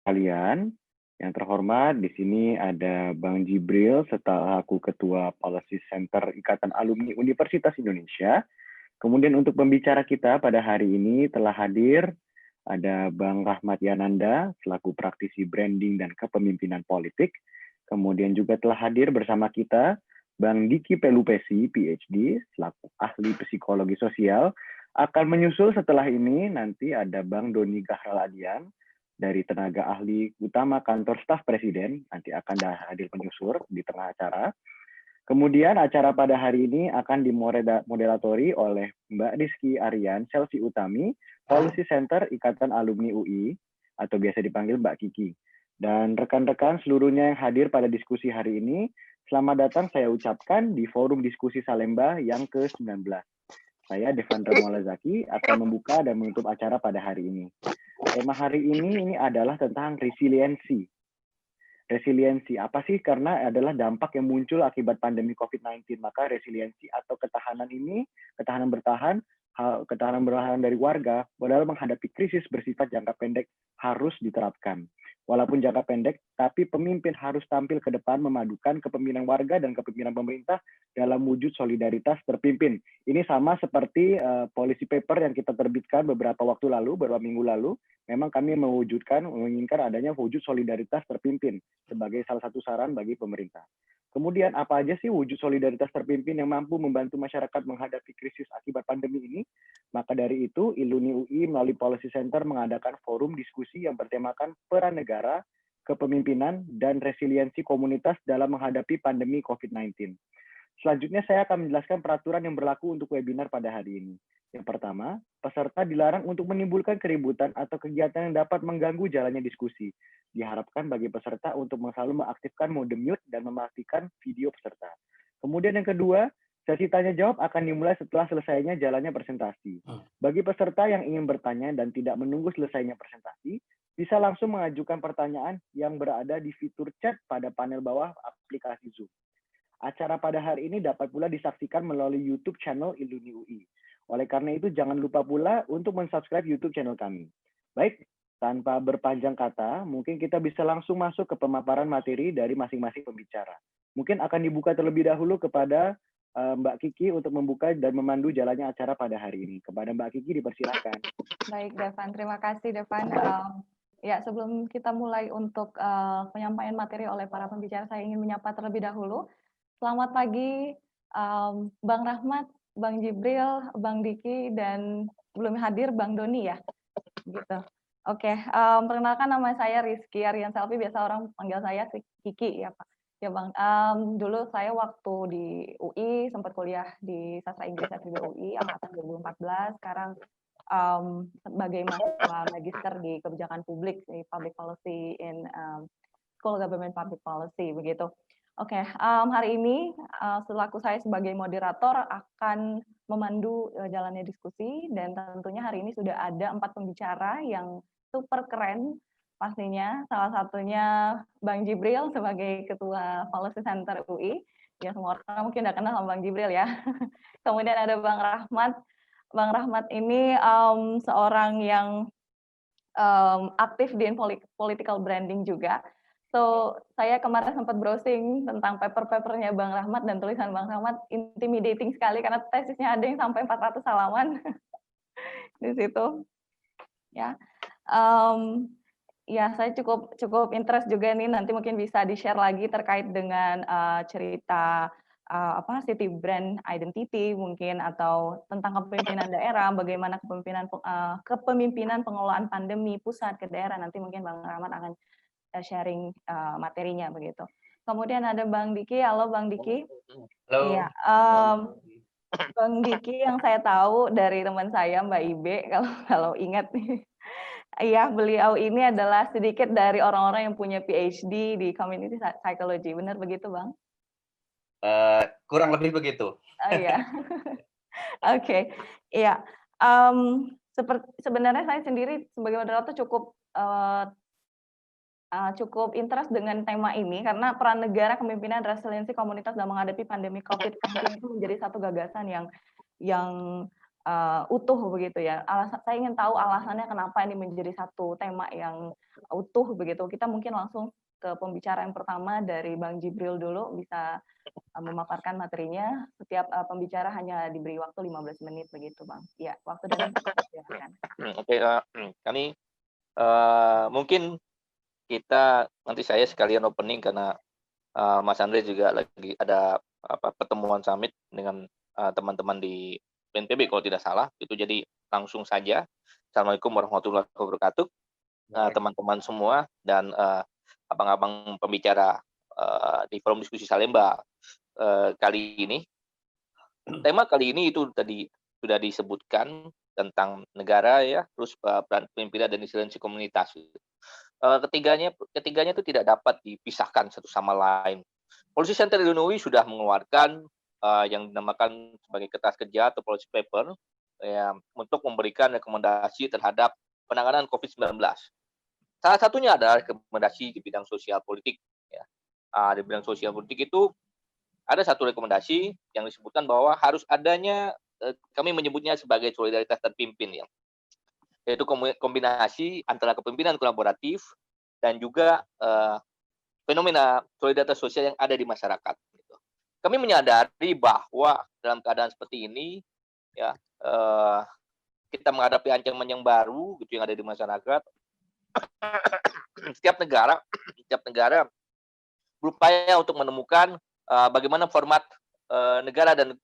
sekalian, yang terhormat di sini ada Bang Jibril selaku Ketua Policy Center Ikatan Alumni Universitas Indonesia. Kemudian untuk pembicara kita pada hari ini telah hadir ada Bang Rahmat Yananda selaku praktisi branding dan kepemimpinan politik. Kemudian juga telah hadir bersama kita Bang Diki Pelupesi, PhD, selaku ahli psikologi sosial. Akan menyusul setelah ini nanti ada Bang Doni Gahral Adian dari tenaga ahli utama kantor staf presiden, nanti akan hadir menyusul di tengah acara. Kemudian acara pada hari ini akan dimoderatori oleh Mbak Rizky Aryan Selvi Utami, Policy Center Ikatan Alumni UI, atau biasa dipanggil Mbak Kiki. Dan rekan-rekan seluruhnya yang hadir pada diskusi hari ini, selamat datang saya ucapkan di forum diskusi Salemba yang ke-19. Saya Devandra Maulazaki akan membuka dan menutup acara pada hari ini. Tema hari ini adalah tentang resiliensi. Resiliensi apa sih? Karena adalah dampak yang muncul akibat pandemi COVID-19. Maka resiliensi atau ketahanan ini, ketahanan bertahan dari warga dalam menghadapi krisis bersifat jangka pendek harus diterapkan. Walaupun jangka pendek, tapi pemimpin harus tampil ke depan memadukan kepemimpinan warga dan kepemimpinan pemerintah dalam wujud solidaritas terpimpin. Ini sama seperti policy paper yang kita terbitkan beberapa waktu lalu, beberapa minggu lalu. Memang kami menginginkan adanya wujud solidaritas terpimpin sebagai salah satu saran bagi pemerintah. Kemudian apa aja sih wujud solidaritas terpimpin yang mampu membantu masyarakat menghadapi krisis akibat pandemi ini? Maka dari itu, Iluni UI melalui Policy Center mengadakan forum diskusi yang bertemakan peran negara, kepemimpinan, dan resiliensi komunitas dalam menghadapi pandemi COVID-19. Selanjutnya saya akan menjelaskan peraturan yang berlaku untuk webinar pada hari ini. Yang pertama, peserta dilarang untuk menimbulkan keributan atau kegiatan yang dapat mengganggu jalannya diskusi. Diharapkan bagi peserta untuk selalu mengaktifkan mode mute dan mematikan video peserta. Kemudian yang kedua, sesi tanya jawab akan dimulai setelah selesainya jalannya presentasi. Bagi peserta yang ingin bertanya dan tidak menunggu selesainya presentasi, bisa langsung mengajukan pertanyaan yang berada di fitur chat pada panel bawah aplikasi Zoom. Acara pada hari ini dapat pula disaksikan melalui YouTube channel Iluni UI. Oleh karena itu, jangan lupa pula untuk mensubscribe YouTube channel kami. Baik, tanpa berpanjang kata, mungkin kita bisa langsung masuk ke pemaparan materi dari masing-masing pembicara. Mungkin akan dibuka terlebih dahulu kepada Mbak Kiki untuk membuka dan memandu jalannya acara pada hari ini. Kepada Mbak Kiki dipersilakan. Baik, Devan. Terima kasih, Devan. Ya, sebelum kita mulai untuk penyampaian materi oleh para pembicara, saya ingin menyapa terlebih dahulu. Selamat pagi, Bang Rahmat, Bang Jibril, Bang Diki, dan belum hadir Bang Doni ya, gitu. Oke, perkenalkan nama saya Rizky Aryan Selvi, biasa orang panggil saya Kiki ya Pak. Ya Bang, dulu saya waktu di UI sempat kuliah di Sastra Inggris FIB UI angkatan 2014, sekarang sebagai mahasiswa magister di kebijakan publik di Public Policy in School of Government Public Policy begitu. Oke, hari ini selaku saya sebagai moderator akan memandu jalannya diskusi, dan tentunya hari ini sudah ada 4 pembicara yang super keren pastinya. Salah satunya Bang Jibril sebagai Ketua Policy Center UI. Ya, semua orang mungkin udah kenal sama Bang Jibril ya. Kemudian ada Bang Rahmat. Bang Rahmat ini seorang yang aktif di political branding juga. So, saya kemarin sempat browsing tentang paper-papernya Bang Rahmat, dan tulisan Bang Rahmat intimidating sekali karena tesisnya ada yang sampai 400 halaman di situ. Ya, ya saya cukup interest juga nih, nanti mungkin bisa di-share lagi terkait dengan cerita city brand identity mungkin, atau tentang kepemimpinan daerah, bagaimana kepemimpinan pengelolaan pandemi pusat ke daerah. Nanti mungkin Bang Rahmat akan sharing materinya begitu. Kemudian ada Bang Diki. Halo Bang Diki. Halo. Iya, Bang Diki yang saya tahu dari teman saya Mbak Ibe, kalau ingat nih. Iya, beliau ini adalah sedikit dari orang-orang yang punya PhD di Community Psychology. Benar begitu, Bang? Kurang lebih begitu. Oh iya. Oke. Iya. Sebenarnya saya sendiri sebagai moderator cukup interest dengan tema ini karena peran negara, kepemimpinan, resiliensi komunitas dalam menghadapi pandemi COVID-19 itu menjadi satu gagasan yang utuh begitu ya. Saya ingin tahu alasannya kenapa ini menjadi satu tema yang utuh begitu. Kita mungkin langsung ke pembicara yang pertama dari Bang Jibril dulu, bisa memaparkan materinya. Setiap pembicara hanya diberi waktu 15 menit begitu, Bang. Ya, waktu dan silakan. Oke, kami mungkin kita nanti saya sekalian opening karena Mas Andre juga lagi ada pertemuan summit dengan teman-teman di BNPB kalau tidak salah. Itu jadi langsung saja. Assalamualaikum warahmatullahi wabarakatuh, teman-teman semua dan abang-abang pembicara di forum diskusi Salemba kali ini. Tema kali ini itu tadi sudah disebutkan tentang negara ya, terus peran pemimpinan dan resiliensi komunitas. Ketiganya itu tidak dapat dipisahkan satu sama lain. Policy Center Illinois sudah mengeluarkan yang dinamakan sebagai kertas kerja atau policy paper ya, untuk memberikan rekomendasi terhadap penanganan COVID-19. Salah satunya adalah rekomendasi di bidang sosial politik. Ya. Di bidang sosial politik itu ada satu rekomendasi yang disebutkan bahwa harus adanya, kami menyebutnya sebagai solidaritas terpimpin, ya, yaitu kombinasi antara kepemimpinan kolaboratif dan juga fenomena solidaritas sosial yang ada di masyarakat. Gitu. Kami menyadari bahwa dalam keadaan seperti ini, ya, kita menghadapi ancaman yang baru gitu yang ada di masyarakat. Setiap negara berupaya untuk menemukan bagaimana format negara dan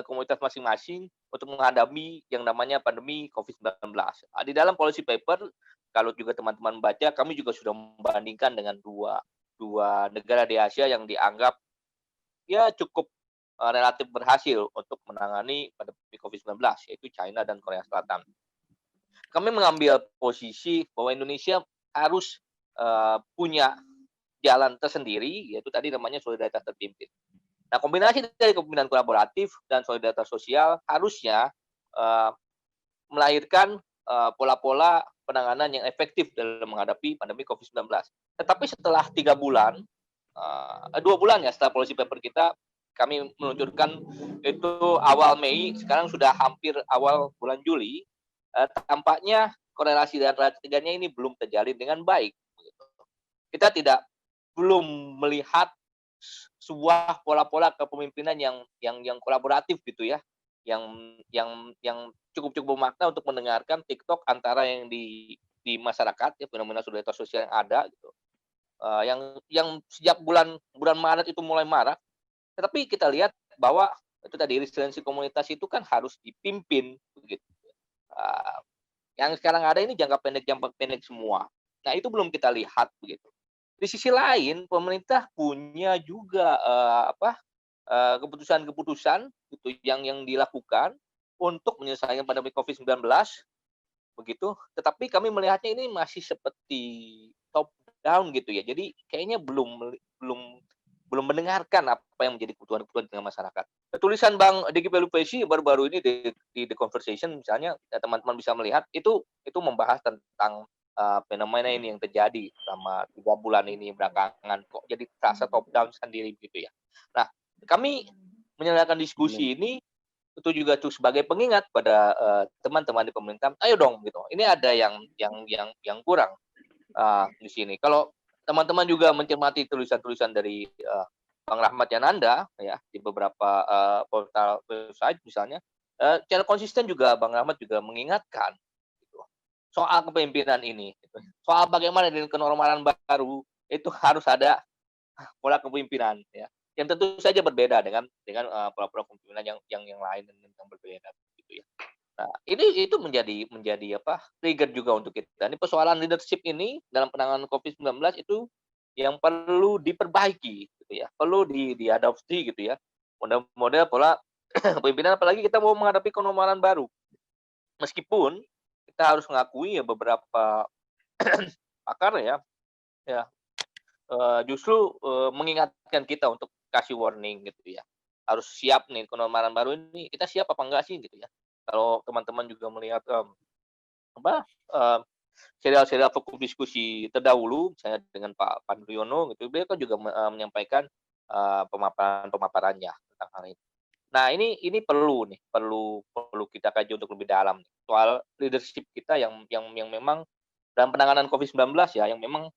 komunitas masing-masing untuk menghadapi yang namanya pandemi COVID-19. Di dalam policy paper, kalau juga teman-teman baca, kami juga sudah membandingkan dengan dua negara di Asia yang dianggap ya cukup relatif berhasil untuk menangani pandemi COVID-19, yaitu China dan Korea Selatan. Kami mengambil posisi bahwa Indonesia harus punya jalan tersendiri, yaitu tadi namanya solidaritas terpimpin. Nah, kombinasi dari kepemimpinan kolaboratif dan solidaritas sosial harusnya melahirkan pola-pola penanganan yang efektif dalam menghadapi pandemi COVID-19. Tetapi setelah 3 bulan, 2 bulan ya setelah policy paper kita, kami meluncurkan itu awal Mei, sekarang sudah hampir awal bulan Juli, tampaknya korelasi antara ketiganya ini belum terjalin dengan baik. Kita belum melihat sebuah pola-pola kepemimpinan yang kolaboratif gitu ya, yang cukup bermakna untuk mendengarkan TikTok antara yang di masyarakat ya, fenomena solidaritas sosial yang ada gitu, yang sejak bulan Maret itu mulai marak. Tetapi kita lihat bahwa itu tadi resiliensi komunitas itu kan harus dipimpin begitu. Yang sekarang ada ini jangka pendek semua. Nah, itu belum kita lihat begitu. Di sisi lain, pemerintah punya juga keputusan-keputusan gitu yang dilakukan untuk menyelesaikan pandemi COVID-19 begitu. Tetapi kami melihatnya ini masih seperti top down gitu ya. Jadi kayaknya belum mendengarkan apa yang menjadi kebutuhan dengan masyarakat. Tulisan Bang Diki Pelupesi baru-baru ini di The Conversation misalnya, ya, teman-teman bisa melihat itu membahas tentang fenomena ini yang terjadi selama 3 bulan ini belakangan, kok jadi terasa top down sendiri begitu ya. Nah, kami menyelenggarakan diskusi ini itu juga tuh sebagai pengingat pada teman-teman di pemerintah, ayo dong gitu. Ini ada yang kurang di sini. Kalau teman-teman juga mencermati tulisan-tulisan dari Bang Rahmat Yananda ya di beberapa portal website misalnya, secara konsisten juga Bang Rahmat juga mengingatkan soal kepemimpinan ini, soal bagaimana dengan kenormalan baru itu harus ada pola kepemimpinan, ya, yang tentu saja berbeda dengan pola-pola kepemimpinan yang lain dan yang berbeda, gitu ya. Nah, itu menjadi trigger juga untuk kita. Ini persoalan leadership ini dalam penanganan COVID-19 itu yang perlu diperbaiki, gitu ya, perlu diadopsi, gitu ya, model-model pola kepemimpinan, apalagi kita mau menghadapi kenormalan baru. Meskipun kita harus mengakui ya beberapa pakar justru mengingatkan kita untuk kasih warning gitu ya, harus siap nih kenormalan baru ini, kita siap apa enggak sih gitu ya. Kalau teman-teman juga melihat serial fokus diskusi terdahulu misalnya dengan Pak Pandriono gitu, beliau kan juga menyampaikan pemaparannya tentang hal ini. Nah, ini perlu nih, perlu kita kaji untuk lebih dalam nih, soal leadership kita yang memang dalam penanganan COVID-19 ya, yang memang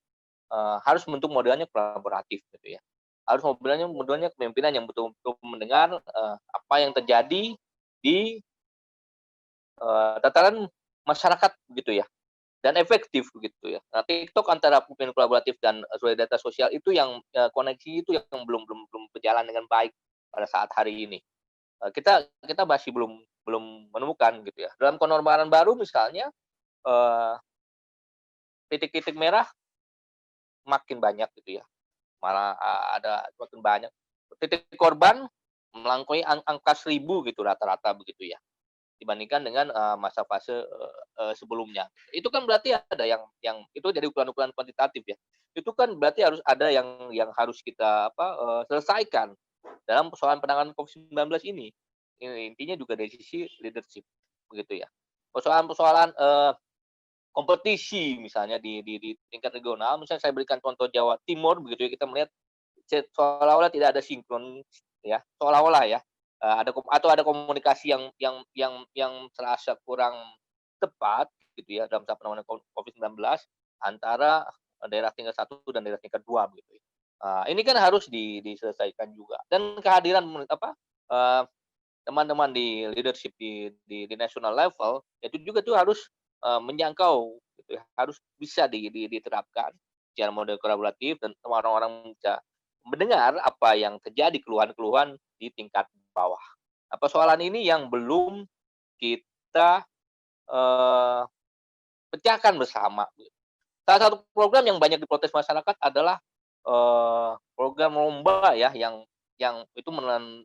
harus membentuk modelnya kolaboratif gitu ya. Harus modelnya kepemimpinan yang betul-betul mendengar apa yang terjadi di tataran masyarakat begitu ya, dan efektif begitu ya. Nah, TikTok antara pemimpinan kolaboratif dan solidaritas sosial itu yang koneksi itu yang belum berjalan dengan baik pada saat hari ini. Kita masih belum menemukan gitu ya. Dalam kenormalan baru misalnya titik-titik merah makin banyak gitu ya. Malah ada makin banyak titik korban melampaui angka 1.000 gitu rata-rata begitu ya, dibandingkan dengan masa fase sebelumnya. Itu kan berarti ada yang itu jadi ukuran-ukuran kuantitatif ya. Itu kan berarti harus ada yang harus kita selesaikan dalam persoalan penanganan COVID-19 ini. Intinya juga dari sisi leadership begitu ya. Persoalan kompetisi misalnya di tingkat regional, misalnya saya berikan contoh Jawa Timur begitu ya, kita melihat seolah-olah tidak ada sinkron ya, seolah-olah ya, ada komunikasi yang terasa kurang tepat gitu ya dalam penanganan COVID-19 antara daerah tingkat 1 dan daerah tingkat 2 begitu ya. Ini kan harus diselesaikan juga, dan kehadiran teman-teman di leadership di national level itu juga tuh harus menjangkau gitu ya, harus bisa diterapkan secara model kolaboratif dan orang-orang bisa mendengar apa yang terjadi, keluhan-keluhan di tingkat bawah. Nah, persoalan ini yang belum kita pecahkan bersama. Salah satu program yang banyak diprotes masyarakat adalah program lomba ya, yang itu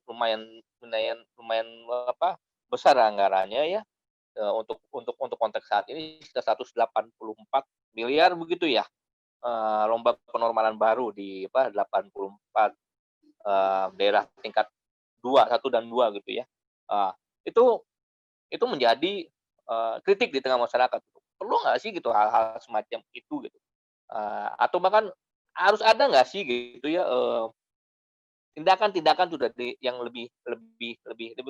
lumayan besar anggarannya ya, untuk konteks saat ini sekitar 184 miliar begitu ya. Lomba penormalan baru di 84 daerah tingkat 1 dan 2 gitu ya. Itu menjadi kritik di tengah masyarakat. Perlu nggak sih gitu hal-hal semacam itu gitu? Atau bahkan harus ada nggak sih gitu ya tindakan-tindakan sudah yang lebih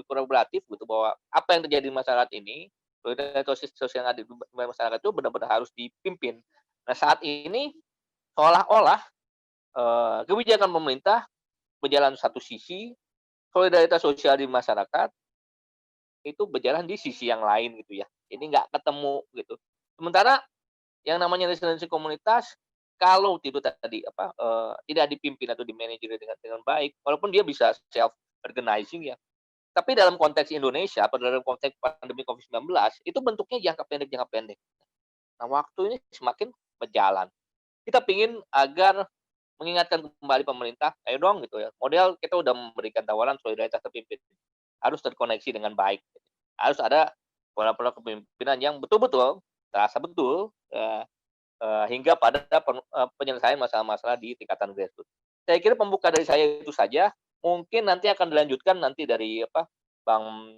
kolaboratif gitu, bahwa apa yang terjadi di masyarakat ini, solidaritas sosial yang ada di masyarakat itu benar-benar harus dipimpin. Nah, saat ini seolah-olah kebijakan pemerintah berjalan satu sisi, solidaritas sosial di masyarakat itu berjalan di sisi yang lain gitu ya. Ini nggak ketemu gitu. Sementara yang namanya resiliensi komunitas kalau tidak dipimpin atau dimanajeri dengan baik, walaupun dia bisa self organizing ya, tapi dalam konteks Indonesia atau dalam konteks pandemi COVID-19 itu bentuknya jangka pendek. Nah, waktu ini semakin berjalan. Kita ingin agar mengingatkan kembali pemerintah, ayo dong gitu ya. Model kita udah memberikan tawaran solidaritas terpimpin, harus terkoneksi dengan baik. Harus ada pola-pola kepemimpinan yang betul-betul terasa betul hingga pada penyelesaian masalah-masalah di tingkatan grassroots. Saya kira pembuka dari saya itu saja. Mungkin nanti akan dilanjutkan nanti dari Bang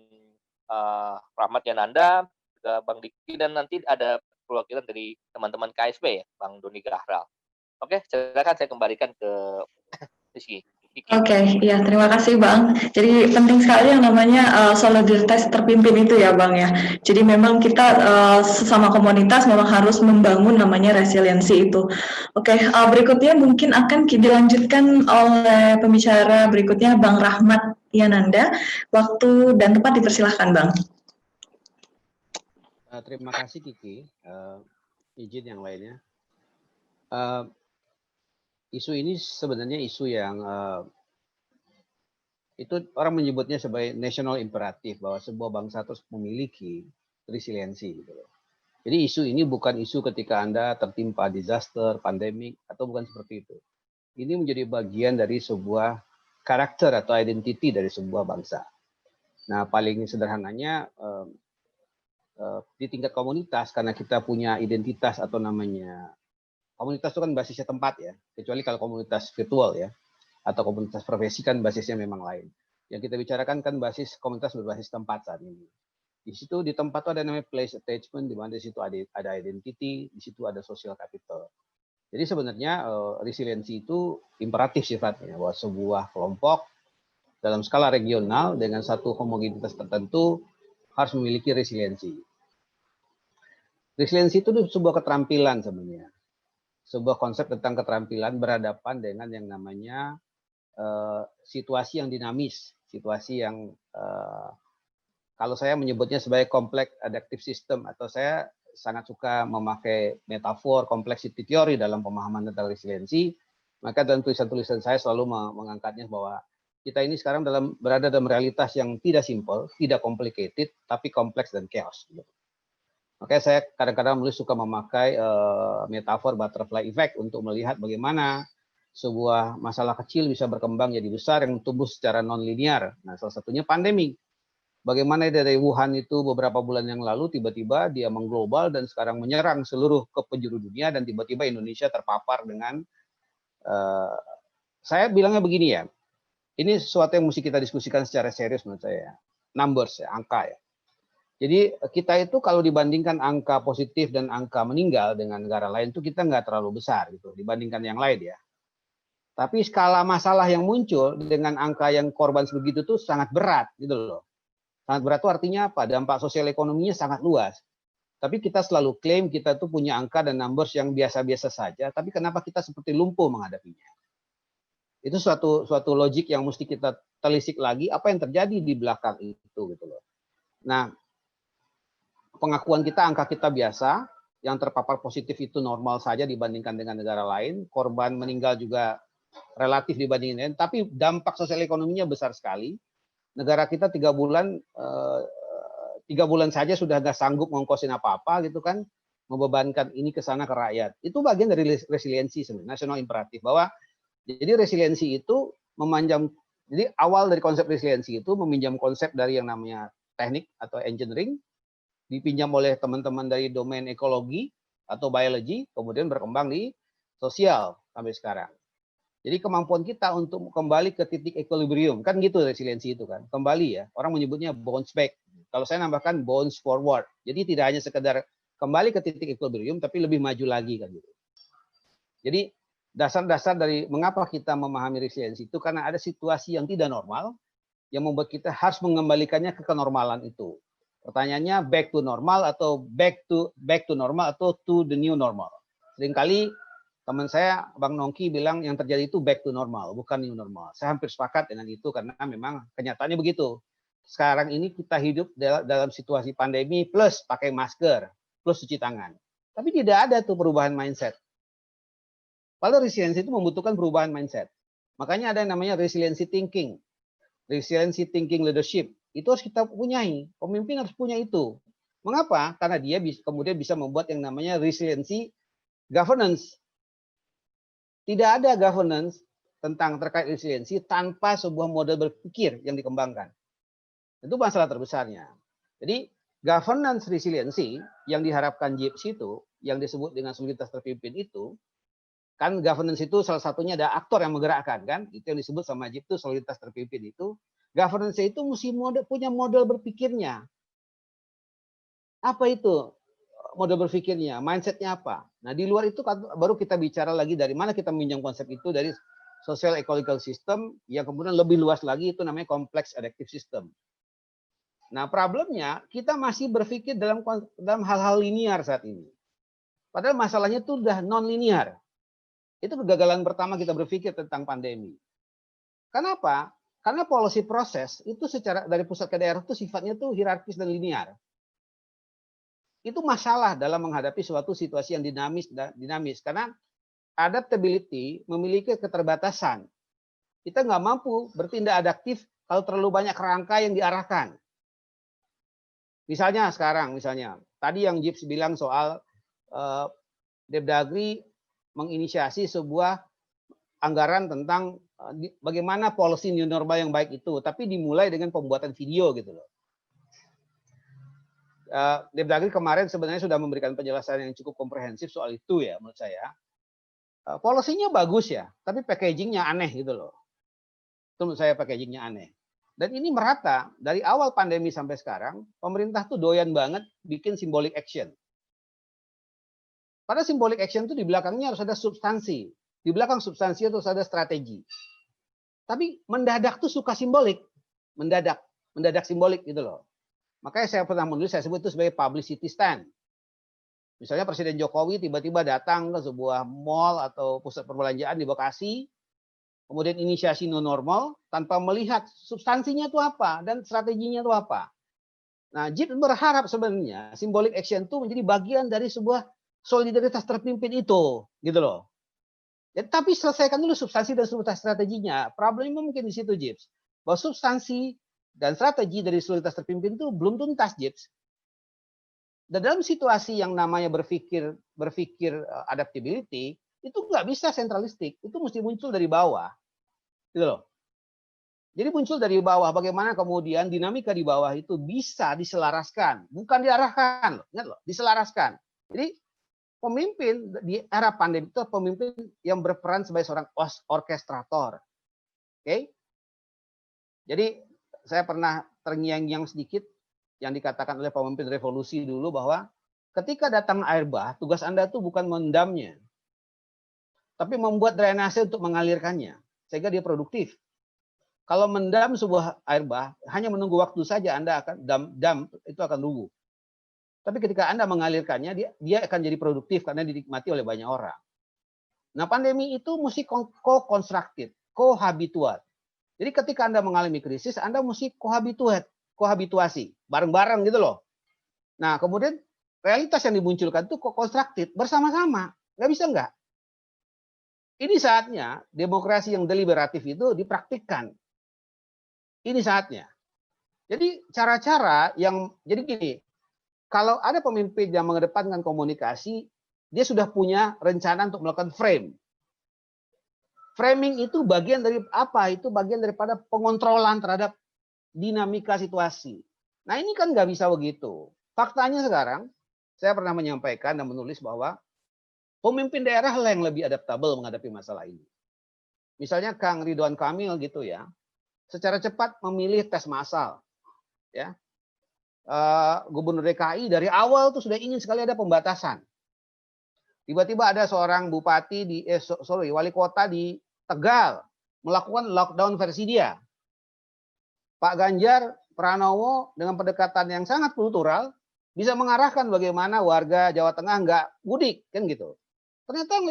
Rahmat Yananda, Bang Diki, dan nanti ada perwakilan dari teman-teman KSP ya, Bang Doni Gahral. Oke, silakan saya kembalikan ke Rizky. Oke, ya terima kasih Bang. Jadi penting sekali yang namanya solidaritas terpimpin itu ya Bang ya. Jadi memang kita sesama komunitas memang harus membangun namanya resiliensi itu. Oke, berikutnya mungkin akan dilanjutkan oleh pembicara berikutnya Bang Rahmat Yananda. Waktu dan tempat dipersilahkan Bang. Terima kasih Kiki. Izin yang lainnya. Isu ini sebenarnya isu yang itu orang menyebutnya sebagai national imperatif, bahwa sebuah bangsa harus memiliki resiliensi gitu loh. Jadi isu ini bukan isu ketika Anda tertimpa disaster, pandemik, atau bukan seperti itu. Ini menjadi bagian dari sebuah karakter atau identity dari sebuah bangsa. Nah, paling sederhananya di tingkat komunitas, karena kita punya identitas atau namanya komunitas itu kan basisnya tempat ya, kecuali kalau komunitas virtual ya, atau komunitas profesi kan basisnya memang lain. Yang kita bicarakan kan basis komunitas berbasis tempat saat ini. Di situ di tempat itu ada namanya place attachment, di mana di situ ada identity, di situ ada social capital. Jadi sebenarnya resiliensi itu imperatif sifatnya, bahwa sebuah kelompok dalam skala regional dengan satu homogenitas tertentu harus memiliki resiliensi. Resiliensi itu sebuah keterampilan sebenarnya. Sebuah konsep tentang keterampilan berhadapan dengan yang namanya situasi yang dinamis, situasi yang kalau saya menyebutnya sebagai complex adaptive system, atau saya sangat suka memakai metafor complexity theory dalam pemahaman tentang resiliensi, maka dalam tulisan-tulisan saya selalu mengangkatnya bahwa kita ini sekarang berada dalam realitas yang tidak simple, tidak complicated, tapi kompleks dan chaos. Makanya saya kadang-kadang suka memakai metafor butterfly effect untuk melihat bagaimana sebuah masalah kecil bisa berkembang jadi besar yang tumbuh secara non-linear. Nah, salah satunya pandemi. Bagaimana dari Wuhan itu beberapa bulan yang lalu tiba-tiba dia mengglobal dan sekarang menyerang seluruh ke penjuru dunia, dan tiba-tiba Indonesia terpapar dengan saya bilangnya begini ya. Ini sesuatu yang mesti kita diskusikan secara serius menurut saya. Numbers ya, angka ya. Jadi kita itu kalau dibandingkan angka positif dan angka meninggal dengan negara lain itu kita nggak terlalu besar gitu dibandingkan yang lain ya. Tapi skala masalah yang muncul dengan angka yang korban sebegitu tuh sangat berat gitu loh. Sangat berat itu artinya apa? Dampak sosial ekonominya sangat luas. Tapi kita selalu klaim kita tuh punya angka dan numbers yang biasa-biasa saja. Tapi kenapa kita seperti lumpuh menghadapinya? Itu suatu logik yang mesti kita telisik lagi apa yang terjadi di belakang itu gitu loh. Nah, pengakuan kita, angka kita biasa, yang terpapar positif itu normal saja dibandingkan dengan negara lain, korban meninggal juga relatif dibandingkan lain, tapi dampak sosial ekonominya besar sekali. Negara kita 3 bulan saja sudah nggak sanggup ngongkosin apa-apa gitu kan, membebankan ini ke sana ke rakyat. Itu bagian dari resiliensi sebenarnya, national imperatif, bahwa jadi resiliensi itu memanjam, jadi awal dari konsep resiliensi itu meminjam konsep dari yang namanya teknik atau engineering, dipinjam oleh teman-teman dari domain ekologi atau biologi, kemudian berkembang di sosial sampai sekarang. Jadi kemampuan kita untuk kembali ke titik equilibrium, kan gitu resiliensi itu kan, kembali ya, orang menyebutnya bounce back. Kalau saya nambahkan bounce forward, jadi tidak hanya sekedar kembali ke titik equilibrium, tapi lebih maju lagi kan gitu. Jadi dasar-dasar dari mengapa kita memahami resiliensi itu karena ada situasi yang tidak normal, yang membuat kita harus mengembalikannya ke kenormalan itu. Pertanyaannya back to normal atau back to normal atau to the new normal. Seringkali teman saya Bang Nongki bilang yang terjadi itu back to normal, bukan new normal. Saya hampir sepakat dengan itu karena memang kenyataannya begitu. Sekarang ini kita hidup dalam situasi pandemi plus pakai masker, plus cuci tangan. Tapi tidak ada tuh perubahan mindset. Padahal resiliensi itu membutuhkan perubahan mindset. Makanya ada yang namanya resiliency thinking leadership. Itu harus kita punyai. Pemimpin harus punya itu. Mengapa? Karena dia kemudian bisa membuat yang namanya resiliency governance. Tidak ada governance tentang terkait resiliensi tanpa sebuah model berpikir yang dikembangkan. Itu masalah terbesarnya. Jadi governance resiliency yang diharapkan JIPS itu, yang disebut dengan soliditas terpimpin itu, kan governance itu salah satunya ada aktor yang menggerakkan kan, itu yang disebut sama JIPS itu soliditas terpimpin itu. Governance itu mesti punya model berpikirnya. Apa itu model berpikirnya? Mindsetnya apa? Nah di luar itu baru kita bicara lagi dari mana kita meminjam konsep itu dari social ecological system yang kemudian lebih luas lagi itu namanya complex adaptive system. Nah problemnya kita masih berpikir dalam hal-hal linear saat ini. Padahal masalahnya itu udah non-linear. Itu kegagalan pertama kita berpikir tentang pandemi. Kenapa? Karena policy proses itu secara dari pusat ke daerah itu sifatnya tuh hierarkis dan linear. Itu masalah dalam menghadapi suatu situasi yang dinamis karena adaptability memiliki keterbatasan. Kita nggak mampu bertindak adaptif kalau terlalu banyak kerangka yang diarahkan. Misalnya tadi yang JIPS bilang soal Depdagri menginisiasi sebuah anggaran tentang bagaimana policy new normal yang baik itu, tapi dimulai dengan pembuatan video gitu loh. Depdagri kemarin sebenarnya sudah memberikan penjelasan yang cukup komprehensif soal itu ya menurut saya. Policy-nya bagus ya, tapi packaging-nya aneh gitu loh. Itu menurut saya packaging-nya aneh. Dan ini merata dari awal pandemi sampai sekarang, pemerintah tuh doyan banget bikin symbolic action. Pada symbolic action itu di belakangnya harus ada substansi. Di belakang substansi itu harus ada strategi. Tapi mendadak tuh suka simbolik, mendadak simbolik gitu loh. Makanya saya pernah menulis, saya sebut itu sebagai publicity stunt. Misalnya Presiden Jokowi tiba-tiba datang ke sebuah mall atau pusat perbelanjaan di Bekasi, kemudian inisiasi new normal tanpa melihat substansinya itu apa dan strateginya itu apa. Nah, JIP berharap sebenarnya symbolic action itu menjadi bagian dari sebuah solidaritas terpimpin itu, gitu loh. Ya, tapi selesaikan dulu substansi dan strateginya. Problemnya mungkin di situ, Jips. Bahwa substansi dan strategi dari solidaritas terpimpin itu belum tuntas, Jips. Dan dalam situasi yang namanya berpikir adaptability, itu nggak bisa sentralistik. Itu mesti muncul dari bawah. Gitu loh. Jadi muncul dari bawah, bagaimana kemudian dinamika di bawah itu bisa diselaraskan. Bukan diarahkan, loh. Ingat loh, diselaraskan. Jadi pemimpin di era pandemi itu pemimpin yang berperan sebagai seorang orkestrator. Oke? Jadi saya pernah terngiang-ngiang sedikit yang dikatakan oleh pemimpin revolusi dulu bahwa ketika datang air bah, tugas Anda itu bukan mendamnya, tapi membuat drainase untuk mengalirkannya sehingga dia produktif. Kalau mendam sebuah air bah, hanya menunggu waktu saja Anda akan dam itu akan rubuh. Tapi ketika Anda mengalirkannya, dia akan jadi produktif karena dinikmati oleh banyak orang. Nah, pandemi itu mesti co-constructed, cohabituat. Jadi ketika Anda mengalami krisis, Anda mesti kohabituasi, bareng-bareng gitu loh. Nah, kemudian realitas yang dimunculkan itu co-constructed, bersama-sama. Nggak bisa nggak? Ini saatnya demokrasi yang deliberatif itu dipraktikkan. Ini saatnya. Jadi cara-cara yang, jadi gini, kalau ada pemimpin yang mengedepankan komunikasi, dia sudah punya rencana untuk melakukan frame. Framing itu bagian dari apa? Itu bagian daripada pengontrolan terhadap dinamika situasi. Nah, ini kan nggak bisa begitu. Faktanya sekarang, saya pernah menyampaikan dan menulis bahwa pemimpin daerah yang lebih adaptabel menghadapi masalah ini. Misalnya Kang Ridwan Kamil gitu ya, secara cepat memilih tes massal, ya. Gubernur DKI dari awal tuh sudah ingin sekali ada pembatasan. Tiba-tiba ada seorang bupati wali kota di Tegal melakukan lockdown versi dia. Pak Ganjar Pranowo dengan pendekatan yang sangat kultural bisa mengarahkan bagaimana warga Jawa Tengah nggak mudik, kan gitu. Ternyata yang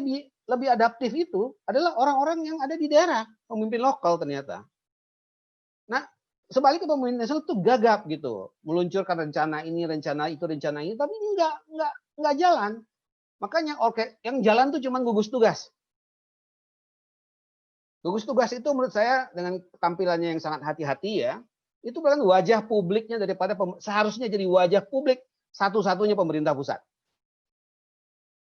lebih adaptif itu adalah orang-orang yang ada di daerah, pemimpin lokal ternyata. Nah, sebaliknya pemimpin nasional itu gagap gitu, meluncurkan rencana ini, tapi nggak jalan. Makanya yang jalan tuh cuma gugus tugas. Gugus tugas itu menurut saya dengan tampilannya yang sangat hati-hati ya, itu kan wajah publiknya daripada seharusnya jadi wajah publik satu-satunya pemerintah pusat.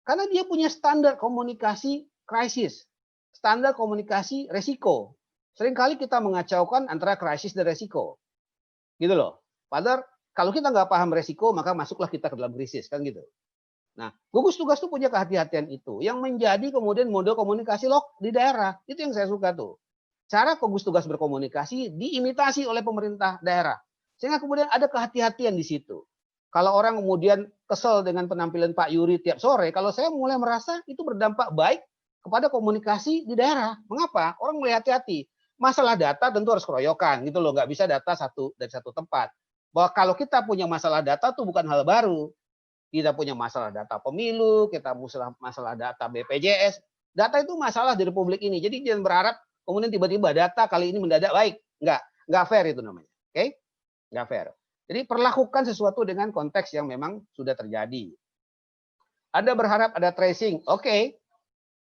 Karena dia punya standar komunikasi krisis, standar komunikasi resiko. Seringkali kita mengacaukan antara krisis dan resiko. Gitu loh. Padahal kalau kita nggak paham resiko, maka masuklah kita ke dalam krisis. Kan gitu. Nah, gugus tugas itu punya kehati-hatian itu. Yang menjadi kemudian model komunikasi di daerah. Itu yang saya suka tuh. Cara gugus tugas berkomunikasi diimitasi oleh pemerintah daerah. Sehingga kemudian ada kehati-hatian di situ. Kalau orang kemudian kesel dengan penampilan Pak Yuri tiap sore, kalau saya mulai merasa itu berdampak baik kepada komunikasi di daerah. Mengapa? Orang mulai hati-hati. Masalah data tentu harus keroyokan gitu loh, nggak bisa data dari satu tempat. Bahwa kalau kita punya masalah data itu bukan hal baru. Kita punya masalah data pemilu, kita masalah data BPJS. Data itu masalah di Republik ini. Jadi jangan berharap kemudian tiba-tiba data kali ini mendadak baik. Nggak fair itu namanya. Oke? Nggak fair. Jadi perlakukan sesuatu dengan konteks yang memang sudah terjadi. Anda berharap ada tracing. Oke.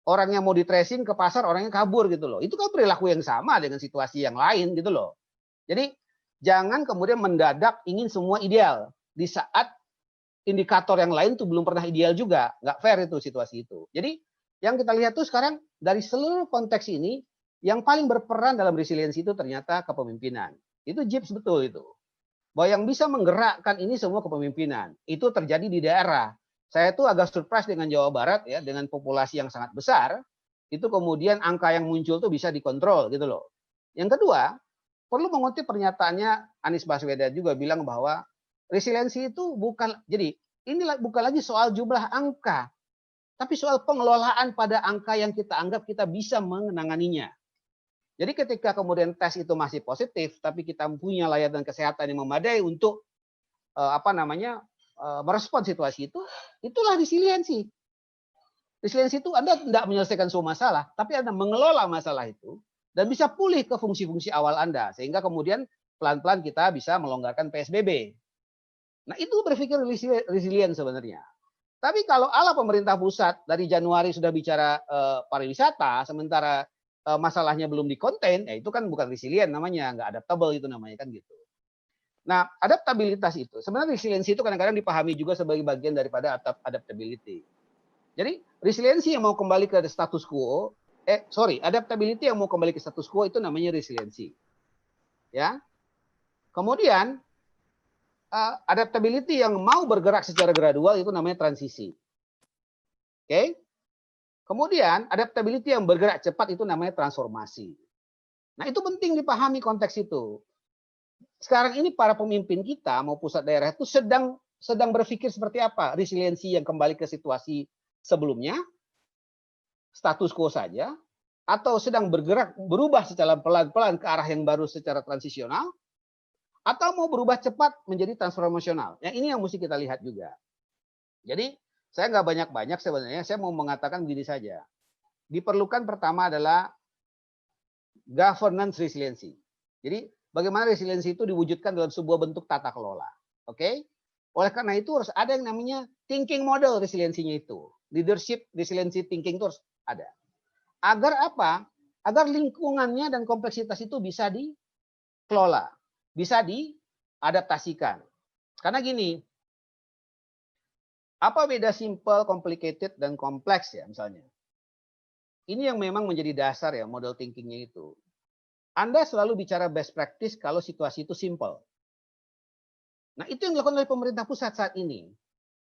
Orang yang mau di tracing ke pasar, orangnya kabur gitu loh. Itu kan perilaku yang sama dengan situasi yang lain gitu loh. Jadi jangan kemudian mendadak ingin semua ideal di saat indikator yang lain tuh belum pernah ideal juga. Nggak fair itu situasi itu. Jadi yang kita lihat tuh sekarang dari seluruh konteks ini yang paling berperan dalam resiliensi itu ternyata kepemimpinan. Itu JIPS betul itu. Bahwa yang bisa menggerakkan ini semua kepemimpinan. Itu terjadi di daerah. Saya tuh agak surprise dengan Jawa Barat ya, dengan populasi yang sangat besar, itu kemudian angka yang muncul tuh bisa dikontrol gitu loh. Yang kedua, perlu mengutip pernyataannya Anies Baswedan juga bilang bahwa resiliensi itu bukan lagi soal jumlah angka, tapi soal pengelolaan pada angka yang kita anggap kita bisa menanganinya. Jadi ketika kemudian tes itu masih positif, tapi kita punya layanan kesehatan yang memadai untuk merespon situasi itu, itulah resiliensi. Resiliensi itu Anda tidak menyelesaikan semua masalah, tapi Anda mengelola masalah itu dan bisa pulih ke fungsi-fungsi awal Anda, sehingga kemudian pelan-pelan kita bisa melonggarkan PSBB. Nah, itu berpikir resilient sebenarnya. Tapi kalau ala pemerintah pusat dari Januari sudah bicara pariwisata, sementara masalahnya belum dikonten, ya itu kan bukan resilient namanya, nggak adaptable itu namanya kan gitu. Nah, adaptabilitas itu, sebenarnya resiliensi itu kadang-kadang dipahami juga sebagai bagian daripada adaptability. Jadi resiliensi yang mau kembali ke status quo, adaptability yang mau kembali ke status quo itu namanya resiliensi. Ya. Kemudian adaptability yang mau bergerak secara gradual itu namanya transisi. Oke? Kemudian adaptability yang bergerak cepat itu namanya transformasi. Nah, itu penting dipahami konteks itu. Sekarang ini para pemimpin kita mau pusat daerah itu sedang berpikir seperti apa? Resiliensi yang kembali ke situasi sebelumnya, status quo saja, atau sedang berubah secara pelan-pelan ke arah yang baru secara transisional, atau mau berubah cepat menjadi transformasional. Ya, ini yang mesti kita lihat juga. Jadi saya nggak banyak-banyak sebenarnya, saya mau mengatakan begini saja. Diperlukan pertama adalah governance resiliency. Jadi bagaimana resiliensi itu diwujudkan dalam sebuah bentuk tata kelola. Oke? Oleh karena itu harus ada yang namanya thinking model resiliensinya itu. Leadership resiliency thinking itu harus ada. Agar apa? Agar lingkungannya dan kompleksitas itu bisa dikelola, bisa diadaptasikan. Karena gini, apa beda simple, complicated, dan kompleks ya misalnya? Ini yang memang menjadi dasar ya model thinkingnya itu. Anda selalu bicara best practice kalau situasi itu simple. Nah, itu yang dilakukan oleh pemerintah pusat saat ini.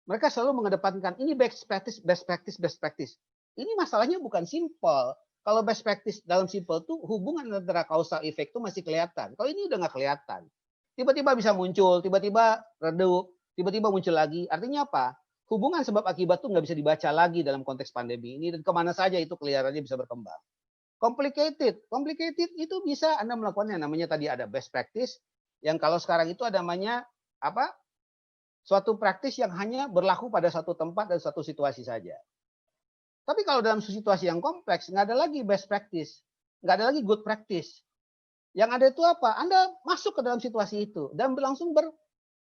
Mereka selalu mengedepankan ini best practice, best practice, best practice. Ini masalahnya bukan simple. Kalau best practice dalam simple tuh hubungan antara causal effect itu masih kelihatan. Kalau ini udah nggak kelihatan. Tiba-tiba bisa muncul, tiba-tiba redup, tiba-tiba muncul lagi. Artinya apa? Hubungan sebab akibat tuh nggak bisa dibaca lagi dalam konteks pandemi ini dan kemana saja itu kelihatannya bisa berkembang. Complicated itu bisa Anda melakukannya. Namanya tadi ada best practice yang kalau sekarang itu ada namanya apa? Suatu praktis yang hanya berlaku pada satu tempat dan satu situasi saja. Tapi kalau dalam situasi yang kompleks nggak ada lagi best practice, nggak ada lagi good practice. Yang ada itu apa? Anda masuk ke dalam situasi itu dan langsung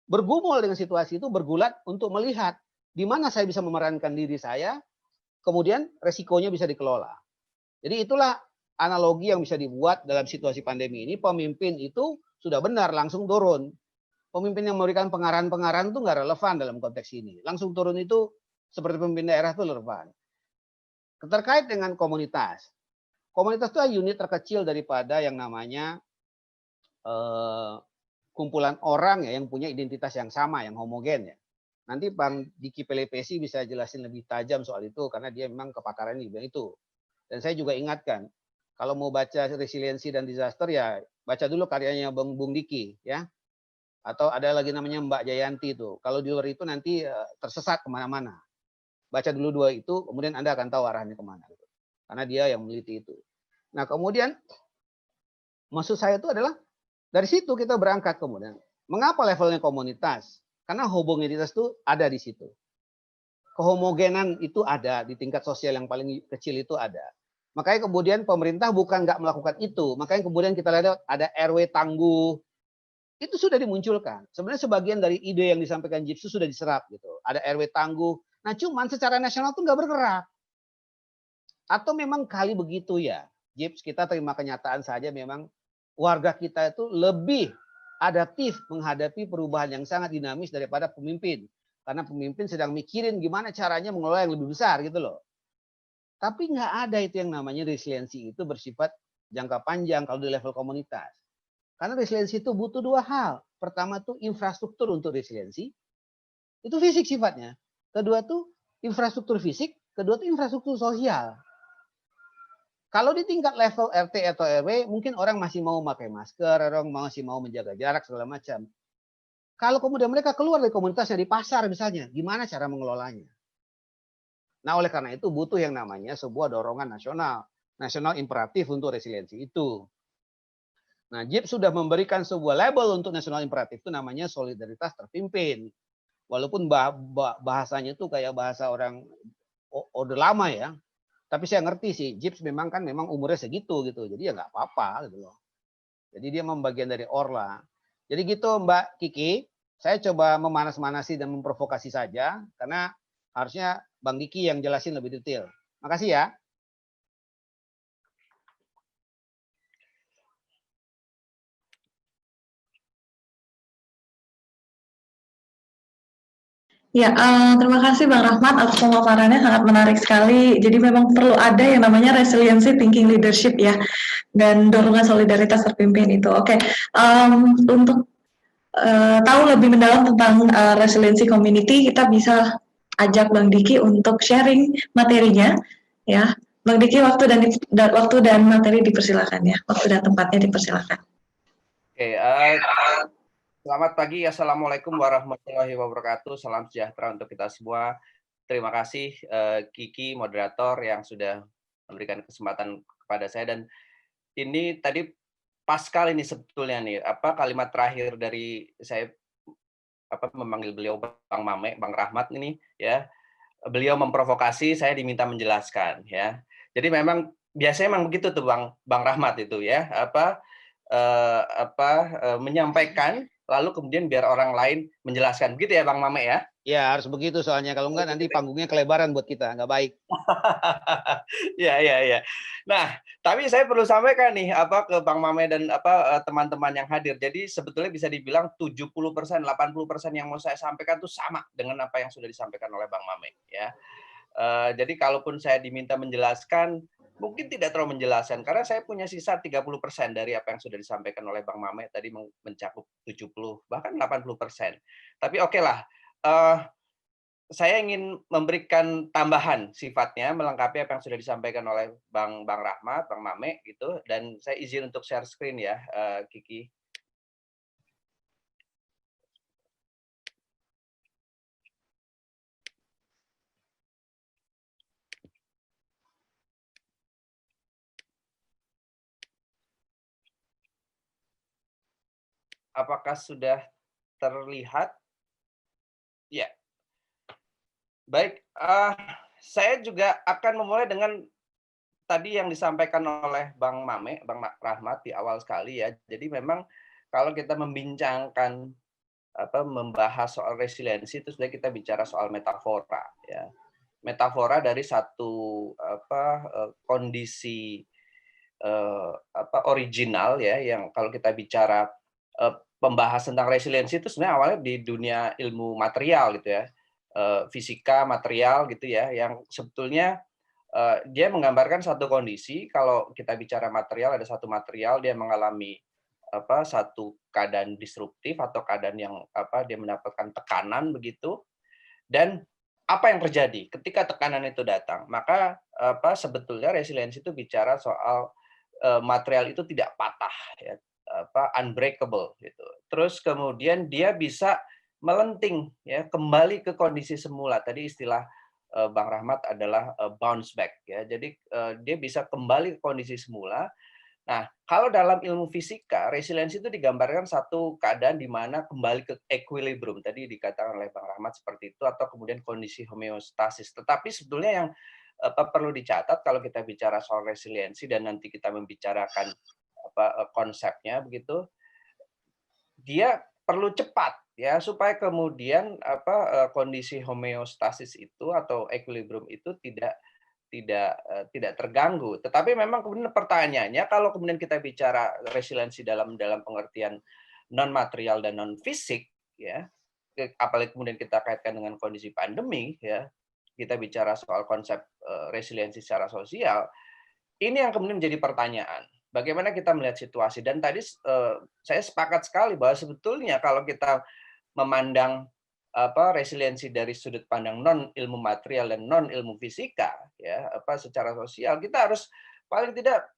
bergumul dengan situasi itu, bergulat untuk melihat di mana saya bisa memerankan diri saya, kemudian resikonya bisa dikelola. Jadi itulah analogi yang bisa dibuat dalam situasi pandemi ini. Pemimpin itu sudah benar langsung turun. Pemimpin yang memberikan pengarahan-pengarahan itu nggak relevan dalam konteks ini. Langsung turun itu seperti pemimpin daerah itu relevan. Terkait dengan komunitas. Komunitas itu unit terkecil daripada yang namanya kumpulan orang ya yang punya identitas yang sama, yang homogen ya. Nanti Bang Diki Pelepesi bisa jelasin lebih tajam soal itu karena dia memang kepakarannya di bidang itu. Dan saya juga ingatkan, kalau mau baca resiliensi dan disaster ya baca dulu karyanya Bung Diki ya. Atau ada lagi namanya Mbak Jayanti itu. Kalau di luar itu nanti tersesat kemana-mana. Baca dulu dua itu, kemudian Anda akan tahu arahnya kemana. Karena dia yang meneliti itu. Nah kemudian maksud saya itu adalah dari situ kita berangkat kemudian. Mengapa levelnya komunitas? Karena homogenitas itu ada di situ. Kehomogenan itu ada di tingkat sosial yang paling kecil itu ada. Makanya kemudian pemerintah bukan nggak melakukan itu. Makanya kemudian kita lihat ada RW tangguh. Itu sudah dimunculkan. Sebenarnya sebagian dari ide yang disampaikan Jips itu sudah diserap gitu. Ada RW tangguh. Nah cuman secara nasional tuh nggak bergerak. Atau memang kali begitu ya. Jips kita terima kenyataan saja memang warga kita itu lebih adaptif menghadapi perubahan yang sangat dinamis daripada pemimpin. Karena pemimpin sedang mikirin gimana caranya mengelola yang lebih besar gitu loh. Tapi nggak ada itu yang namanya resiliensi itu bersifat jangka panjang kalau di level komunitas. Karena resiliensi itu butuh dua hal. Pertama tuh infrastruktur untuk resiliensi. Itu fisik sifatnya. Kedua tuh infrastruktur fisik. Kedua tuh infrastruktur sosial. Kalau di tingkat level RT atau RW, mungkin orang masih mau pakai masker, orang masih mau menjaga jarak, segala macam. Kalau kemudian mereka keluar dari komunitasnya di pasar misalnya, gimana cara mengelolanya? Nah oleh karena itu butuh yang namanya sebuah dorongan nasional. nasional imperatif untuk resiliensi itu. Nah, JIP sudah memberikan sebuah label untuk nasional imperatif itu namanya solidaritas terpimpin. Walaupun bahasanya itu kayak bahasa orang orde lama ya, tapi saya ngerti sih, JIP memang umurnya segitu gitu, jadi ya nggak apa-apa gitu loh. Jadi dia membagian dari Orla. Jadi gitu Mbak Kiki, saya coba memanas-manasi dan memprovokasi saja, karena harusnya Bang Kiki yang jelasin lebih detail. Makasih ya. Ya, terima kasih Bang Rahmat atas pemaparannya, sangat menarik sekali. Jadi memang perlu ada yang namanya resiliency thinking leadership ya, dan dorongan solidaritas terpimpin itu. Oke, untuk tahu lebih mendalam tentang resiliency community, kita bisa ajak Bang Diki untuk sharing materinya, ya. Bang Diki, waktu dan materi dipersilakan ya, waktu dan tempatnya dipersilakan. Oke, selamat pagi, Assalamualaikum warahmatullahi wabarakatuh. Salam sejahtera untuk kita semua. Terima kasih Kiki, moderator yang sudah memberikan kesempatan kepada saya. Dan ini tadi pas sekali nih sebetulnya nih, kalimat terakhir dari saya memanggil beliau Bang Mame, Bang Rahmat ini ya. Beliau memprovokasi, saya diminta menjelaskan ya. Jadi memang biasanya memang begitu tuh Bang Rahmat itu ya, menyampaikan lalu kemudian biar orang lain menjelaskan, begitu ya Bang Mame ya? Ya harus begitu soalnya, kalau enggak nanti panggungnya kelebaran buat kita, nggak baik. Ya. Nah, tapi saya perlu sampaikan nih ke Bang Mame dan teman-teman yang hadir. Jadi sebetulnya bisa dibilang 70%, 80% yang mau saya sampaikan itu sama dengan apa yang sudah disampaikan oleh Bang Mame ya. Jadi kalaupun saya diminta menjelaskan, mungkin tidak terlalu menjelaskan karena saya punya sisa 30% dari apa yang sudah disampaikan oleh Bang Mame tadi mencakup 70 bahkan 80%. Tapi oke lah. Saya ingin memberikan tambahan sifatnya melengkapi apa yang sudah disampaikan oleh Bang Rahmat, Bang Mame gitu, dan saya izin untuk share screen ya, Kiki. Apakah sudah terlihat? Ya. Baik, saya juga akan memulai dengan tadi yang disampaikan oleh Bang Mame, Bang Rahmat di awal sekali ya. Jadi memang kalau kita membincangkan membahas soal resiliensi itu sebenarnya kita bicara soal metafora ya. Metafora dari satu kondisi original ya, yang kalau kita bicara pembahasan tentang resiliensi itu sebenarnya awalnya di dunia ilmu material gitu ya. Fisika material gitu ya, yang sebetulnya dia menggambarkan satu kondisi. Kalau kita bicara material, ada satu material dia mengalami satu keadaan disruptif atau keadaan yang dia mendapatkan tekanan begitu, dan apa yang terjadi ketika tekanan itu datang, maka sebetulnya resiliensi itu bicara soal material itu tidak patah ya, unbreakable gitu. Terus kemudian dia bisa melenting ya, kembali ke kondisi semula. Tadi istilah Bang Rahmat adalah bounce back ya. Jadi dia bisa kembali ke kondisi semula. Nah, kalau dalam ilmu fisika, resiliensi itu digambarkan satu keadaan di mana kembali ke equilibrium. Tadi dikatakan oleh Bang Rahmat seperti itu, atau kemudian kondisi homeostasis. Tetapi sebetulnya yang perlu dicatat kalau kita bicara soal resiliensi dan nanti kita membicarakan konsepnya begitu, dia perlu cepat ya supaya kemudian kondisi homeostasis itu atau equilibrium itu tidak terganggu. Tetapi memang kemudian pertanyaannya, kalau kemudian kita bicara resiliensi dalam pengertian non material dan non fisik ya, apalagi kemudian kita kaitkan dengan kondisi pandemi ya, kita bicara soal konsep resiliensi secara sosial, ini yang kemudian menjadi pertanyaan. Bagaimana kita melihat situasi? Dan tadi saya sepakat sekali bahwa sebetulnya kalau kita memandang resiliensi dari sudut pandang non ilmu material dan non ilmu fisika ya, secara sosial, kita harus paling tidak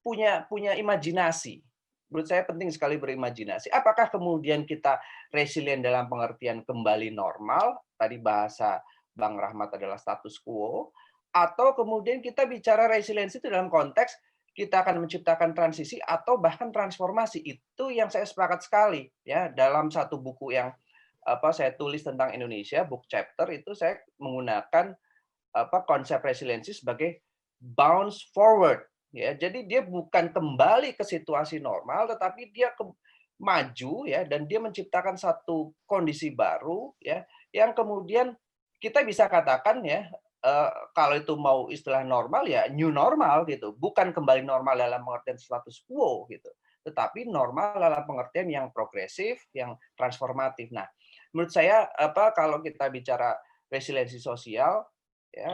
punya imajinasi. Menurut saya penting sekali berimajinasi. Apakah kemudian kita resilient dalam pengertian kembali normal, tadi bahasa Bang Rahmat adalah status quo, atau kemudian kita bicara resiliensi itu dalam konteks kita akan menciptakan transisi atau bahkan transformasi. Itu yang saya sepakat sekali ya, dalam satu buku yang saya tulis tentang Indonesia, book chapter itu saya menggunakan konsep resiliensi sebagai bounce forward ya. Jadi dia bukan kembali ke situasi normal, tetapi dia maju ya, dan dia menciptakan satu kondisi baru ya, yang kemudian kita bisa katakan ya, kalau itu mau istilah normal ya new normal gitu, bukan kembali normal dalam pengertian status quo gitu, tetapi normal dalam pengertian yang progresif, yang transformatif. Nah, menurut saya kalau kita bicara resiliensi sosial ya,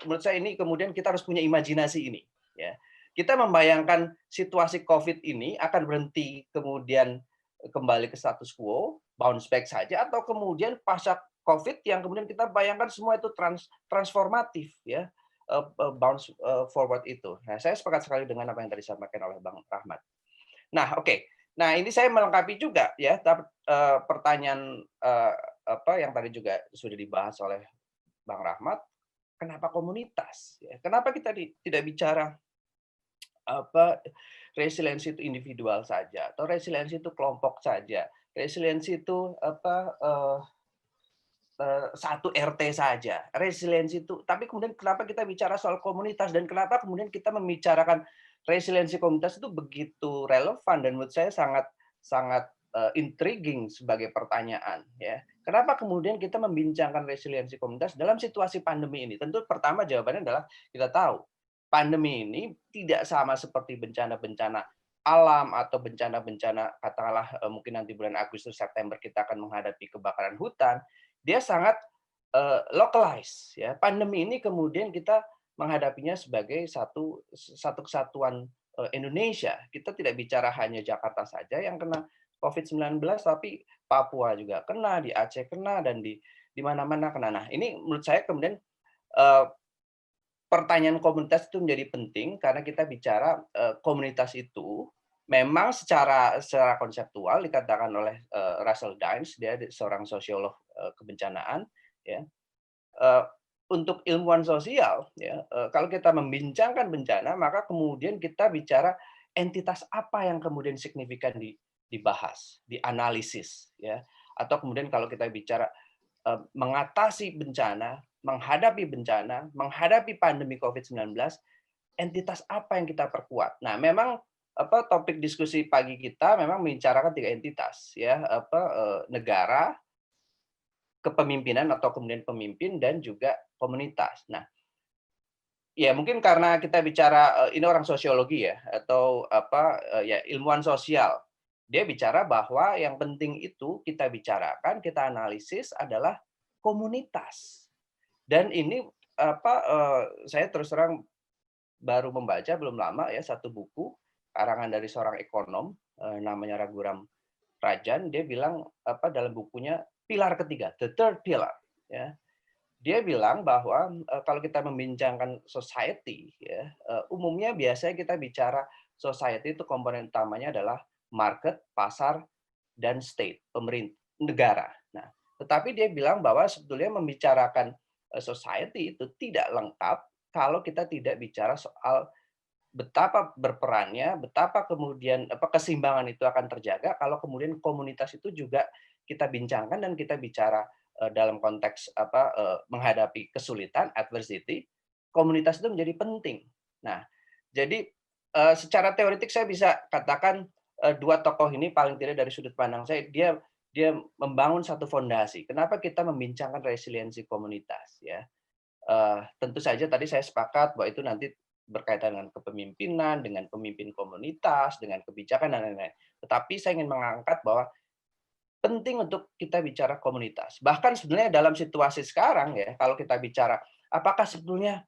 menurut saya ini kemudian kita harus punya imajinasi ini ya. Kita membayangkan situasi COVID ini akan berhenti kemudian kembali ke status quo, bounce back saja, atau kemudian pasca COVID yang kemudian kita bayangkan semua itu transformatif ya, bounce forward itu. Nah, saya sepakat sekali dengan apa yang tadi disampaikan oleh Bang Rahmat. Nah, oke. Nah, ini saya melengkapi juga ya pertanyaan yang tadi juga sudah dibahas oleh Bang Rahmat. Kenapa komunitas? Kenapa kita tidak bicara resiliensi itu individual saja atau resiliensi itu kelompok saja, resiliensi itu satu RT saja, resiliensi itu, tapi kemudian kenapa kita bicara soal komunitas dan kenapa kemudian kita membicarakan resiliensi komunitas itu begitu relevan dan menurut saya sangat intriguing sebagai pertanyaan ya. Kenapa kemudian kita membincangkan resiliensi komunitas dalam situasi pandemi ini? Tentu pertama jawabannya adalah kita tahu pandemi ini tidak sama seperti bencana-bencana alam atau bencana-bencana katakanlah mungkin nanti bulan Agustus September kita akan menghadapi kebakaran hutan. Dia sangat localized ya. Pandemi ini kemudian kita menghadapinya sebagai satu kesatuan Indonesia. Kita tidak bicara hanya Jakarta saja yang kena COVID-19, tapi Papua juga kena, di Aceh kena, dan di mana-mana kena. Nah, ini menurut saya kemudian pertanyaan komunitas itu menjadi penting karena kita bicara komunitas itu memang secara konseptual dikatakan oleh Russell Dines, dia seorang sosiolog kebencanaan ya, untuk ilmuwan sosial ya, kalau kita membincangkan bencana maka kemudian kita bicara entitas apa yang kemudian signifikan dibahas, dianalisis ya, atau kemudian kalau kita bicara mengatasi bencana, menghadapi bencana, menghadapi pandemi COVID-19, entitas apa yang kita perkuat. Nah, memang topik diskusi pagi kita memang membicarakan 3 entitas ya, negara, kepemimpinan atau kemudian pemimpin dan juga komunitas. Nah, ya mungkin karena kita bicara ini orang sosiologi ya atau ya ilmuwan sosial. Dia bicara bahwa yang penting itu kita bicarakan, kita analisis adalah komunitas. Dan ini saya terus terang baru membaca belum lama ya satu buku karangan dari seorang ekonom namanya Raghuram Rajan. Dia bilang dalam bukunya pilar ketiga, the third pillar ya. Dia bilang bahwa kalau kita membincangkan society ya, umumnya biasanya kita bicara society itu komponen utamanya adalah market, pasar, dan state, pemerintah, negara. Nah, tetapi dia bilang bahwa sebetulnya membicarakan society itu tidak lengkap kalau kita tidak bicara soal betapa berperannya, betapa kemudian keseimbangan itu akan terjaga kalau kemudian komunitas itu juga kita bincangkan dan kita bicara dalam konteks menghadapi kesulitan, adversity, komunitas itu menjadi penting. Nah, jadi secara teoretik saya bisa katakan dua tokoh ini paling tidak dari sudut pandang saya dia membangun satu fondasi. Kenapa kita membincangkan resiliensi komunitas ya? Tentu saja tadi saya sepakat bahwa itu nanti berkaitan dengan kepemimpinan, dengan pemimpin komunitas, dengan kebijakan dan lain-lain. Tetapi saya ingin mengangkat bahwa penting untuk kita bicara komunitas. Bahkan sebenarnya dalam situasi sekarang ya, kalau kita bicara apakah sebetulnya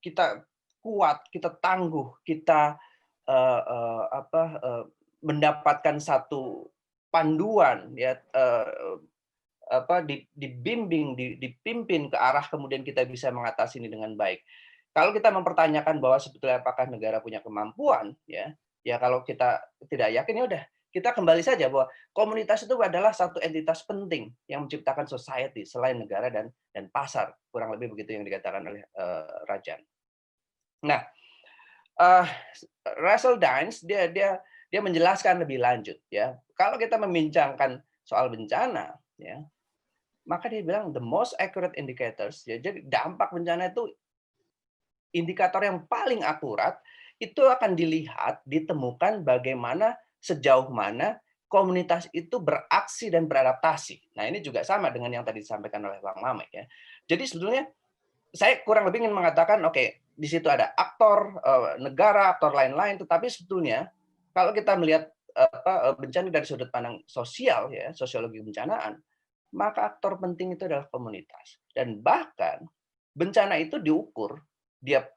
kita kuat, kita tangguh, kita mendapatkan satu panduan ya, dibimbing, dipimpin ke arah kemudian kita bisa mengatasi ini dengan baik. Kalau kita mempertanyakan bahwa sebetulnya apakah negara punya kemampuan ya kalau kita tidak yakin ya udah kita kembali saja bahwa komunitas itu adalah satu entitas penting yang menciptakan society selain negara dan pasar, kurang lebih begitu yang dikatakan oleh Rajan. Nah, Russell Dines dia menjelaskan lebih lanjut ya. Kalau kita membincangkan soal bencana ya, maka dia bilang the most accurate indicators ya, jadi dampak bencana itu indikator yang paling akurat itu akan dilihat, ditemukan bagaimana sejauh mana komunitas itu beraksi dan beradaptasi. Nah, ini juga sama dengan yang tadi disampaikan oleh Bang Mamek ya. Jadi sebetulnya saya kurang lebih ingin mengatakan oke, di situ ada aktor negara, aktor lain-lain, tetapi sebetulnya kalau kita melihat bencana dari sudut pandang sosial ya, sosiologi bencanaan, maka aktor penting itu adalah komunitas. Dan bahkan bencana itu diukur dia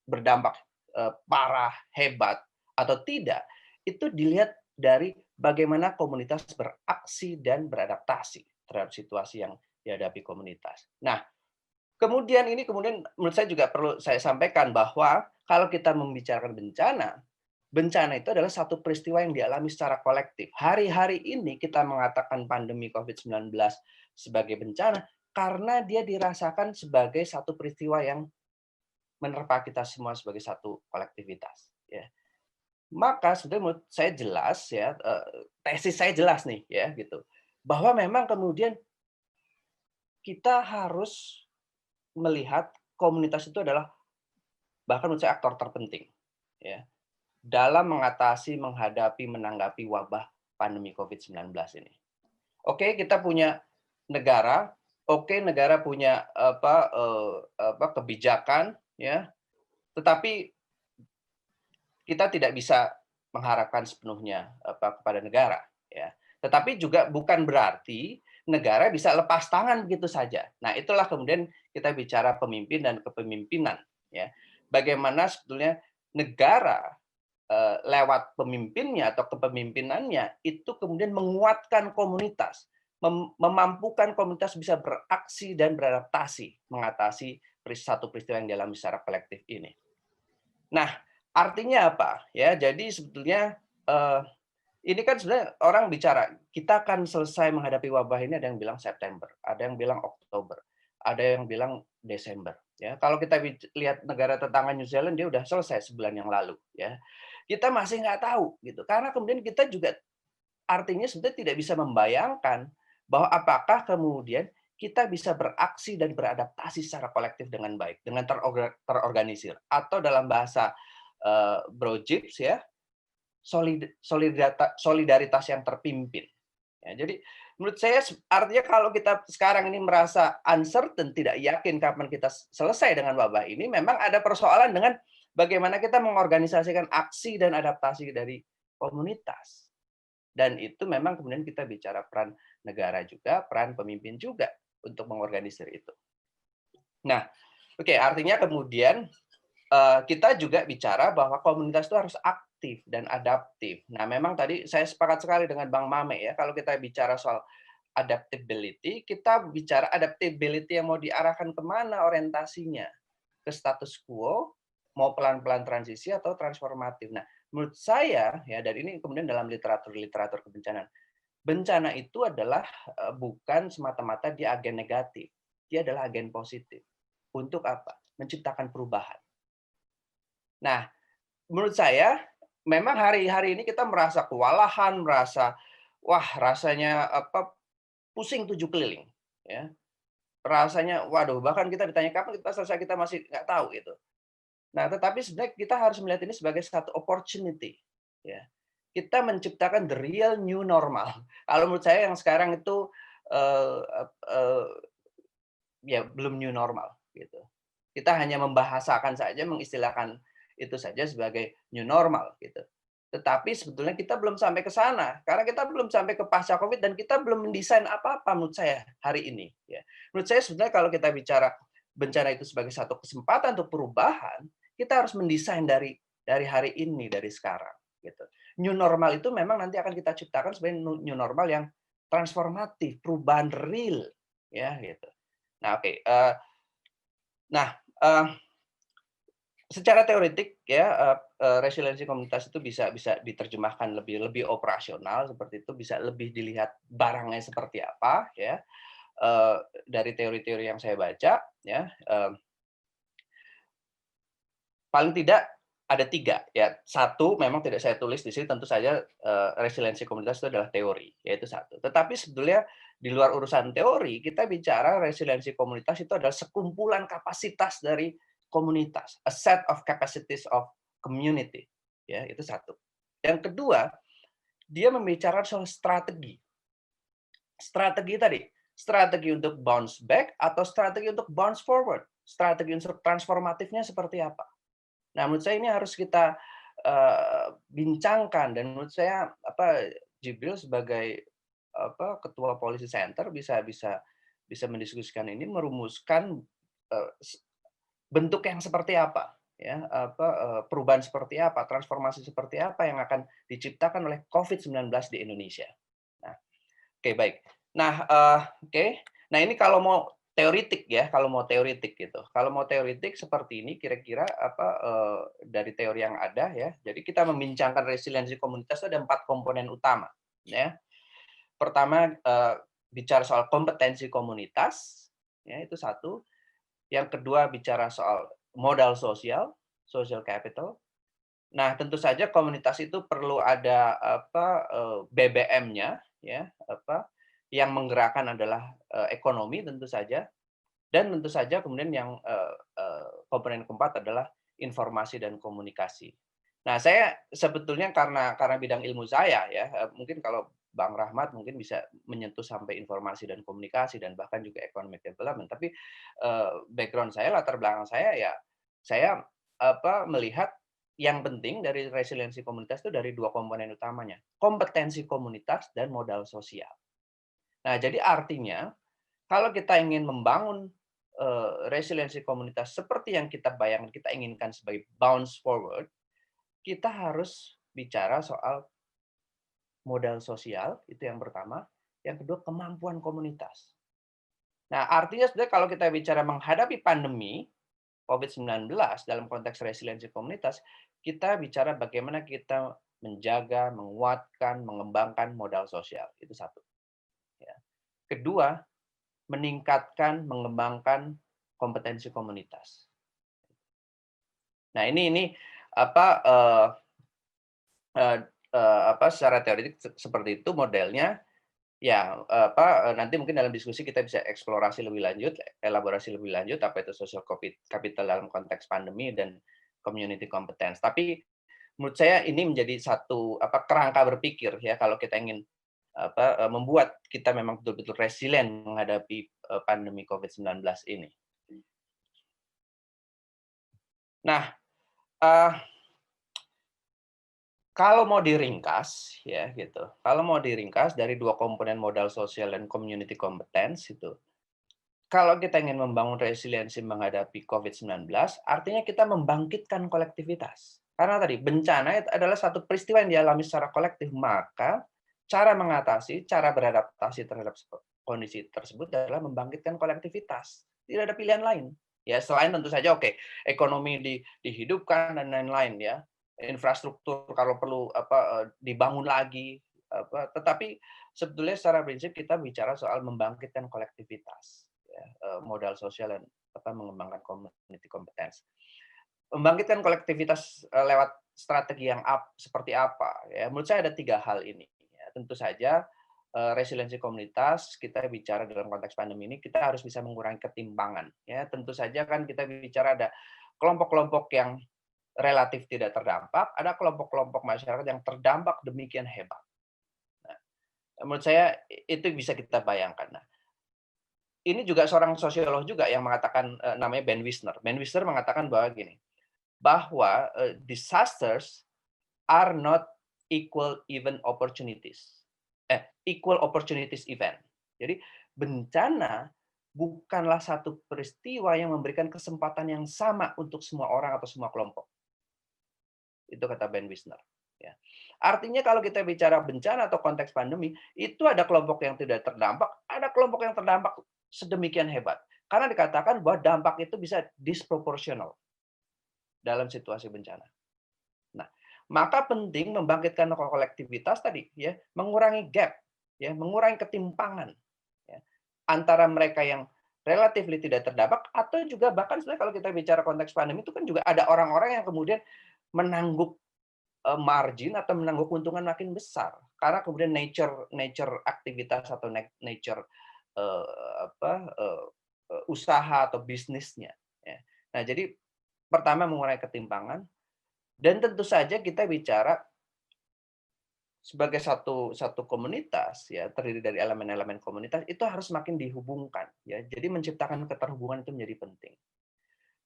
berdampak parah, hebat atau tidak, itu dilihat dari bagaimana komunitas beraksi dan beradaptasi terhadap situasi yang dihadapi komunitas. Nah, kemudian menurut saya juga perlu saya sampaikan bahwa kalau kita membicarakan bencana itu adalah satu peristiwa yang dialami secara kolektif. Hari-hari ini kita mengatakan pandemi COVID-19 sebagai bencana karena dia dirasakan sebagai satu peristiwa yang menerpa kita semua sebagai satu kolektivitas. Ya. Maka sudah menurut saya jelas ya, tesis saya jelas nih ya gitu, bahwa memang kemudian kita harus melihat komunitas itu adalah bahkan menurut saya aktor terpenting ya dalam menghadapi, menanggapi wabah pandemi COVID-19 ini. Oke, kita punya negara, negara punya kebijakan ya, tetapi kita tidak bisa mengharapkan sepenuhnya kepada negara ya. Tetapi juga bukan berarti negara bisa lepas tangan begitu saja. Nah, itulah kemudian kita bicara pemimpin dan kepemimpinan ya. Bagaimana sebetulnya negara lewat pemimpinnya atau kepemimpinannya itu kemudian menguatkan komunitas, memampukan komunitas bisa beraksi dan beradaptasi mengatasi satu peristiwa yang dialami secara kolektif ini. Nah, artinya apa? Ya, jadi sebetulnya ini kan sebenarnya orang bicara kita akan selesai menghadapi wabah ini, ada yang bilang September, ada yang bilang Oktober, ada yang bilang Desember. Ya, kalau kita lihat negara tetangga New Zealand dia udah selesai sebulan yang lalu. Ya, kita masih nggak tahu gitu, karena kemudian kita juga artinya sebetulnya tidak bisa membayangkan bahwa apakah kemudian kita bisa beraksi dan beradaptasi secara kolektif dengan baik, dengan terorganisir, atau dalam bahasa Bro Gibbs ya, solidaritas yang terpimpin. Ya, jadi menurut saya artinya kalau kita sekarang ini merasa uncertain, tidak yakin kapan kita selesai dengan wabah ini, memang ada persoalan dengan bagaimana kita mengorganisasikan aksi dan adaptasi dari komunitas. Dan itu memang kemudian kita bicara peran negara juga, peran pemimpin juga untuk mengorganisir itu. Nah, oke, artinya kemudian kita juga bicara bahwa komunitas itu harus aktif dan adaptif. Nah, memang tadi saya sepakat sekali dengan Bang Mame ya, kalau kita bicara soal adaptability, kita bicara adaptability yang mau diarahkan kemana orientasinya? Ke status quo, mau pelan-pelan transisi atau transformatif. Nah, menurut saya ya, dan ini kemudian dalam literatur kebencanaan, bencana itu adalah bukan semata-mata dia agen negatif, dia adalah agen positif. Untuk apa? Menciptakan perubahan. Nah, menurut saya memang hari-hari ini kita merasa kewalahan, merasa rasanya pusing 7 keliling, ya. Rasanya waduh, bahkan kita ditanya kapan kita selesai, kita masih nggak tahu gitu. Nah, tetapi sebenarnya kita harus melihat ini sebagai satu opportunity, ya. Kita menciptakan the real new normal. Kalau menurut saya yang sekarang itu ya belum new normal gitu. Kita hanya membahasakan saja, mengistilahkan itu saja sebagai new normal gitu. Tetapi sebetulnya kita belum sampai ke sana karena kita belum sampai ke pasca Covid dan kita belum mendesain apa-apa menurut saya hari ini ya. Menurut saya sebenarnya kalau kita bicara bencana itu sebagai satu kesempatan untuk perubahan, kita harus mendesain dari hari ini, dari sekarang gitu. New normal itu memang nanti akan kita ciptakan sebagai new normal yang transformatif, perubahan real ya gitu. Nah, oke. secara teoretik ya resiliensi komunitas itu bisa diterjemahkan lebih operasional seperti itu, bisa lebih dilihat barangnya seperti apa ya. Dari teori-teori yang saya baca ya, paling tidak ada 3 ya. Satu memang tidak saya tulis di sini, tentu saja resiliensi komunitas itu adalah teori, yaitu satu. Tetapi sebetulnya di luar urusan teori, kita bicara resiliensi komunitas itu adalah sekumpulan kapasitas dari komunitas, a set of capacities of community, ya itu satu. Yang kedua, dia membicarakan soal strategi. Strategi tadi, strategi untuk bounce back atau strategi untuk bounce forward, strategi untuk transformatifnya seperti apa. Nah, menurut saya ini harus kita bincangkan, dan menurut saya Jibril sebagai ketua policy center bisa mendiskusikan ini, merumuskan bentuk yang seperti apa ya, perubahan seperti apa, transformasi seperti apa yang akan diciptakan oleh COVID-19 di Indonesia. Nah, oke, baik. Nah, nah ini kalau mau teoritik ya, kalau mau teoritik gitu. Kalau mau teoritik seperti ini kira-kira dari teori yang ada ya. Jadi kita membincangkan resiliensi komunitas itu ada 4 komponen utama ya. Pertama bicara soal kompetensi komunitas ya, itu satu. Yang kedua bicara soal modal sosial, social capital. Nah, tentu saja komunitas itu perlu ada BBM-nya ya, yang menggerakkan adalah ekonomi tentu saja, dan tentu saja kemudian yang komponen keempat adalah informasi dan komunikasi. Nah, saya sebetulnya karena bidang ilmu saya ya, mungkin kalau Bang Rahmat mungkin bisa menyentuh sampai informasi dan komunikasi dan bahkan juga economic development. Tapi background saya, latar belakang saya ya, saya melihat yang penting dari resiliensi komunitas itu dari 2 komponen utamanya, kompetensi komunitas dan modal sosial. Nah, jadi artinya kalau kita ingin membangun resiliensi komunitas seperti yang kita bayangkan, kita inginkan sebagai bounce forward, kita harus bicara soal modal sosial, itu yang pertama. Yang kedua, kemampuan komunitas. Nah, artinya sebenarnya kalau kita bicara menghadapi pandemi COVID-19 dalam konteks resiliensi komunitas, kita bicara bagaimana kita menjaga, menguatkan, mengembangkan modal sosial. Itu satu. Ya. Kedua, meningkatkan, mengembangkan kompetensi komunitas. Nah, ini secara teoritik seperti itu modelnya. Ya, nanti mungkin dalam diskusi kita bisa eksplorasi lebih lanjut, elaborasi lebih lanjut apa itu social capital dalam konteks pandemi dan community competence. Tapi menurut saya ini menjadi satu kerangka berpikir ya kalau kita ingin membuat kita memang betul-betul resilient menghadapi pandemi COVID-19 ini. Nah, kalau mau diringkas ya gitu. Kalau mau diringkas dari 2 komponen modal sosial dan community competence itu. Kalau kita ingin membangun resiliensi menghadapi COVID-19, artinya kita membangkitkan kolektivitas. Karena tadi bencana itu adalah satu peristiwa yang dialami secara kolektif, maka cara mengatasi, cara beradaptasi terhadap kondisi tersebut adalah membangkitkan kolektivitas. Tidak ada pilihan lain. Ya, selain tentu saja ekonomi dihidupkan dan lain-lain ya. Infrastruktur kalau perlu dibangun lagi, tetapi sebetulnya secara prinsip kita bicara soal membangkitkan kolektivitas ya, modal sosial dan mengembangkan community competence. Membangkitkan kolektivitas lewat strategi yang seperti apa ya, menurut saya ada 3 hal ini ya. Tentu saja resiliensi komunitas, kita bicara dalam konteks pandemi ini kita harus bisa mengurangi ketimpangan ya. Tentu saja kan kita bicara ada kelompok-kelompok yang relatif tidak terdampak, ada kelompok-kelompok masyarakat yang terdampak demikian hebat. Nah, menurut saya itu bisa kita bayangkan. Nah, ini juga seorang sosiolog juga yang mengatakan, namanya Ben Wisner. Ben Wisner mengatakan bahwa disasters are not equal opportunities event. Jadi bencana bukanlah satu peristiwa yang memberikan kesempatan yang sama untuk semua orang atau semua kelompok. Itu kata Ben Wisner. Ya. Artinya kalau kita bicara bencana atau konteks pandemi, itu ada kelompok yang tidak terdampak, ada kelompok yang terdampak sedemikian hebat. Karena dikatakan bahwa dampak itu bisa disproporsional. dalam situasi bencana. Nah, maka penting membangkitkan kolektivitas tadi, ya, mengurangi gap, ya, mengurangi ketimpangan, ya, antara mereka yang relatif tidak terdampak atau juga bahkan sebenarnya kalau kita bicara konteks pandemi itu kan juga ada orang-orang yang kemudian menangguk margin atau menangguk keuntungan makin besar karena kemudian nature aktivitas atau nature usaha atau bisnisnya. Ya. Nah, jadi pertama mengurangi ketimpangan dan tentu saja kita bicara sebagai satu komunitas ya terdiri dari elemen-elemen komunitas itu harus semakin dihubungkan ya. Jadi menciptakan keterhubungan itu menjadi penting.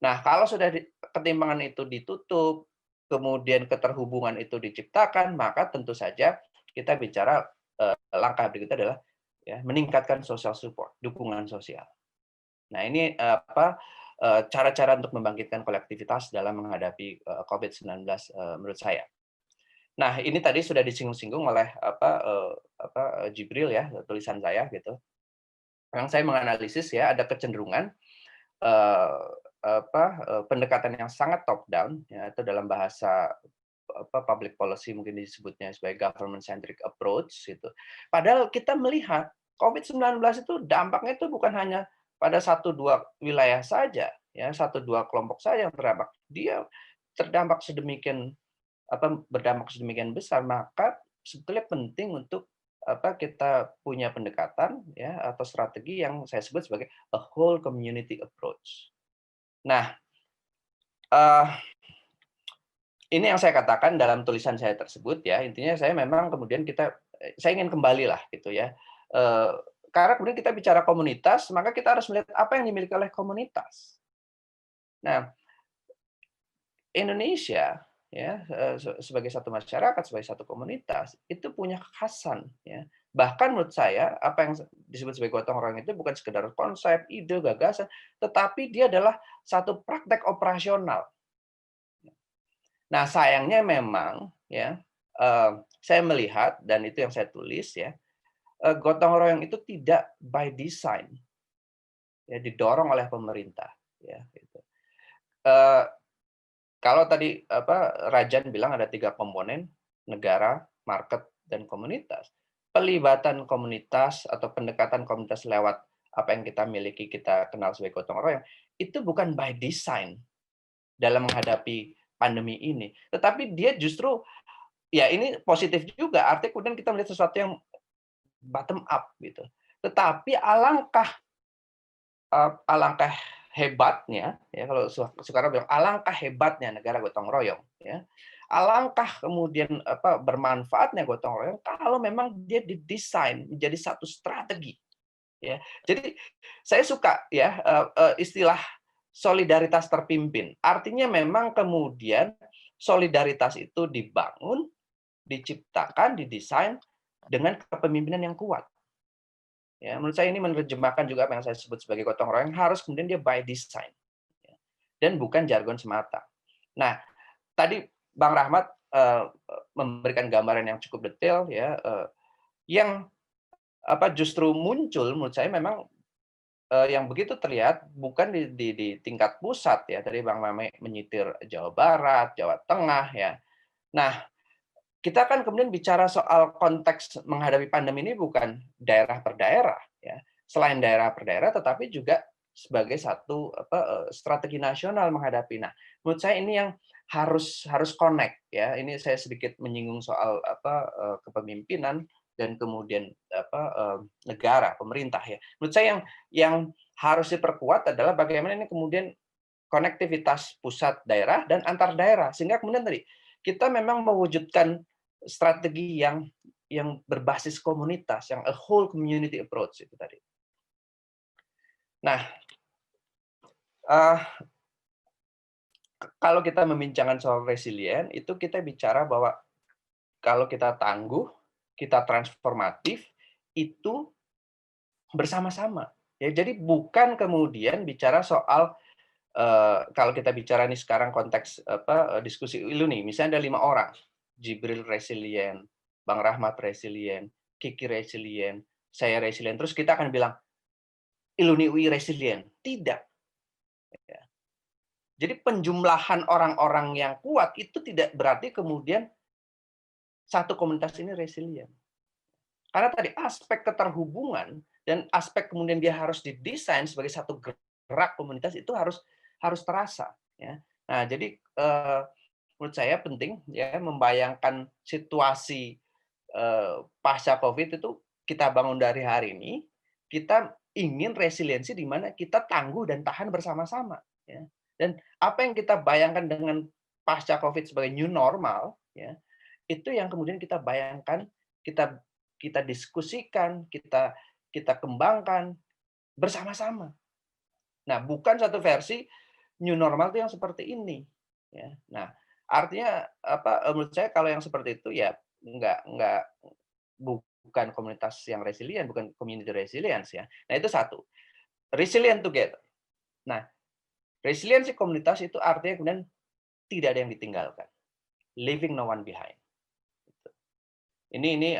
Nah, kalau sudah ketimpangan itu ditutup, kemudian keterhubungan itu diciptakan, maka tentu saja kita bicara langkah berikutnya adalah ya meningkatkan social support, dukungan sosial. Nah, ini cara-cara untuk membangkitkan kolektivitas dalam menghadapi COVID-19 menurut saya. Nah, ini tadi sudah disinggung-singgung oleh Jibril ya, tulisan saya gitu. Yang saya menganalisis ya ada kecenderungan pendekatan yang sangat top down ya, itu dalam bahasa public policy mungkin disebutnya sebagai government centric approach gitu. Padahal kita melihat COVID-19 itu dampaknya itu bukan hanya pada 1-2 wilayah saja ya, 1-2 kelompok saja yang terdampak. Dia terdampak berdampak sedemikian besar, maka sebetulnya penting untuk kita punya pendekatan ya atau strategi yang saya sebut sebagai a whole community approach. Nah, ini yang saya katakan dalam tulisan saya tersebut ya, intinya saya memang kemudian saya ingin kembali lah gitu ya, karena kemudian kita bicara komunitas, maka kita harus melihat apa yang dimiliki oleh komunitas. Nah, Indonesia ya sebagai satu masyarakat, sebagai satu komunitas itu punya kekhasan ya. Bahkan menurut saya apa yang disebut sebagai gotong royong itu bukan sekedar konsep, ide, gagasan, tetapi dia adalah satu praktek operasional. Nah, sayangnya memang ya saya melihat dan itu yang saya tulis ya, gotong royong itu tidak by design ya didorong oleh pemerintah ya gitu. Kalau tadi Rajan bilang ada 3 komponen, negara, market, dan komunitas. Pelibatan komunitas atau pendekatan komunitas lewat apa yang kita miliki, kita kenal sebagai gotong royong, itu bukan by design dalam menghadapi pandemi ini. Tetapi dia justru, ya ini positif juga, artinya kemudian kita melihat sesuatu yang bottom up gitu. Tetapi alangkah hebatnya ya kalau sekarang bilang alangkah hebatnya negara gotong royong ya. Alangkah kemudian bermanfaatnya gotong royong kalau memang dia didesain menjadi satu strategi ya. Jadi saya suka ya istilah solidaritas terpimpin. Artinya memang kemudian solidaritas itu dibangun, diciptakan, didesain dengan kepemimpinan yang kuat. Ya, menurut saya ini menerjemahkan juga apa yang saya sebut sebagai gotong royong harus kemudian dia by design ya, dan bukan jargon semata. Nah, tadi Bang Rahmat memberikan gambaran yang cukup detail ya, yang justru muncul menurut saya memang yang begitu terlihat bukan di tingkat pusat ya. Tadi Bang Mame menyitir Jawa Barat, Jawa Tengah ya. Nah, kita kan kemudian bicara soal konteks menghadapi pandemi ini bukan daerah per daerah ya. Selain daerah per daerah tetapi juga sebagai satu strategi nasional menghadapi. Nah, menurut saya ini yang harus connect ya. Ini saya sedikit menyinggung soal kepemimpinan dan kemudian negara, pemerintah ya. Menurut saya yang harus diperkuat adalah bagaimana ini kemudian konektivitas pusat daerah dan antar daerah sehingga kemudian tadi kita memang mewujudkan strategi yang berbasis komunitas, yang a whole community approach itu tadi. Nah, kalau kita membincangkan soal resilient, itu kita bicara bahwa kalau kita tangguh, kita transformatif, itu bersama-sama. Ya, jadi bukan kemudian bicara soal kalau kita bicara nih sekarang konteks diskusi ilu nih, misalnya ada 5 orang, Jibril resilient, Bang Rahmat resilient, Kiki resilient, saya resilient, terus kita akan bilang Iluni UI resilient. Tidak. Jadi penjumlahan orang-orang yang kuat itu tidak berarti kemudian satu komunitas ini resilient. Karena tadi aspek keterhubungan dan aspek kemudian dia harus didesain sebagai satu gerak komunitas itu harus terasa. Ya. Nah, jadi menurut saya penting ya membayangkan situasi pasca COVID itu kita bangun dari hari ini. Kita ingin resiliensi di mana kita tangguh dan tahan bersama-sama. Ya. Dan apa yang kita bayangkan dengan pasca COVID sebagai new normal, ya, itu yang kemudian kita bayangkan, kita diskusikan, kita kembangkan bersama-sama. Nah, bukan satu versi new normal itu yang seperti ini. Ya. Nah, artinya apa? Menurut saya kalau yang seperti itu ya bukan komunitas yang resilient, bukan community resilience ya. Nah, itu satu. Resilient together. Nah, resiliensi komunitas itu artinya kemudian tidak ada yang ditinggalkan. Leaving no one behind. Ini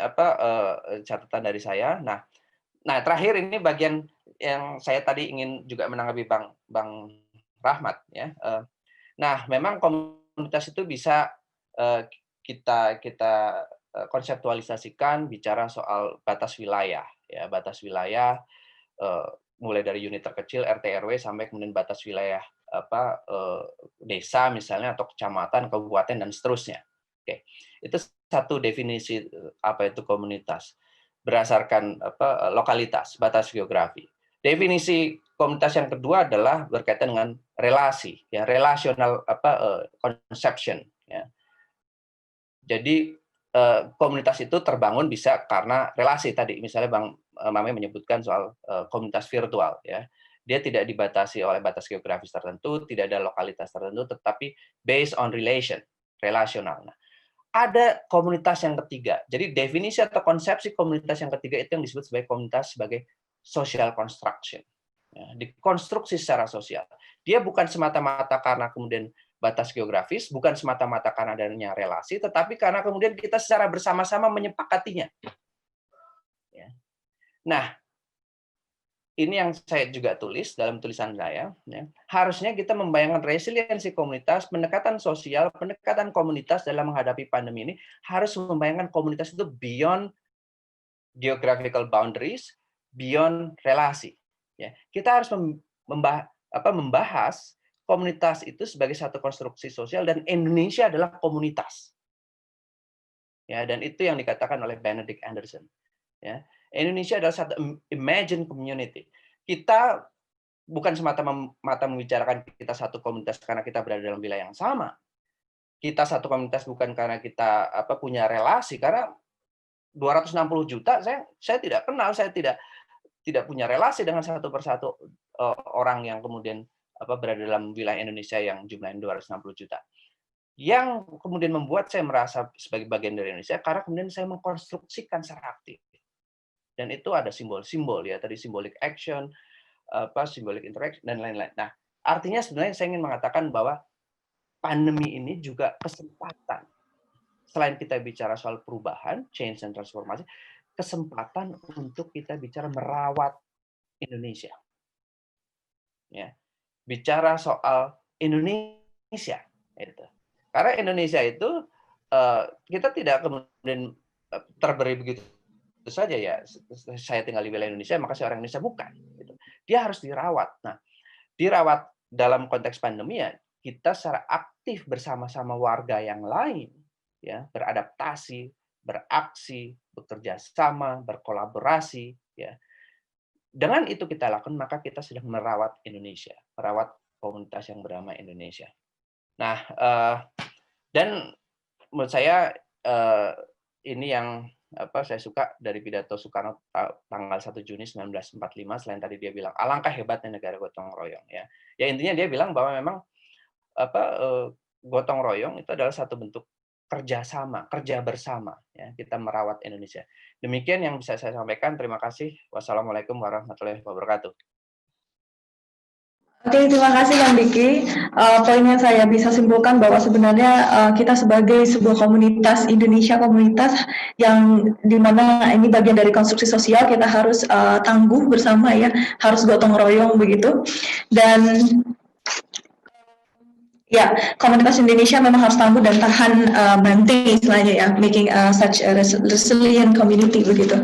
catatan dari saya. Nah, terakhir ini bagian yang saya tadi ingin juga menanggapi Bang Rahmat ya. Nah, memang komunitas itu bisa kita konseptualisasikan bicara soal batas wilayah ya, batas wilayah mulai dari unit terkecil RT RW sampai kemudian batas wilayah desa misalnya atau kecamatan, kabupaten dan seterusnya. Oke. Itu satu definisi apa itu komunitas berdasarkan lokalitas, batas geografi. Definisi komunitas yang kedua adalah berkaitan dengan relasi, ya, relational conception, ya. Jadi komunitas itu terbangun bisa karena relasi tadi, misalnya Bang Mame menyebutkan soal komunitas virtual, ya. Dia tidak dibatasi oleh batas geografis tertentu, tidak ada lokalitas tertentu, tetapi based on relasional. Nah, ada komunitas yang ketiga. Jadi definisi atau konsepsi komunitas yang ketiga itu yang disebut sebagai komunitas sebagai social construction. Ya, dikonstruksi secara sosial. Dia bukan semata-mata karena kemudian batas geografis, bukan semata-mata karena adanya relasi, tetapi karena kemudian kita secara bersama-sama menyepakatinya. Ya. Nah, ini yang saya juga tulis dalam tulisan saya. Ya. Harusnya kita membayangkan resiliensi komunitas, pendekatan sosial, pendekatan komunitas dalam menghadapi pandemi ini harus membayangkan komunitas itu beyond geographical boundaries, beyond relasi. Ya. Kita harus membahas komunitas itu sebagai satu konstruksi sosial dan Indonesia adalah komunitas. Ya, dan itu yang dikatakan oleh Benedict Anderson. Ya. Indonesia adalah satu imagined community. Kita bukan semata-mata membicarakan kita satu komunitas karena kita berada dalam wilayah yang sama. Kita satu komunitas bukan karena kita punya relasi, karena 260 juta saya tidak kenal, saya tidak punya relasi dengan satu persatu orang yang kemudian berada dalam wilayah Indonesia yang jumlahnya 260 juta. Yang kemudian membuat saya merasa sebagai bagian dari Indonesia karena kemudian saya mengkonstruksikan secara aktif. Dan itu ada simbol-simbol ya, tadi symbolic action, symbolic interaction dan lain-lain. Nah, artinya sebenarnya saya ingin mengatakan bahwa pandemi ini juga kesempatan. Selain kita bicara soal perubahan, change and transformasi, kesempatan untuk kita bicara merawat Indonesia. Ya. Bicara soal Indonesia itu. Karena Indonesia itu kita tidak kemudian terberi begitu itu saja ya, saya tinggal di wilayah Indonesia, maka saya orang Indonesia, bukan. Gitu. Dia harus dirawat. Nah, dirawat dalam konteks pandemi ya, kita secara aktif bersama-sama warga yang lain, ya, beradaptasi, beraksi, bekerja sama, berkolaborasi, ya. Dengan itu kita lakukan, maka kita sedang merawat Indonesia, merawat komunitas yang bernama Indonesia. Nah, dan menurut saya ini yang saya suka dari pidato Soekarno tanggal 1 Juni 1945, selain tadi dia bilang alangkah hebatnya negara gotong royong, ya. Ya intinya dia bilang bahwa memang gotong royong itu adalah satu bentuk kerjasama, kerja bersama, ya, kita merawat Indonesia. Demikian yang bisa saya sampaikan. Terima kasih. Wassalamualaikum warahmatullahi wabarakatuh. Oke, terima kasih Bang Diki. Poin yang saya bisa simpulkan bahwa sebenarnya kita sebagai sebuah komunitas Indonesia, komunitas yang dimana ini bagian dari konstruksi sosial, kita harus tangguh bersama ya, harus gotong royong begitu. Dan Ya, komunitas Indonesia memang harus tangguh dan tahan banting istilahnya ya, making such a resilient community begitu.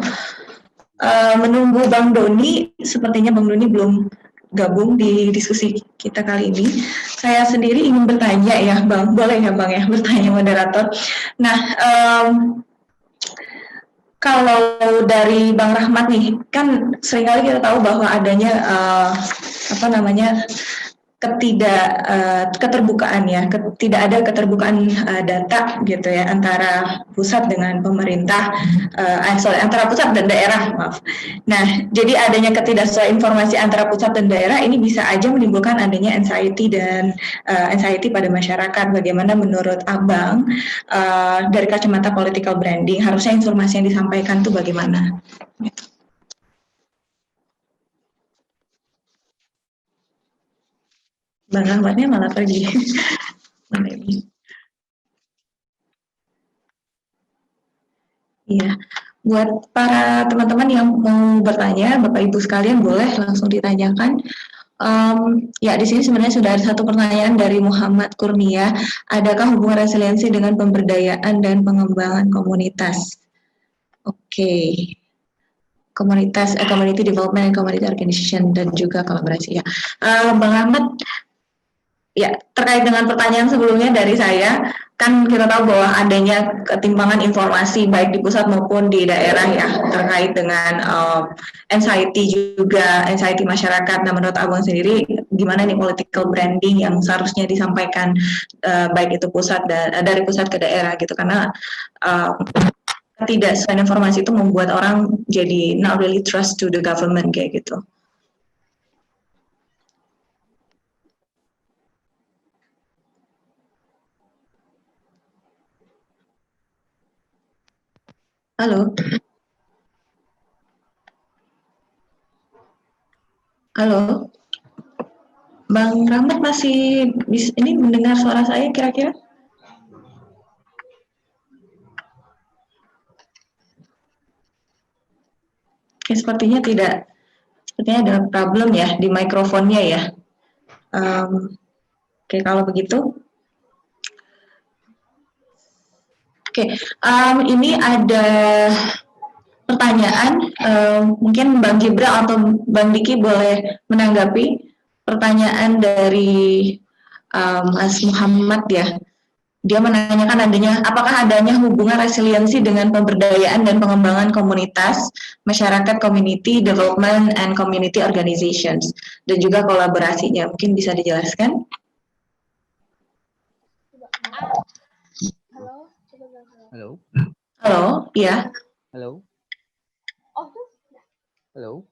Menunggu Bang Doni, sepertinya Bang Doni belum gabung di diskusi kita kali ini. Saya sendiri ingin bertanya ya, Bang. Boleh ya, Bang ya, bertanya moderator. Nah, kalau dari Bang Rahmat nih, kan seringkali kita tahu bahwa adanya keterbukaan ya, tidak ada keterbukaan data gitu ya antara pusat dengan pemerintah, antara pusat dan daerah, maaf. Nah, jadi adanya ketidaksesuaian informasi antara pusat dan daerah ini bisa aja menimbulkan adanya anxiety pada masyarakat. Bagaimana menurut Abang dari kacamata political branding, harusnya informasi yang disampaikan itu bagaimana? Bang Rahmatnya malah pergi. Mana ini? Iya, buat para teman-teman yang mau bertanya, Bapak Ibu sekalian boleh langsung ditanyakan. Ya, di sini sebenarnya sudah ada satu pertanyaan dari Muhammad Kurnia. Adakah hubungan resiliensi dengan pemberdayaan dan pengembangan komunitas? Oke. Community development and community organization dan juga kolaborasi ya. Bang Ahmad, ya terkait dengan pertanyaan sebelumnya dari saya, kan kita tahu bahwa adanya ketimpangan informasi baik di pusat maupun di daerah ya terkait dengan anxiety masyarakat. Nah, menurut Abang sendiri gimana nih political branding yang seharusnya disampaikan baik itu dari pusat ke daerah gitu, karena ketidaksesuaian informasi itu membuat orang jadi not really trust to the government kayak gitu. Halo. Halo. Bang Rahmat masih ini mendengar suara saya kira-kira? Oke, sepertinya ada problem ya di mikrofonnya ya. Oke, kalau begitu. Oke, ini ada pertanyaan, mungkin Bang Jibril atau Bang Diki boleh menanggapi pertanyaan dari Mas Muhammad ya. Dia menanyakan apakah adanya hubungan resiliensi dengan pemberdayaan dan pengembangan komunitas, masyarakat, community development and community organizations, dan juga kolaborasinya. Mungkin bisa dijelaskan? Halo. Halo, iya. Halo. Halo.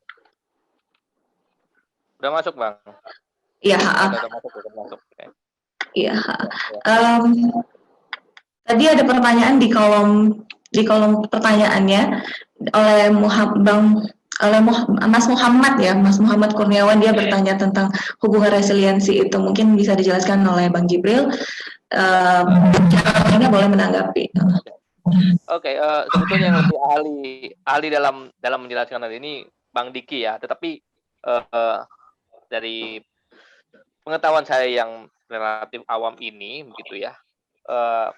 Udah masuk, Bang? Iya. Udah masuk. Okay. Iya. Tadi ada pertanyaan di kolom pertanyaannya oleh Mas Muhammad ya, Mas Muhammad Kurniawan. Dia bertanya tentang hubungan resiliensi itu. Mungkin bisa dijelaskan oleh Bang Jibril. Ini boleh menanggapi. Oke, sebetulnya yang lebih ahli dalam menjelaskan hal ini Bang Diki ya. Tetapi dari pengetahuan saya yang relatif awam ini, begitu ya.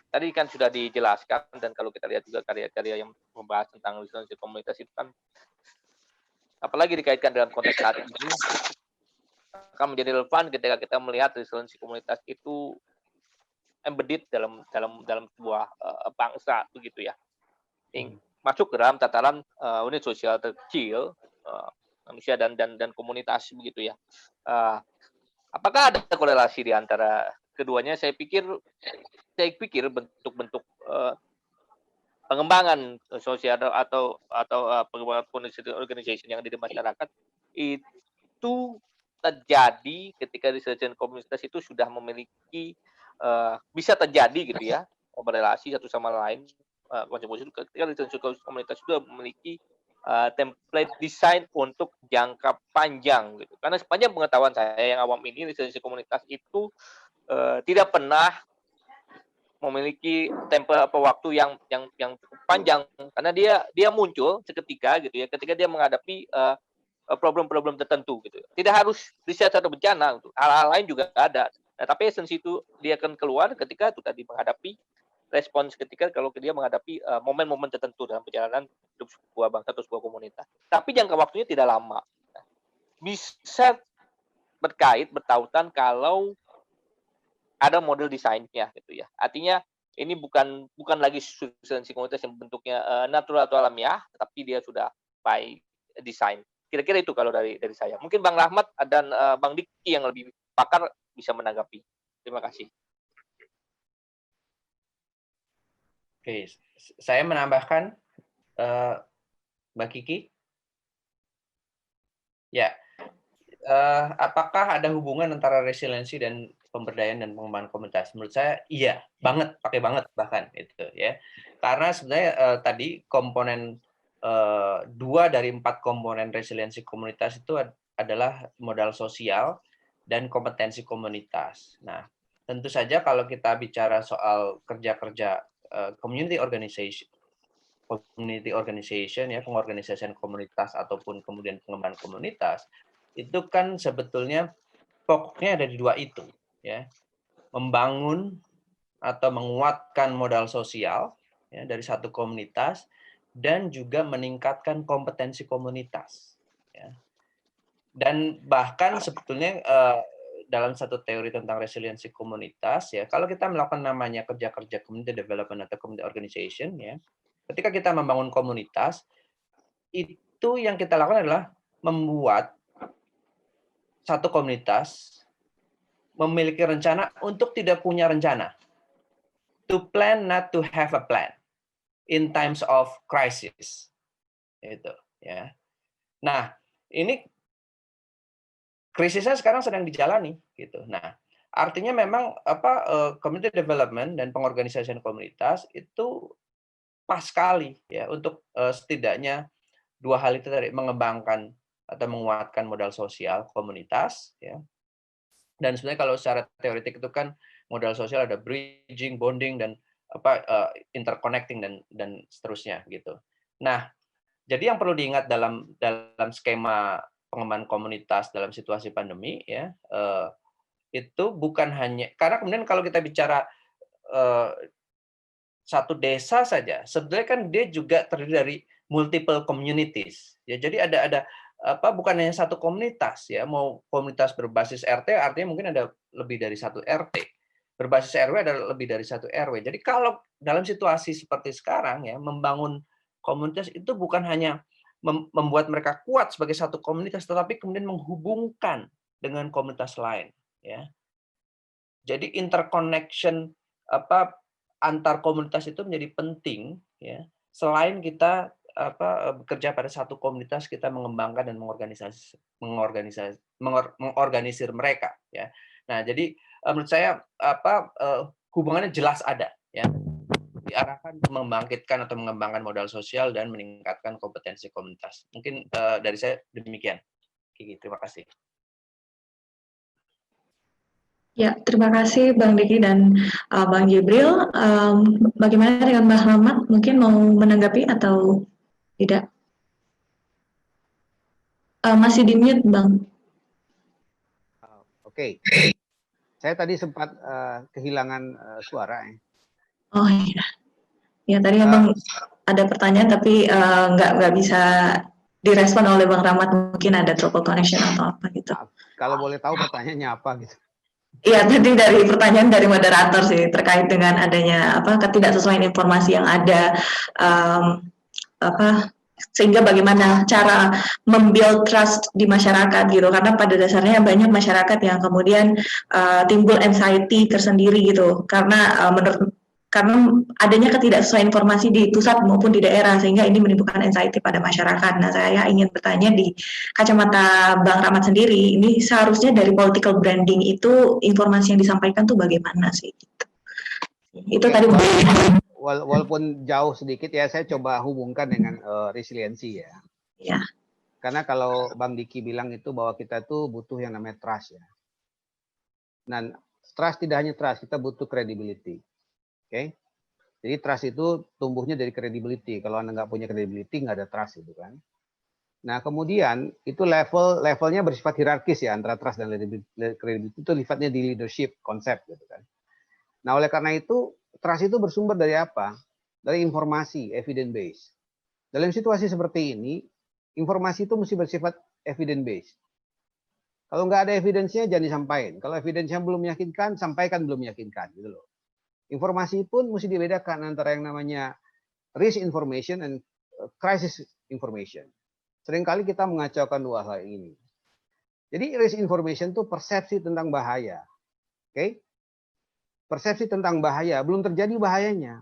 Tadi kan sudah dijelaskan, dan kalau kita lihat juga karya-karya yang membahas tentang resiliensi komunitas itu kan, apalagi dikaitkan dalam konteks saat ini, akan menjadi relevan ketika kita melihat resiliensi komunitas itu embedded dalam sebuah bangsa, begitu ya. Masuk ke dalam tataran unit sosial terkecil manusia dan komunitas, begitu ya. Apakah ada korelasi di antara keduanya? Saya pikir bentuk-bentuk pengembangan sosial atau pengembangan community organization yang ada di masyarakat itu terjadi ketika resiliensi komunitas itu sudah memiliki bisa terjadi gitu ya, berelasi satu sama lain, ketika resiliensi komunitas sudah memiliki template desain untuk jangka panjang gitu. Karena sepanjang pengetahuan saya yang awam ini, resiliensi komunitas itu tidak pernah memiliki tempo waktu yang cukup panjang, karena dia muncul seketika gitu ya, ketika dia menghadapi problem-problem tertentu gitu. Tidak harus riset atau bencana, gitu. Hal-hal lain juga ada. Nah, tapi esensi itu dia akan keluar ketika itu tadi menghadapi respons ketika kalau dia menghadapi momen-momen tertentu dalam perjalanan hidup sebuah bangsa atau sebuah komunitas. Tapi jangka waktunya tidak lama. Bisa bertautan kalau ada model desainnya gitu ya. Artinya ini bukan lagi substansi komunitas yang bentuknya natural atau alamiah, tapi dia sudah by design. Kira-kira itu kalau dari saya. Mungkin Bang Rahmat dan Bang Diki yang lebih pakar bisa menanggapi. Terima kasih. Oke, saya menambahkan Mbak Kiki. Ya, apakah ada hubungan antara resiliensi dan pemberdayaan dan pengembangan komunitas? Menurut saya iya, pakai banget bahkan itu ya. Karena sebenarnya tadi komponen 2 dari 4 komponen resiliensi komunitas itu adalah modal sosial dan kompetensi komunitas. Nah, tentu saja kalau kita bicara soal kerja-kerja community organization ya, pengorganisasian komunitas ataupun kemudian pengembangan komunitas, itu kan sebetulnya pokoknya ada di 2 itu ya. Membangun atau menguatkan modal sosial ya, dari satu komunitas dan juga meningkatkan kompetensi komunitas ya. Dan bahkan sebetulnya dalam satu teori tentang resiliensi komunitas ya, kalau kita melakukan namanya kerja-kerja community development atau community organization ya, ketika kita membangun komunitas, itu yang kita lakukan adalah membuat satu komunitas memiliki rencana untuk tidak punya rencana. To plan not to have a plan in times of crisis. Itu ya. Nah, ini krisisnya sekarang sedang dijalani gitu. Nah, artinya memang community development dan pengorganisasian komunitas itu pas sekali ya untuk setidaknya 2 hal itu tadi, mengembangkan atau menguatkan modal sosial komunitas ya. Dan sebenarnya kalau secara teoretik itu kan modal sosial ada bridging, bonding dan interconnecting dan seterusnya gitu. Nah, jadi yang perlu diingat dalam skema pengembangan komunitas dalam situasi pandemi ya, itu bukan hanya karena kemudian kalau kita bicara satu desa saja, sebetulnya kan dia juga terdiri dari multiple communities. Ya, jadi ada bukan hanya satu komunitas ya, mau komunitas berbasis RT artinya mungkin ada lebih dari satu RT. Berbasis RW ada lebih dari satu RW. Jadi kalau dalam situasi seperti sekarang ya, membangun komunitas itu bukan hanya membuat mereka kuat sebagai satu komunitas, tetapi kemudian menghubungkan dengan komunitas lain ya. Jadi interconnection antar komunitas itu menjadi penting ya. Selain kita bekerja pada satu komunitas, kita mengembangkan dan mengorganisir mereka ya. Nah, jadi menurut saya hubungannya jelas ada ya. Diarahkan membangkitkan atau mengembangkan modal sosial dan meningkatkan kompetensi komunitas. Mungkin dari saya demikian. Kiki, terima kasih. Ya, terima kasih Bang Diki dan Bang Jibril. Bagaimana dengan Mbak Rahmat? Mungkin mau menanggapi atau tidak? Masih di mute, Bang. Oke. Saya tadi sempat kehilangan suara ya. Oh iya. Ya tadi memang ada pertanyaan tapi nggak bisa direspon oleh Bang Rahmat, mungkin ada trouble connection atau apa gitu. Kalau boleh tahu pertanyaannya apa gitu? Iya, tadi dari pertanyaan dari moderator sih terkait dengan adanya ketidaksesuaian informasi yang ada, sehingga bagaimana cara membuild trust di masyarakat gitu, karena pada dasarnya banyak masyarakat yang kemudian timbul anxiety tersendiri gitu karena karena adanya ketidaksesuaian informasi di pusat maupun di daerah, sehingga ini menimbulkan anxiety pada masyarakat. Nah, saya ingin bertanya di kacamata Bang Rahmat sendiri, ini seharusnya dari political branding itu informasi yang disampaikan tuh bagaimana sih? Gitu. Itu tadi. Walaupun jauh sedikit ya, saya coba hubungkan dengan resiliensi ya. Ya. Karena kalau Bang Diki bilang itu bahwa kita tuh butuh yang namanya trust ya. Dan trust tidak hanya trust, kita butuh credibility. Oke, jadi trust itu tumbuhnya dari credibility. Kalau Anda nggak punya credibility, nggak ada trust itu kan. Nah, kemudian itu levelnya bersifat hierarkis ya, antara trust dan credibility itu sifatnya di leadership konsep gitu kan. Nah, oleh karena itu trust itu bersumber dari apa? Dari informasi, evidence based. Dalam situasi seperti ini, informasi itu mesti bersifat evidence based. Kalau nggak ada evidence-nya jangan disampaikan. Kalau evidence-nya belum meyakinkan, sampaikan belum meyakinkan gitu loh. Informasi pun mesti dibedakan antara yang namanya risk information and crisis information. Seringkali kita mengacaukan dua hal ini. Jadi risk information itu persepsi tentang bahaya. Oke? Persepsi tentang bahaya, belum terjadi bahayanya.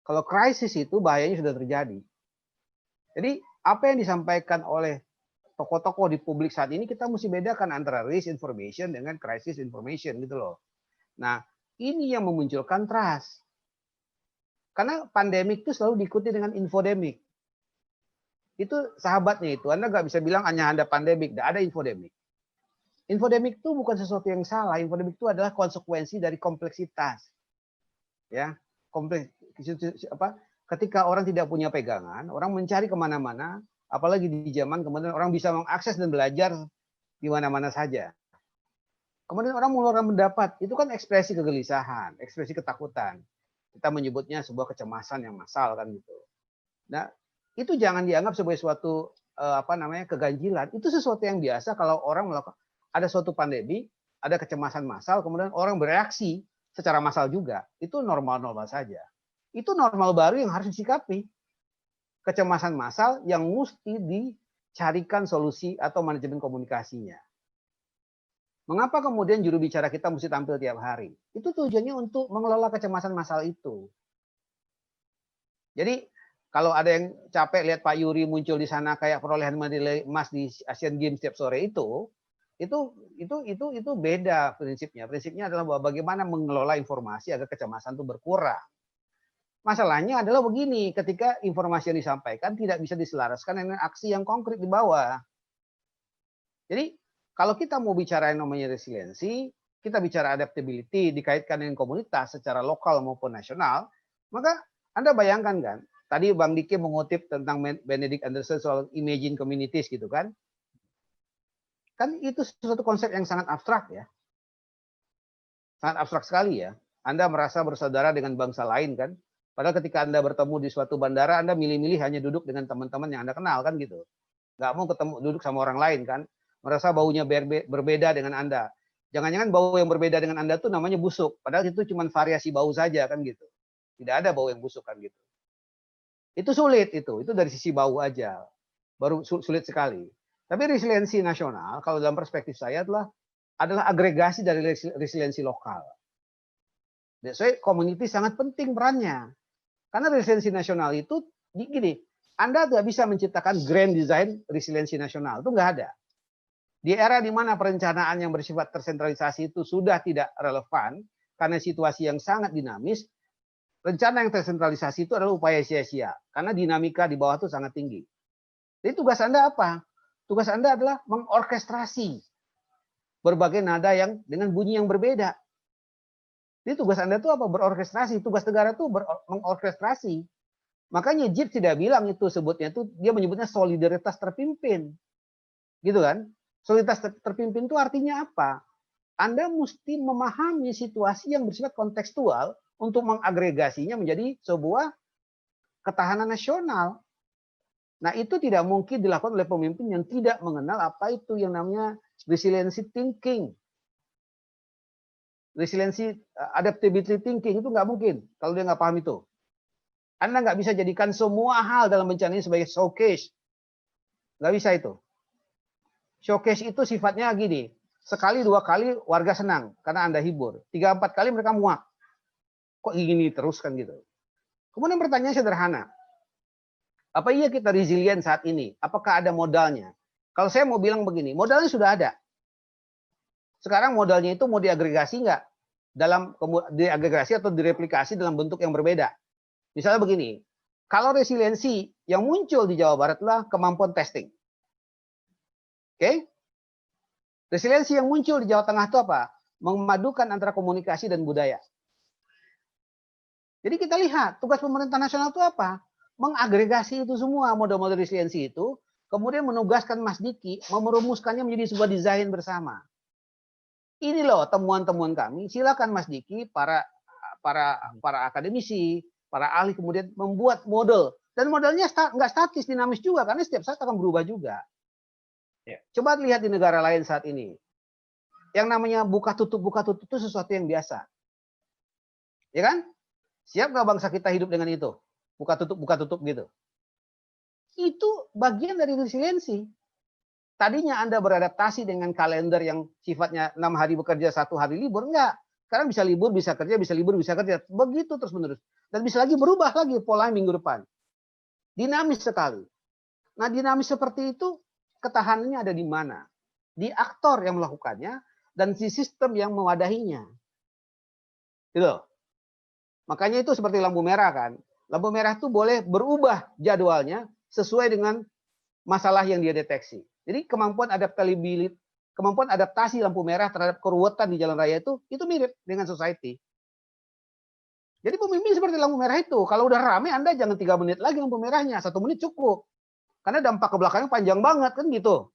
Kalau krisis itu bahayanya sudah terjadi. Jadi apa yang disampaikan oleh tokoh-tokoh di publik saat ini kita mesti bedakan antara risk information dengan crisis information gitu loh. Nah, ini yang memunculkan trust. Karena pandemik itu selalu diikuti dengan infodemik. Itu sahabatnya itu. Anda nggak bisa bilang hanya ada pandemik, tidak ada infodemik. Infodemik itu bukan sesuatu yang salah. Infodemik itu adalah konsekuensi dari kompleksitas. Ya, ketika orang tidak punya pegangan, orang mencari kemana-mana, apalagi di zaman kemudian orang bisa mengakses dan belajar di mana-mana saja. Kemudian orang mengeluarkan pendapat, itu kan ekspresi kegelisahan, ekspresi ketakutan. Kita menyebutnya sebuah kecemasan yang massal kan gitu. Nah, itu jangan dianggap sebagai suatu keganjilan. Itu sesuatu yang biasa kalau orang melakukan ada suatu pandemi, ada kecemasan massal, kemudian orang bereaksi secara massal juga. Itu normal-normal saja. Itu normal baru yang harus disikapi. Kecemasan massal yang mesti dicarikan solusi atau manajemen komunikasinya. Mengapa kemudian juru bicara kita mesti tampil tiap hari? Itu tujuannya untuk mengelola kecemasan massal itu. Jadi kalau ada yang capek lihat Pak Yuri muncul di sana kayak perolehan medali emas di Asian Games setiap sore itu beda prinsipnya. Prinsipnya adalah bahwa bagaimana mengelola informasi agar kecemasan itu berkurang. Masalahnya adalah begini, ketika informasi yang disampaikan tidak bisa diselaraskan dengan aksi yang konkret di bawah. Jadi kalau kita mau bicara yang namanya resiliensi, kita bicara adaptability dikaitkan dengan komunitas secara lokal maupun nasional, maka Anda bayangkan kan, tadi Bang Diki mengutip tentang Benedict Anderson soal imagine communities gitu kan. Kan itu suatu konsep yang sangat abstrak ya. Sangat abstrak sekali ya. Anda merasa bersaudara dengan bangsa lain kan. Padahal ketika Anda bertemu di suatu bandara, Anda milih-milih hanya duduk dengan teman-teman yang Anda kenal kan gitu. Nggak mau duduk sama orang lain kan. Merasa baunya berbeda dengan Anda. Jangan-jangan bau yang berbeda dengan Anda tuh namanya busuk. Padahal itu cuma variasi bau saja kan gitu. Tidak ada bau yang busuk kan gitu. Itu sulit itu dari sisi bau aja. Baru sulit sekali. Tapi resiliensi nasional, kalau dalam perspektif saya adalah agregasi dari resiliensi lokal. Jadi community sangat penting perannya. Karena resiliensi nasional itu gini, Anda tidak bisa menciptakan grand design resiliensi nasional, itu nggak ada. Di era di mana perencanaan yang bersifat tersentralisasi itu sudah tidak relevan karena situasi yang sangat dinamis, rencana yang tersentralisasi itu adalah upaya sia-sia karena dinamika di bawah itu sangat tinggi. Jadi tugas Anda apa? Tugas Anda adalah mengorkestrasi berbagai nada yang dengan bunyi yang berbeda. Jadi tugas Anda itu apa? Berorkestrasi. Tugas negara itu mengorkestrasi. Makanya JIP tidak bilang itu sebutnya itu, dia menyebutnya solidaritas terpimpin. Gitu kan? Solidaritas terpimpin itu artinya apa? Anda mesti memahami situasi yang bersifat kontekstual untuk mengagregasinya menjadi sebuah ketahanan nasional. Nah, itu tidak mungkin dilakukan oleh pemimpin yang tidak mengenal apa itu yang namanya resiliency thinking. Resiliency, adaptability thinking itu nggak mungkin kalau dia nggak paham itu. Anda nggak bisa jadikan semua hal dalam bencana ini sebagai showcase. Nggak bisa itu. Showcase itu sifatnya gini, sekali dua kali warga senang karena Anda hibur. 3-4 kali mereka muak. Kok gini terus kan gitu. Kemudian pertanyaan sederhana. Apa iya kita resilient saat ini? Apakah ada modalnya? Kalau saya mau bilang begini, modalnya sudah ada. Sekarang modalnya itu mau diagregasi nggak? Diagregasi atau direplikasi dalam bentuk yang berbeda. Misalnya begini, kalau resiliensi yang muncul di Jawa Barat adalah kemampuan testing. Oke? Resiliensi yang muncul di Jawa Tengah itu apa? Memadukan antara komunikasi dan budaya. Jadi kita lihat tugas pemerintah nasional itu apa? Mengagregasi itu semua model-model resiliensi itu kemudian menugaskan Mas Diki merumuskannya menjadi sebuah desain bersama. Ini loh temuan-temuan kami. Silakan Mas Diki, para akademisi, para ahli kemudian membuat model. Dan modelnya nggak statis, dinamis juga karena setiap saat akan berubah juga. Ya. Coba lihat di negara lain saat ini. Yang namanya buka tutup itu sesuatu yang biasa. Ya kan? Siap nggak bangsa kita hidup dengan itu? Buka tutup gitu. Itu bagian dari resiliensi. Tadinya Anda beradaptasi dengan kalender yang sifatnya 6 hari bekerja, 1 hari libur. Enggak. Sekarang bisa libur, bisa kerja, bisa libur, bisa kerja. Begitu terus menerus. Dan bisa lagi berubah lagi pola minggu depan. Dinamis sekali. Nah, dinamis seperti itu, ketahanannya ada di mana? Di aktor yang melakukannya dan di sistem yang mewadahinya. Gitu. Makanya itu seperti lampu merah kan. Lampu merah itu boleh berubah jadwalnya sesuai dengan masalah yang dia deteksi. Jadi kemampuan adaptasi lampu merah terhadap keruwetan di jalan raya itu mirip dengan society. Jadi pemimpin seperti lampu merah itu. Kalau udah rame Anda jangan 3 menit lagi lampu merahnya, 1 menit cukup. Karena dampak ke belakangnya panjang banget kan gitu.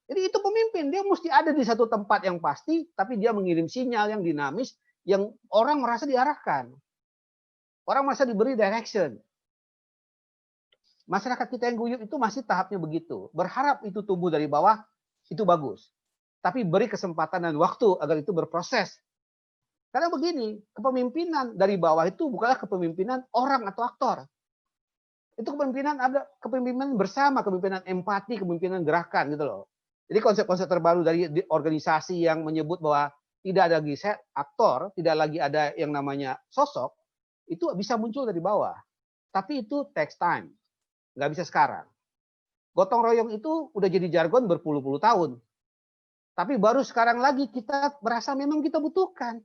Jadi itu pemimpin, dia mesti ada di satu tempat yang pasti, tapi dia mengirim sinyal yang dinamis, yang orang merasa diarahkan. Orang merasa diberi direction. Masyarakat kita yang guyup itu masih tahapnya begitu. Berharap itu tumbuh dari bawah, itu bagus. Tapi beri kesempatan dan waktu agar itu berproses. Karena begini, kepemimpinan dari bawah itu bukanlah kepemimpinan orang atau aktor. Itu kepemimpinan bersama, kepemimpinan empati, kepemimpinan gerakan gitu loh. Jadi konsep-konsep terbaru dari organisasi yang menyebut bahwa tidak ada lagi aktor, tidak lagi ada yang namanya sosok, itu bisa muncul dari bawah. Tapi itu takes time. Nggak bisa sekarang. Gotong royong itu udah jadi jargon berpuluh-puluh tahun. Tapi baru sekarang lagi kita merasa memang kita butuhkan.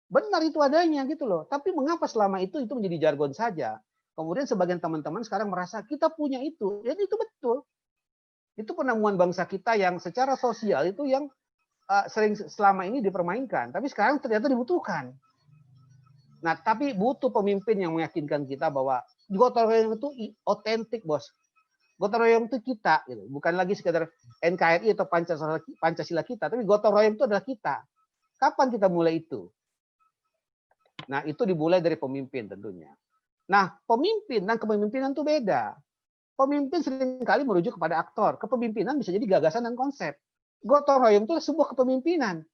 Benar itu adanya gitu loh. Tapi mengapa selama itu menjadi jargon saja? Kemudian sebagian teman-teman sekarang merasa kita punya itu. Jadi itu betul. Itu penemuan bangsa kita yang secara sosial itu yang sering selama ini dipermainkan. Tapi sekarang ternyata dibutuhkan. Nah, tapi butuh pemimpin yang meyakinkan kita bahwa gotong royong itu otentik, bos. Gotong royong itu kita, gitu. Bukan lagi sekedar NKRI atau Pancasila kita, tapi gotong royong itu adalah kita. Kapan kita mulai itu? Nah, itu dimulai dari pemimpin tentunya. Nah, pemimpin dan kepemimpinan itu beda. Pemimpin seringkali merujuk kepada aktor. Kepemimpinan bisa jadi gagasan dan konsep. Gotong royong itu sebuah kepemimpinan.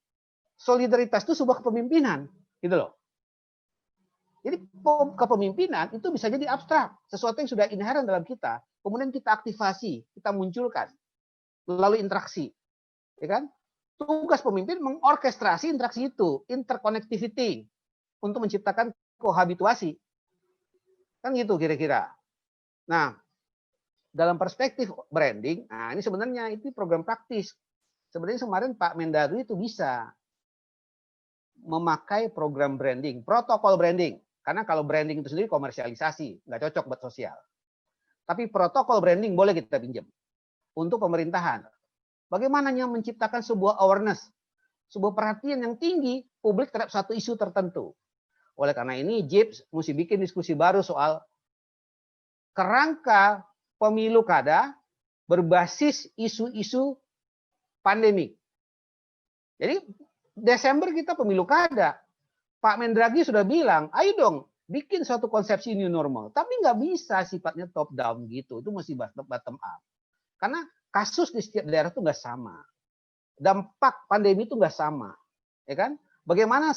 Solidaritas itu sebuah kepemimpinan, gitu loh. Jadi kepemimpinan itu bisa jadi abstrak, sesuatu yang sudah inherent dalam kita, kemudian kita aktivasi, kita munculkan melalui interaksi, ya kan? Tugas pemimpin mengorkestrasi interaksi itu, interconnectivity, untuk menciptakan kohabituasi, kan gitu kira-kira. Nah, dalam perspektif branding, nah ini sebenarnya itu program praktis. Sebenarnya kemarin Pak Mendagri itu bisa memakai program branding, protokol branding. Karena kalau branding itu sendiri komersialisasi, nggak cocok buat sosial. Tapi protokol branding boleh kita pinjam untuk pemerintahan. Bagaimana menciptakan sebuah awareness, sebuah perhatian yang tinggi publik terhadap satu isu tertentu. Oleh karena ini, JIPS mesti bikin diskusi baru soal kerangka pemilu kada berbasis isu-isu pandemik. Jadi Desember kita pemilu kada. Pak Mendagri sudah bilang, ayo dong bikin suatu konsepsi new normal. Tapi nggak bisa sifatnya top down gitu. Itu mesti bottom up. Karena kasus di setiap daerah itu nggak sama. Dampak pandemi itu nggak sama. Ya kan? Bagaimana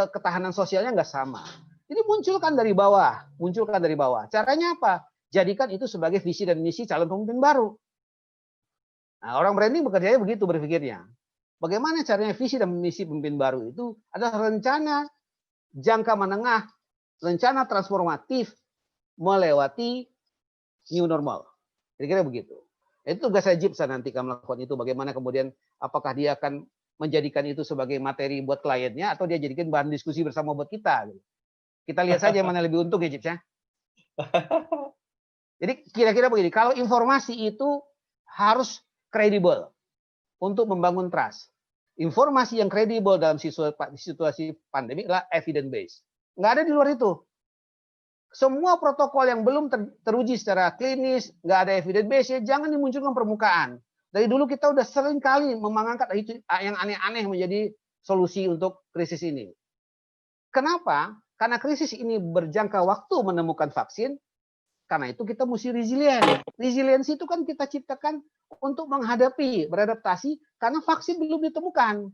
ketahanan sosialnya nggak sama. Jadi munculkan dari bawah. Munculkan dari bawah. Caranya apa? Jadikan itu sebagai visi dan misi calon pemimpin baru. Nah, orang branding bekerjanya begitu berpikirnya. Bagaimana caranya visi dan misi pemimpin baru itu adalah rencana jangka menengah, rencana transformatif melewati new normal. Kira-kira begitu. Itu tugas saya JIPSA nanti akan melakukan itu. Bagaimana kemudian apakah dia akan menjadikan itu sebagai materi buat kliennya atau dia jadikan bahan diskusi bersama buat kita. Kita lihat saja mana lebih untung ya JIPSA. Jadi kira-kira begini, kalau informasi itu harus kredibel untuk membangun trust. Informasi yang kredibel dalam situasi pandemi adalah evidence based. Nggak ada di luar itu. semua protokol yang belum teruji secara klinis, nggak ada evidence base, ya jangan dimunculkan permukaan. Dari dulu kita udah sering kali mengangkat itu yang aneh-aneh menjadi solusi untuk krisis ini. Kenapa? Karena krisis ini berjangka waktu menemukan vaksin, karena itu kita mesti resilient. Resiliensi itu kan kita ciptakan untuk menghadapi, beradaptasi, karena vaksin belum ditemukan.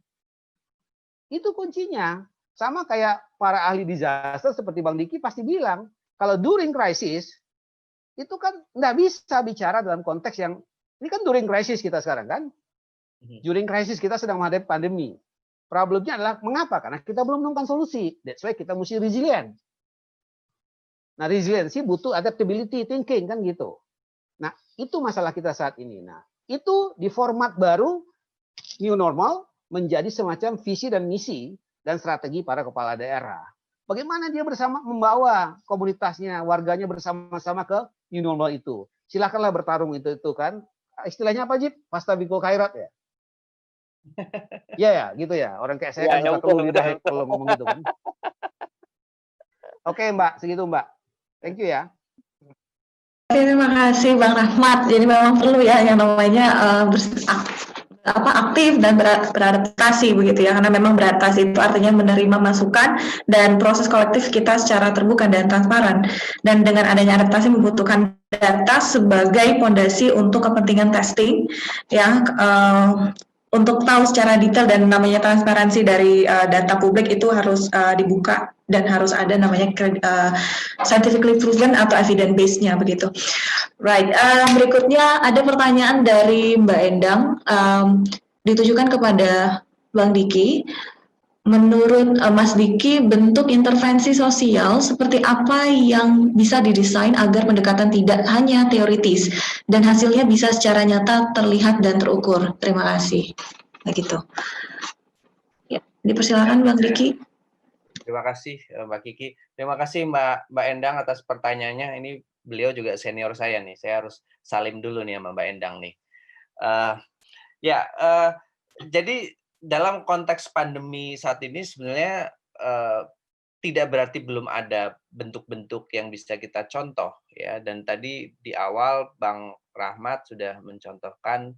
Itu kuncinya. Sama kayak para ahli disaster seperti Bang Diki pasti bilang, kalau during crisis, itu kan nggak bisa bicara dalam konteks yang, ini kan during crisis kita sekarang kan. During crisis kita sedang menghadapi pandemi. Problemnya adalah mengapa? Karena kita belum menemukan solusi. That's why kita mesti resilient. Nah, resiliensi butuh adaptability thinking kan gitu. Nah, itu masalah kita saat ini. Nah, itu di format baru new normal menjadi semacam visi dan misi dan strategi para kepala daerah. Bagaimana dia bersama membawa komunitasnya, warganya bersama-sama ke new normal itu. Silakanlah bertarung itu kan. Istilahnya apa, Jip? Pastabiko khairat ya? Iya ya, gitu ya. Orang kayak saya kan suka keluh lidah kalau ngomong gitu kan. Oke, Mbak, segitu Mbak. Thank you ya. Terima kasih Bang Rahmat. Jadi memang perlu ya yang namanya aktif dan beradaptasi begitu ya, karena memang beradaptasi itu artinya menerima masukan dan proses kolektif kita secara terbuka dan transparan, dan dengan adanya adaptasi membutuhkan data sebagai fondasi untuk kepentingan testing ya, untuk tahu secara detail dan namanya transparansi dari data publik itu harus dibuka dan harus ada namanya scientifically proven atau evidence base-nya begitu. Right, berikutnya ada pertanyaan dari Mbak Endang, ditujukan kepada Bang Diki. Menurut Mas Diki, bentuk intervensi sosial seperti apa yang bisa didesain agar pendekatan tidak hanya teoritis dan hasilnya bisa secara nyata terlihat dan terukur? Terima kasih. Begitu. Ya, dipersilakan Bang Diki. Terima kasih Mbak Kiki. Terima kasih Mbak Endang atas pertanyaannya. Ini beliau juga senior saya nih. Saya harus salim dulu nih sama Mbak Endang nih. Jadi dalam konteks pandemi saat ini sebenarnya tidak berarti belum ada bentuk-bentuk yang bisa kita contoh ya. Dan tadi di awal Bang Rahmat sudah mencontohkan,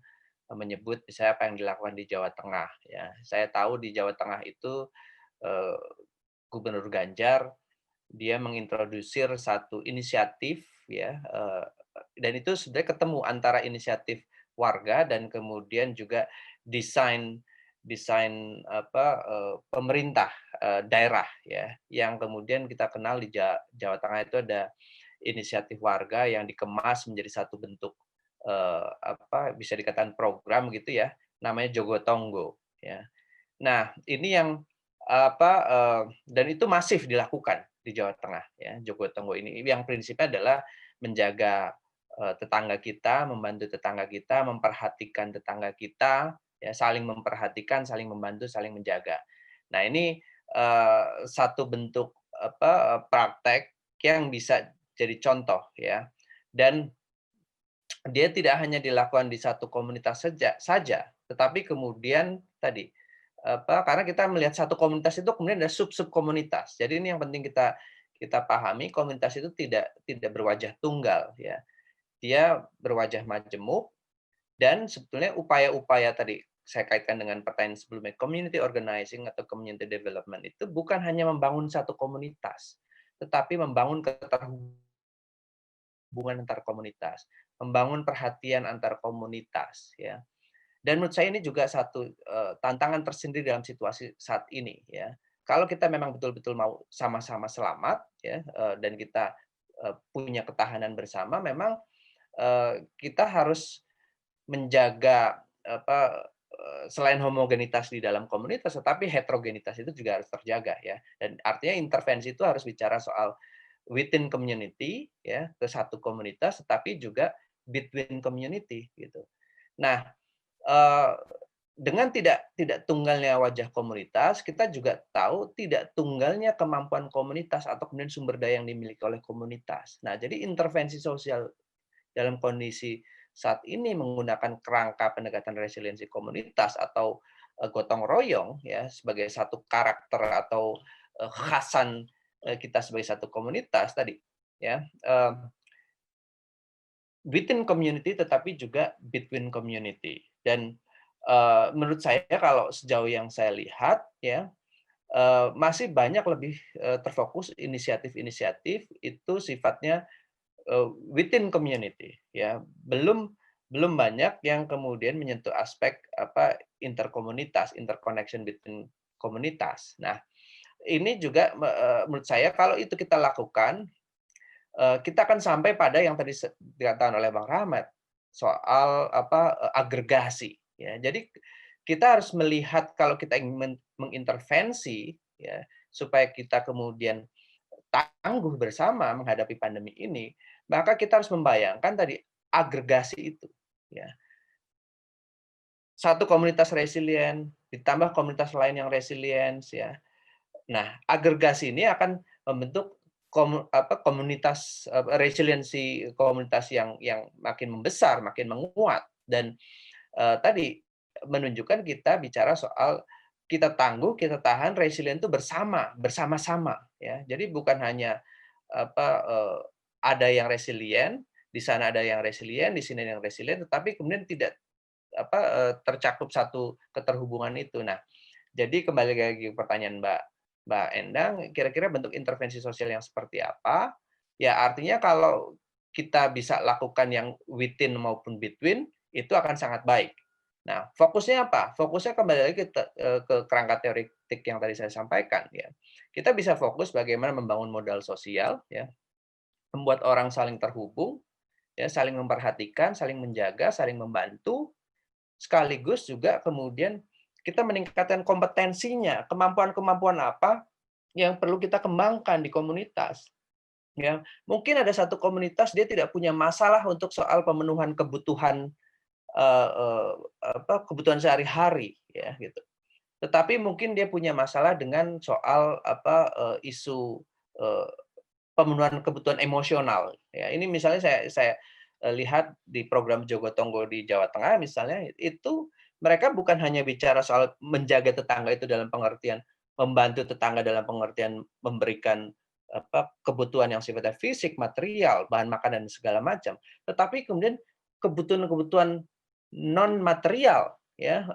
menyebut misalnya apa yang dilakukan di Jawa Tengah ya. Saya tahu di Jawa Tengah itu Gubernur Ganjar dia mengintrodusir satu inisiatif ya, dan itu sebenarnya ketemu antara inisiatif warga dan kemudian juga desain pemerintah daerah ya, yang kemudian kita kenal di Jawa Tengah itu ada inisiatif warga yang dikemas menjadi satu bentuk bisa dikatakan program gitu ya, namanya Jogotongo ya. Nah, ini yang dan itu masif dilakukan di Jawa Tengah ya. Jogotongo ini yang prinsipnya adalah menjaga tetangga kita, membantu tetangga kita, memperhatikan tetangga kita ya, saling memperhatikan, saling membantu, saling menjaga. Nah, ini satu bentuk praktek yang bisa jadi contoh ya. Dan dia tidak hanya dilakukan di satu komunitas saja, tetapi kemudian tadi karena kita melihat satu komunitas itu kemudian ada sub-sub komunitas. Jadi ini yang penting kita pahami, komunitas itu tidak berwajah tunggal ya. Dia berwajah majemuk, dan sebetulnya upaya-upaya tadi saya kaitkan dengan pertanyaan sebelumnya, community organizing atau community development itu bukan hanya membangun satu komunitas, tetapi membangun keterhubungan antar komunitas, membangun perhatian antar komunitas ya. Dan menurut saya ini juga satu tantangan tersendiri dalam situasi saat ini ya. Kalau kita memang betul-betul mau sama-sama selamat ya, dan kita punya ketahanan bersama, memang kita harus menjaga selain homogenitas di dalam komunitas, tetapi heterogenitas itu juga harus terjaga ya. Dan artinya intervensi itu harus bicara soal within community ya, ke satu komunitas, tetapi juga between community gitu. Nah, dengan tidak tunggalnya wajah komunitas, kita juga tahu tidak tunggalnya kemampuan komunitas atau kemudian sumber daya yang dimiliki oleh komunitas. Nah, jadi intervensi sosial dalam kondisi saat ini menggunakan kerangka pendekatan resiliensi komunitas atau gotong royong ya, sebagai satu karakter atau khasan kita sebagai satu komunitas tadi. ya, within community tetapi juga between community. Dan menurut saya kalau sejauh yang saya lihat ya, masih banyak lebih terfokus inisiatif-inisiatif itu sifatnya within community ya, belum banyak yang kemudian menyentuh aspek interkomunitas, interconnection between komunitas. Nah, ini juga menurut saya kalau itu kita lakukan, kita akan sampai pada yang tadi dikatakan oleh Bang Rahmat soal agregasi ya. Jadi kita harus melihat kalau kita ingin mengintervensi ya supaya kita kemudian tangguh bersama menghadapi pandemi ini, maka kita harus membayangkan tadi agregasi itu ya. Satu komunitas resilient ditambah komunitas lain yang resilience ya. Nah, agregasi ini akan membentuk komunitas resiliensi komunitas yang makin membesar, makin menguat dan tadi menunjukkan kita bicara soal kita tangguh, kita tahan, resilient itu bersama-sama ya. Jadi bukan hanya ada yang resilient, di sana ada yang resilient, di sini ada yang resilient, tetapi kemudian tidak tercakup satu keterhubungan itu. Nah, jadi kembali lagi ke pertanyaan Mbak Endang, kira-kira bentuk intervensi sosial yang seperti apa? Ya artinya kalau kita bisa lakukan yang within maupun between, itu akan sangat baik. Nah, fokusnya apa? Fokusnya kembali lagi ke kerangka teoretik yang tadi saya sampaikan. Ya, kita bisa fokus bagaimana membangun modal sosial, ya, membuat orang saling terhubung, ya, saling memperhatikan, saling menjaga, saling membantu, sekaligus juga kemudian kita meningkatkan kompetensinya, kemampuan-kemampuan apa yang perlu kita kembangkan di komunitas. Ya, mungkin ada satu komunitas dia tidak punya masalah untuk soal pemenuhan kebutuhan kebutuhan sehari-hari, ya gitu. Tetapi mungkin dia punya masalah dengan soal isu pemenuhan kebutuhan emosional. Ya, ini misalnya saya lihat di program Jogotongo di Jawa Tengah misalnya, itu mereka bukan hanya bicara soal menjaga tetangga itu dalam pengertian membantu tetangga dalam pengertian memberikan kebutuhan yang sifatnya fisik, material, bahan makanan dan segala macam, tetapi kemudian kebutuhan-kebutuhan non material ya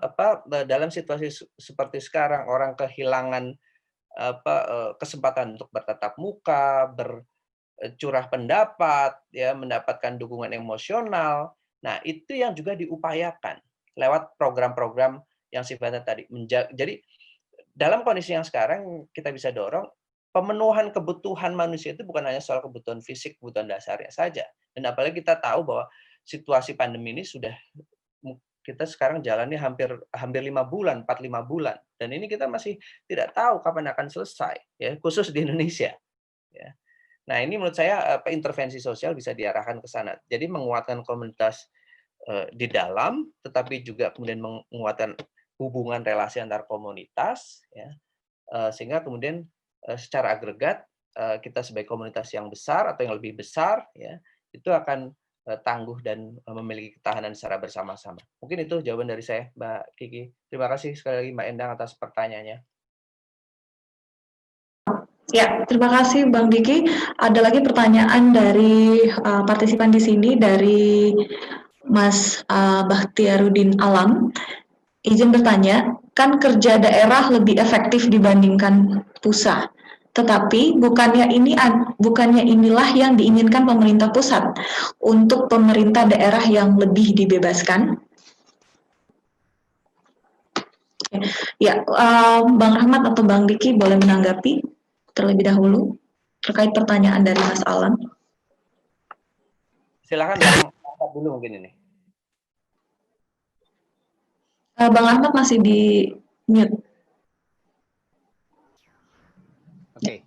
dalam situasi seperti sekarang orang kehilangan kesempatan untuk bertatap muka, bercurah pendapat, ya, mendapatkan dukungan emosional. Nah, itu yang juga diupayakan lewat program-program yang sifatnya tadi jadi dalam kondisi yang sekarang kita bisa dorong pemenuhan kebutuhan manusia itu bukan hanya soal kebutuhan fisik, kebutuhan dasarnya saja. Dan apalagi kita tahu bahwa situasi pandemi ini sudah kita sekarang jalannya hampir 5 bulan, 4-5 bulan. Dan ini kita masih tidak tahu kapan akan selesai, ya, khusus di Indonesia. Ya. Nah, ini menurut saya intervensi sosial bisa diarahkan ke sana. Jadi menguatkan komunitas di dalam, tetapi juga kemudian menguatkan hubungan relasi antar komunitas, ya, sehingga kemudian secara agregat kita sebagai komunitas yang besar atau yang lebih besar, ya, itu akan tangguh dan memiliki ketahanan secara bersama-sama. Mungkin itu jawaban dari saya, Mbak Kiki. Terima kasih sekali lagi Mbak Endang atas pertanyaannya. Ya, terima kasih Bang Diki. Ada lagi pertanyaan dari partisipan di sini dari Mas Bakhtiarudin Alam. Izin bertanya, kan kerja daerah lebih efektif dibandingkan pusat. Tetapi bukannya inilah yang diinginkan pemerintah pusat untuk pemerintah daerah yang lebih dibebaskan? Ya, Bang Rahmat atau Bang Diki boleh menanggapi terlebih dahulu terkait pertanyaan dari Mas Alan. Silakan Bang Ahmad dulu mungkin ini. Bang Ahmad masih di mute. Oke.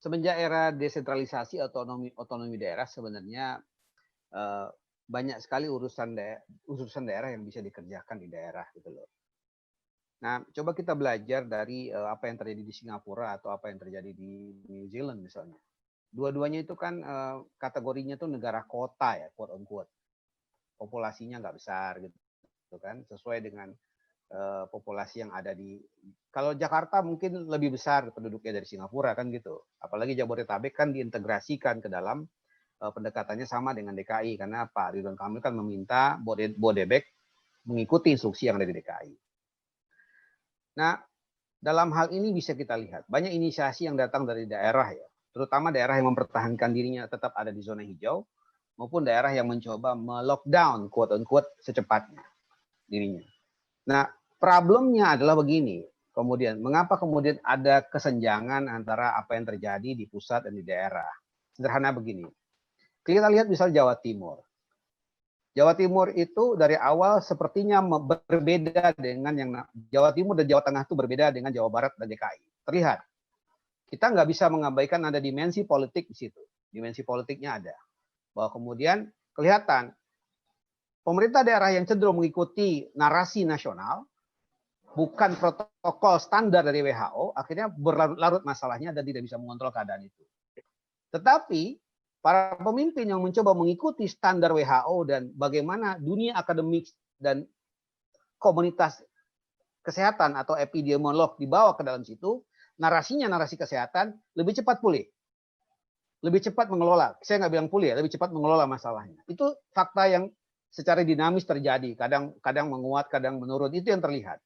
Semenjak era desentralisasi otonomi daerah sebenarnya banyak sekali urusan daerah yang bisa dikerjakan di daerah gitu loh. Nah, coba kita belajar dari apa yang terjadi di Singapura atau apa yang terjadi di New Zealand misalnya. Dua-duanya itu kan kategorinya tuh negara kota ya, quote on quote. Populasinya nggak besar gitu kan, sesuai dengan populasi yang ada di, kalau Jakarta mungkin lebih besar penduduknya dari Singapura kan gitu. Apalagi Jabodetabek kan diintegrasikan ke dalam pendekatannya sama dengan DKI karena Pak Ridwan Kamil kan meminta Bodebek mengikuti instruksi yang ada di DKI. Nah, dalam hal ini bisa kita lihat banyak inisiasi yang datang dari daerah ya, terutama daerah yang mempertahankan dirinya tetap ada di zona hijau maupun daerah yang mencoba melockdown quote unquote secepatnya dirinya. Nah, problemnya adalah begini. Kemudian, mengapa kemudian ada kesenjangan antara apa yang terjadi di pusat dan di daerah? Sederhana begini. Kita lihat misal Jawa Timur. Jawa Timur itu dari awal sepertinya berbeda dengan yang Jawa Timur dan Jawa Tengah itu berbeda dengan Jawa Barat dan DKI. Terlihat. Kita nggak bisa mengabaikan ada dimensi politik di situ. Dimensi politiknya ada. Bahwa kemudian kelihatan pemerintah daerah yang cenderung mengikuti narasi nasional, bukan protokol standar dari WHO, akhirnya berlarut-larut masalahnya dan tidak bisa mengontrol keadaan itu. Tetapi para pemimpin yang mencoba mengikuti standar WHO dan bagaimana dunia akademik dan komunitas kesehatan atau epidemiolog dibawa ke dalam situ, narasinya narasi kesehatan lebih cepat pulih. Lebih cepat mengelola. Saya nggak bilang pulih ya, lebih cepat mengelola masalahnya. Itu fakta yang secara dinamis terjadi, kadang menguat, kadang menurun, itu yang terlihat.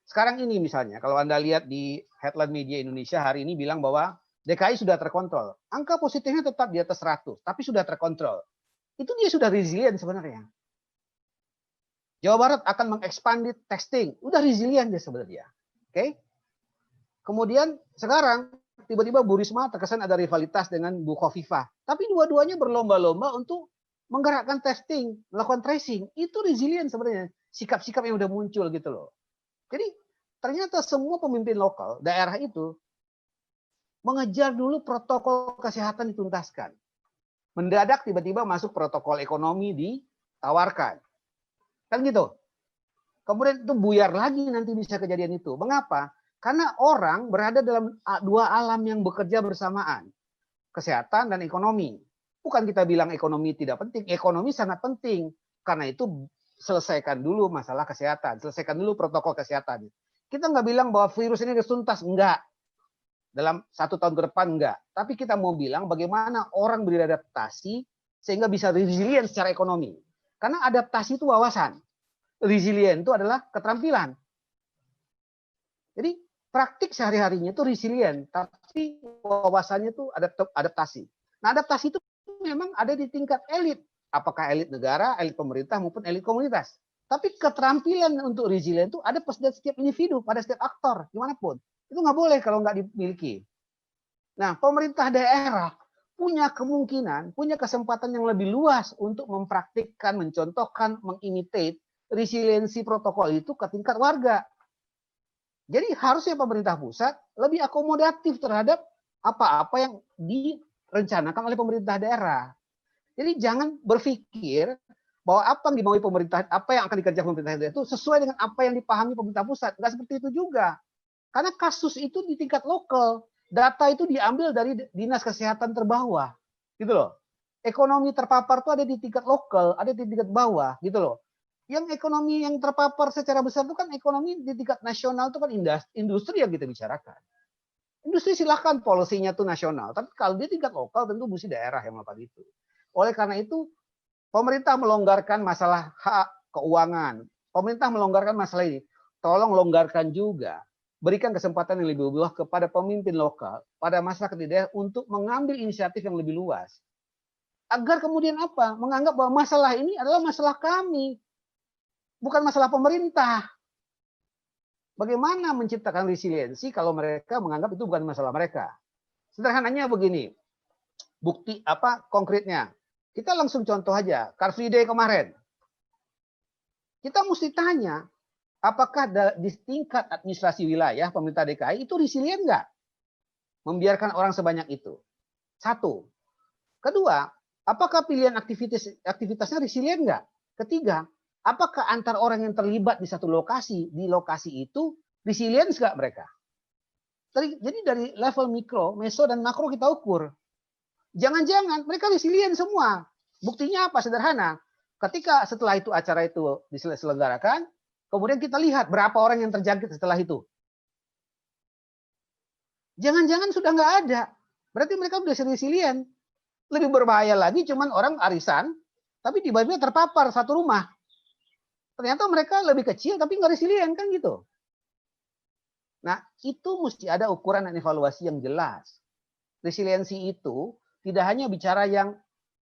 Sekarang ini misalnya, kalau Anda lihat di headline media Indonesia hari ini bilang bahwa DKI sudah terkontrol. Angka positifnya tetap di atas 100, tapi sudah terkontrol. Itu dia sudah resilient sebenarnya. Jawa Barat akan mengekspanded testing, udah resilient dia sebenarnya. Oke? Kemudian sekarang tiba-tiba Bu Risma terkesan ada rivalitas dengan Bu Khofifah. Tapi dua-duanya berlomba-lomba untuk menggerakkan testing, melakukan tracing, itu resilient sebenarnya. Sikap-sikap yang udah muncul gitu loh. Jadi ternyata semua pemimpin lokal daerah itu mengejar dulu protokol kesehatan dituntaskan. Mendadak tiba-tiba masuk protokol ekonomi ditawarkan. Kan gitu. Kemudian itu buyar lagi nanti bisa kejadian itu. Mengapa? Karena orang berada dalam dua alam yang bekerja bersamaan. Kesehatan dan ekonomi. Bukan kita bilang ekonomi tidak penting, ekonomi sangat penting. Karena itu selesaikan dulu masalah kesehatan, selesaikan dulu protokol kesehatan. Kita nggak bilang bahwa virus ini tuntas, enggak. Dalam 1 tahun ke depan enggak. Tapi kita mau bilang bagaimana orang beradaptasi sehingga bisa resilient secara ekonomi. Karena adaptasi itu wawasan. Resilient itu adalah keterampilan. Jadi praktik sehari-harinya itu resilient, tapi wawasannya itu adaptasi. Nah, adaptasi itu memang ada di tingkat elit. Apakah elit negara, elit pemerintah, maupun elit komunitas. Tapi keterampilan untuk resilient itu ada pada setiap individu, pada setiap aktor, dimanapun. Itu nggak boleh kalau nggak dimiliki. Nah, pemerintah daerah punya kemungkinan, punya kesempatan yang lebih luas untuk mempraktikkan, mencontohkan, mengimitate resiliensi protokol itu ke tingkat warga. Jadi harusnya pemerintah pusat lebih akomodatif terhadap apa-apa yang direncanakan oleh pemerintah daerah. Jadi jangan berpikir bahwa apa yang dimaui pemerintah, apa yang akan dikerjakan pemerintah daerah itu sesuai dengan apa yang dipahami pemerintah pusat. Enggak seperti itu juga. Karena kasus itu di tingkat lokal, data itu diambil dari dinas kesehatan terbawah, gitu loh. Ekonomi terpapar itu ada di tingkat lokal, ada di tingkat bawah, gitu loh. Yang ekonomi yang terpapar secara besar itu kan ekonomi di tingkat nasional itu kan industri yang kita bicarakan. Industri silahkan polisinya itu nasional, tapi kalau di tingkat lokal tentu mesti daerah yang melakukan itu. Oleh karena itu, pemerintah melonggarkan masalah hak keuangan. Pemerintah melonggarkan masalah ini. Tolong longgarkan juga. Berikan kesempatan yang lebih luas kepada pemimpin lokal, pada masyarakat di daerah untuk mengambil inisiatif yang lebih luas. Agar kemudian apa? Menganggap bahwa masalah ini adalah masalah kami. Bukan masalah pemerintah. Bagaimana menciptakan resiliensi kalau mereka menganggap itu bukan masalah mereka? Sederhananya begini. Bukti apa konkretnya? Kita langsung contoh aja. Car Free Day kemarin. Kita mesti tanya, apakah di tingkat administrasi wilayah pemerintah DKI itu resilient nggak? Membiarkan orang sebanyak itu. Satu. Kedua, apakah pilihan aktivitasnya resilient nggak? Ketiga, apakah antar orang yang terlibat di satu lokasi, di lokasi itu resilient nggak mereka? Jadi dari level mikro, meso, dan makro kita ukur. Jangan-jangan mereka resilient semua. Buktinya apa? Sederhana. Ketika setelah itu acara itu diselenggarakan, Kemudian kita lihat berapa orang yang terjangkit setelah itu. Jangan-jangan sudah nggak ada. Berarti mereka sudah resilient. Lebih berbahaya lagi cuman orang arisan, tapi tiba-tiba terpapar satu rumah. Ternyata mereka lebih kecil tapi nggak resilient kan gitu. Nah, itu mesti ada ukuran dan evaluasi yang jelas. Resiliensi itu tidak hanya bicara yang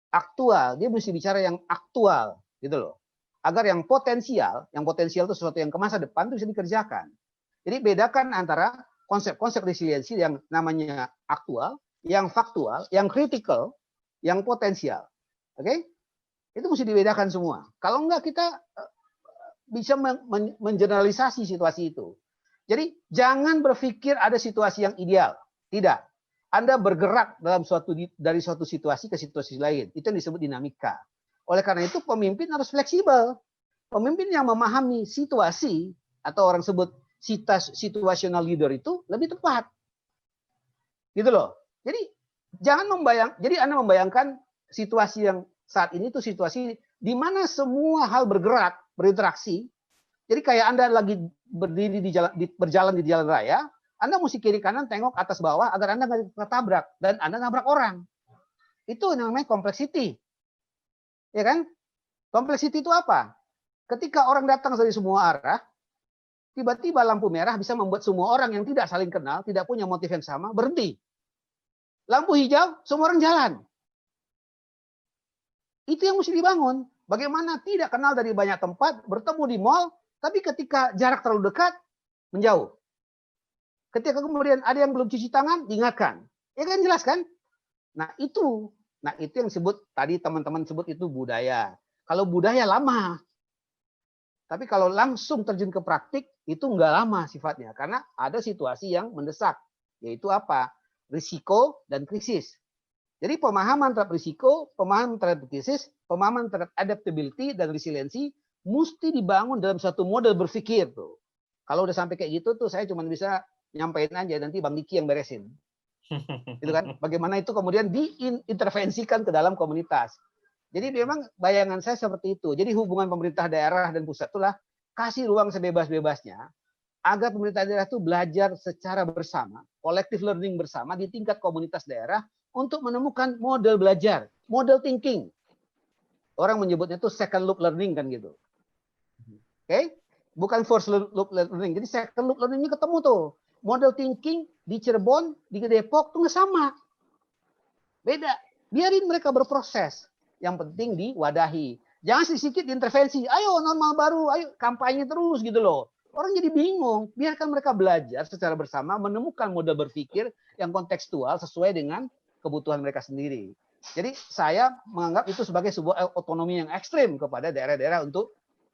aktual, dia mesti bicara yang aktual, gitu loh. Agar yang potensial itu sesuatu yang ke masa depan itu bisa dikerjakan. Jadi bedakan antara konsep-konsep resiliensi yang namanya aktual, yang faktual, yang kritikal, yang potensial. Oke? Itu mesti dibedakan semua. Kalau enggak kita bisa mengeneralisasi situasi itu. Jadi jangan berpikir ada situasi yang ideal. Tidak. Anda bergerak dari suatu situasi ke situasi lain. Itu yang disebut dinamika. Oleh karena itu pemimpin harus fleksibel. Pemimpin yang memahami situasi atau orang sebut situational leader itu lebih tepat. Gitu loh. Jadi jadi Anda membayangkan situasi yang saat ini itu situasi di mana semua hal bergerak, berinteraksi. Jadi kayak Anda lagi berdiri berjalan di jalan raya, Anda mesti kiri kanan tengok atas bawah agar Anda nggak ketabrak dan Anda nabrak orang. Itu namanya complexity. Ya kan? Complexity itu apa? Ketika orang datang dari semua arah, tiba-tiba lampu merah bisa membuat semua orang yang tidak saling kenal, tidak punya motif yang sama, berhenti. Lampu hijau, semua orang jalan. Itu yang mesti dibangun. Bagaimana tidak kenal dari banyak tempat, bertemu di mall, tapi ketika jarak terlalu dekat, menjauh. Ketika kemudian ada yang belum cuci tangan, diingatkan. Ya kan, jelas kan? Nah itu yang sebut tadi teman-teman sebut itu budaya. Kalau budaya lama. Tapi kalau langsung terjun ke praktik, itu nggak lama sifatnya. Karena ada situasi yang mendesak. Yaitu apa? Risiko dan krisis. Jadi pemahaman terhadap risiko, pemahaman terhadap krisis, pemahaman terhadap adaptability dan resiliensi mesti dibangun dalam satu model berpikir tuh. Kalau udah sampai kayak gitu tuh saya cuma bisa nyampein aja, nanti Bang Diki yang beresin. Gitu kan? Bagaimana itu kemudian diintervensikan ke dalam komunitas. Jadi memang bayangan saya seperti itu. Jadi hubungan pemerintah daerah dan pusat itulah kasih ruang sebebas-bebasnya agar pemerintah daerah itu belajar secara bersama, collective learning bersama di tingkat komunitas daerah untuk menemukan model belajar, model thinking. Orang menyebutnya itu second loop learning kan gitu. Oke? Bukan first loop learning. Jadi second loop learning ini ketemu tuh. Model thinking di Cirebon, di Depok tuh nggak sama. Beda. Biarin mereka berproses. Yang penting diwadahi. Jangan sedikit diintervensi. Ayo normal baru, ayo kampanye terus gitu loh. Orang jadi bingung. Biarkan mereka belajar secara bersama, menemukan model berpikir yang kontekstual sesuai dengan kebutuhan mereka sendiri. Jadi saya menganggap itu sebagai sebuah otonomi yang ekstrim kepada daerah-daerah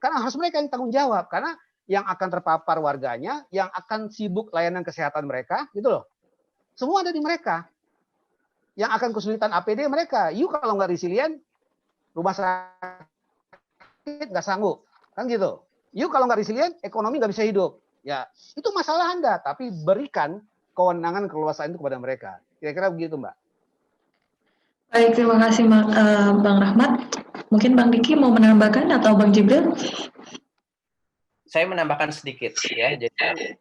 karena harus mereka yang tanggung jawab. Karena yang akan terpapar warganya, yang akan sibuk layanan kesehatan mereka, gitu loh. Semua ada di mereka. Yang akan kesulitan APD mereka. Kalau nggak resilient, rumah sakit nggak sanggup, kan gitu. Kalau nggak resilient, ekonomi nggak bisa hidup. Ya, itu masalah Anda, tapi berikan kewenangan keleluasaan itu kepada mereka. Kira-kira begitu, Mbak. Baik, terima kasih Bang Rahmat. Mungkin Bang Diki mau menambahkan atau Bang Jibril? Saya menambahkan sedikit ya. Jadi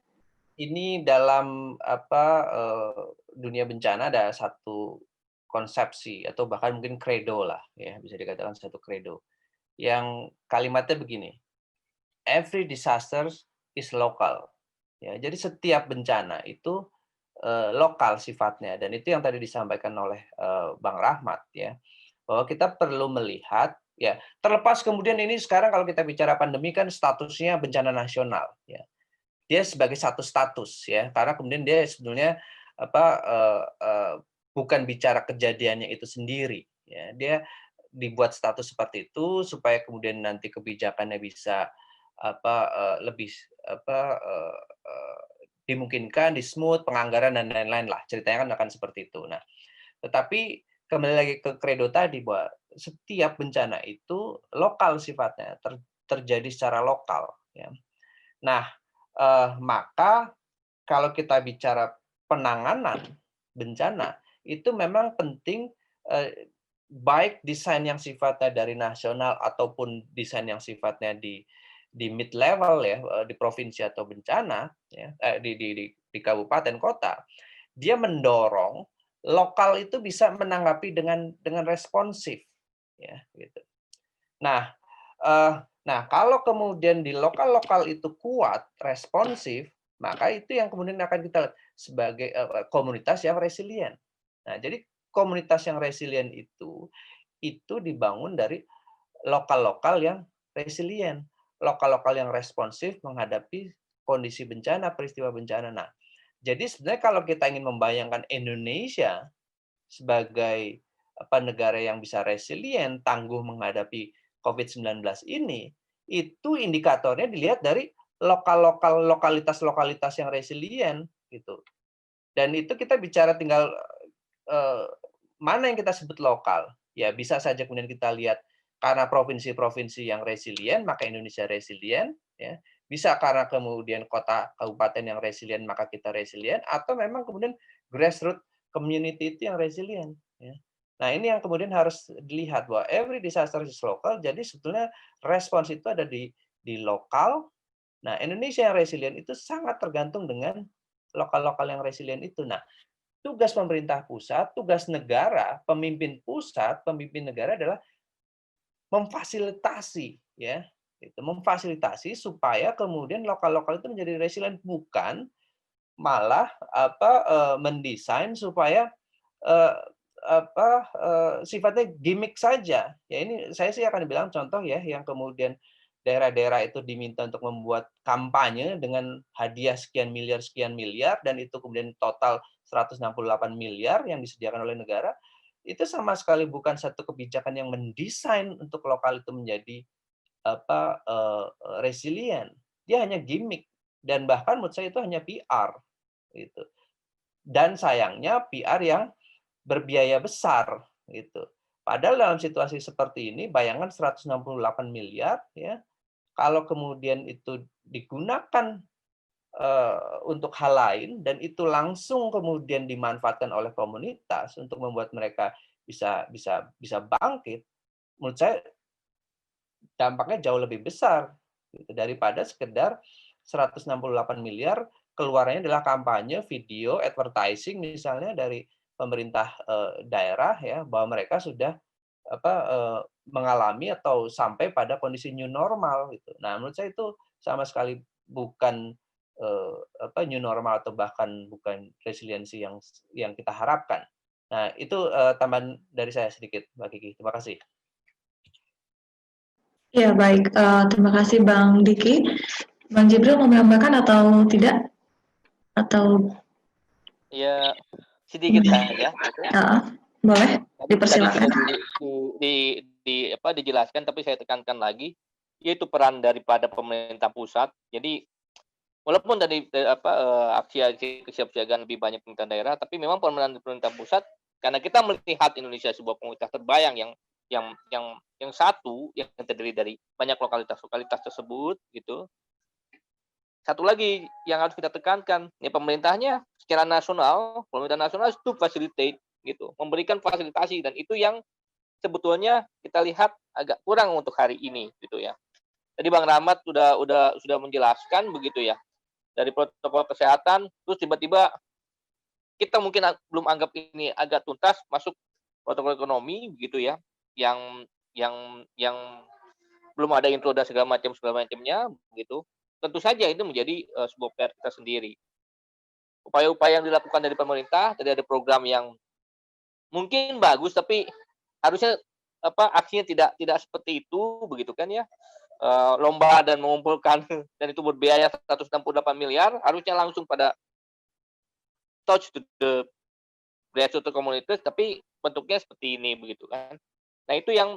ini dalam dunia bencana ada satu konsepsi atau bahkan mungkin credo lah ya, bisa dikatakan satu credo yang kalimatnya begini, every disaster is local ya. Jadi setiap bencana itu lokal sifatnya, dan itu yang tadi disampaikan oleh Bang Rahmat ya, bahwa kita perlu melihat ya, terlepas kemudian ini sekarang kalau kita bicara pandemi kan statusnya bencana nasional ya. Dia sebagai satu status ya, karena kemudian dia sebetulnya bukan bicara kejadiannya itu sendiri ya. Dia dibuat status seperti itu supaya kemudian nanti kebijakannya bisa lebih dimungkinkan, di smooth, penganggaran dan lain-lain lah. Ceritanya kan akan seperti itu. Nah, tetapi kembali lagi ke credo tadi bahwa setiap bencana itu lokal sifatnya, terjadi secara lokal ya. Nah, maka kalau kita bicara penanganan bencana itu memang penting, baik desain yang sifatnya dari nasional ataupun desain yang sifatnya mid level ya, di provinsi atau bencana ya, di kabupaten kota, dia mendorong lokal itu bisa menanggapi dengan responsif ya gitu. Nah, kalau kemudian di lokal itu kuat, responsif, maka itu yang kemudian akan kita lihat sebagai komunitas yang resilient. Nah, jadi komunitas yang resilient itu dibangun dari lokal-lokal yang resilient, lokal-lokal yang responsif menghadapi kondisi bencana, peristiwa bencana. Nah, jadi sebenarnya kalau kita ingin membayangkan Indonesia sebagai negara yang bisa resilient, tangguh menghadapi COVID-19 ini, itu indikatornya dilihat dari lokalitas-lokalitas yang resilient gitu. Dan itu kita bicara tinggal mana yang kita sebut lokal. Ya bisa saja kemudian kita lihat karena provinsi-provinsi yang resilient maka Indonesia resilient ya. Bisa karena kemudian kota kabupaten yang resilient maka kita resilient, atau memang kemudian grassroots community itu yang resilient ya. Nah, ini yang kemudian harus dilihat bahwa every disaster is local. Jadi sebetulnya respons itu ada di lokal. Nah, Indonesia yang resilient itu sangat tergantung dengan lokal-lokal yang resilient itu. Nah, tugas pemerintah pusat, tugas negara, pemimpin pusat, pemimpin negara adalah memfasilitasi ya, itu memfasilitasi supaya kemudian lokal-lokal itu menjadi resilient, bukan malah mendesain supaya sifatnya gimmick saja. Ya ini saya sih akan bilang contoh ya yang kemudian daerah-daerah itu diminta untuk membuat kampanye dengan hadiah sekian miliar dan itu kemudian total 168 miliar yang disediakan oleh negara, itu sama sekali bukan satu kebijakan yang mendesain untuk lokal itu menjadi resilient. Dia hanya gimmick dan bahkan menurut saya itu hanya PR gitu. Dan sayangnya PR yang berbiaya besar gitu. Padahal dalam situasi seperti ini bayangkan 168 miliar ya, kalau kemudian itu digunakan untuk hal lain dan itu langsung kemudian dimanfaatkan oleh komunitas untuk membuat mereka bisa bangkit, menurut saya dampaknya jauh lebih besar gitu, daripada sekedar 168 miliar keluarnya adalah kampanye, video, advertising misalnya dari pemerintah daerah ya, bahwa mereka sudah mengalami atau sampai pada kondisi new normal gitu. Nah, menurut saya itu sama sekali bukan new normal atau bahkan bukan resiliensi yang kita harapkan. Nah, itu tambahan dari saya sedikit, Mbak Kiki. Terima kasih. Ya, baik. Terima kasih Bang Diki. Bang Jibril mau menambahkan atau tidak? Atau Ya, sedikit saja. Boleh, Tadi dipersilakan. sudah dijelaskan, tapi saya tekankan lagi, yaitu peran daripada pemerintah pusat. Jadi walaupun tadi aksi kesiapsiagaan lebih banyak pemerintah daerah, tapi memang peran pemerintah pusat, karena kita melihat Indonesia sebuah komunitas terbayang yang satu yang terdiri dari banyak lokalitas tersebut gitu. Satu lagi yang harus kita tekankan, ya pemerintahnya secara nasional, pemerintah nasional itu facilitate gitu, memberikan fasilitasi, dan itu yang sebetulnya kita lihat agak kurang untuk hari ini gitu ya. Tadi Bang Rahmat sudah menjelaskan begitu ya, dari protokol kesehatan, terus tiba-tiba kita mungkin belum anggap ini agak tuntas, masuk protokol ekonomi begitu ya, yang belum ada intro dan segala macamnya begitu. Tentu saja itu menjadi sebuah PR kita sendiri. Upaya-upaya yang dilakukan dari pemerintah, tadi ada program yang mungkin bagus, tapi harusnya aksinya tidak seperti itu begitu kan ya. Lomba dan mengumpulkan dan itu berbiaya 168 miliar, harusnya langsung pada touch to the grassroots communities, tapi bentuknya seperti ini begitu kan. Nah, itu yang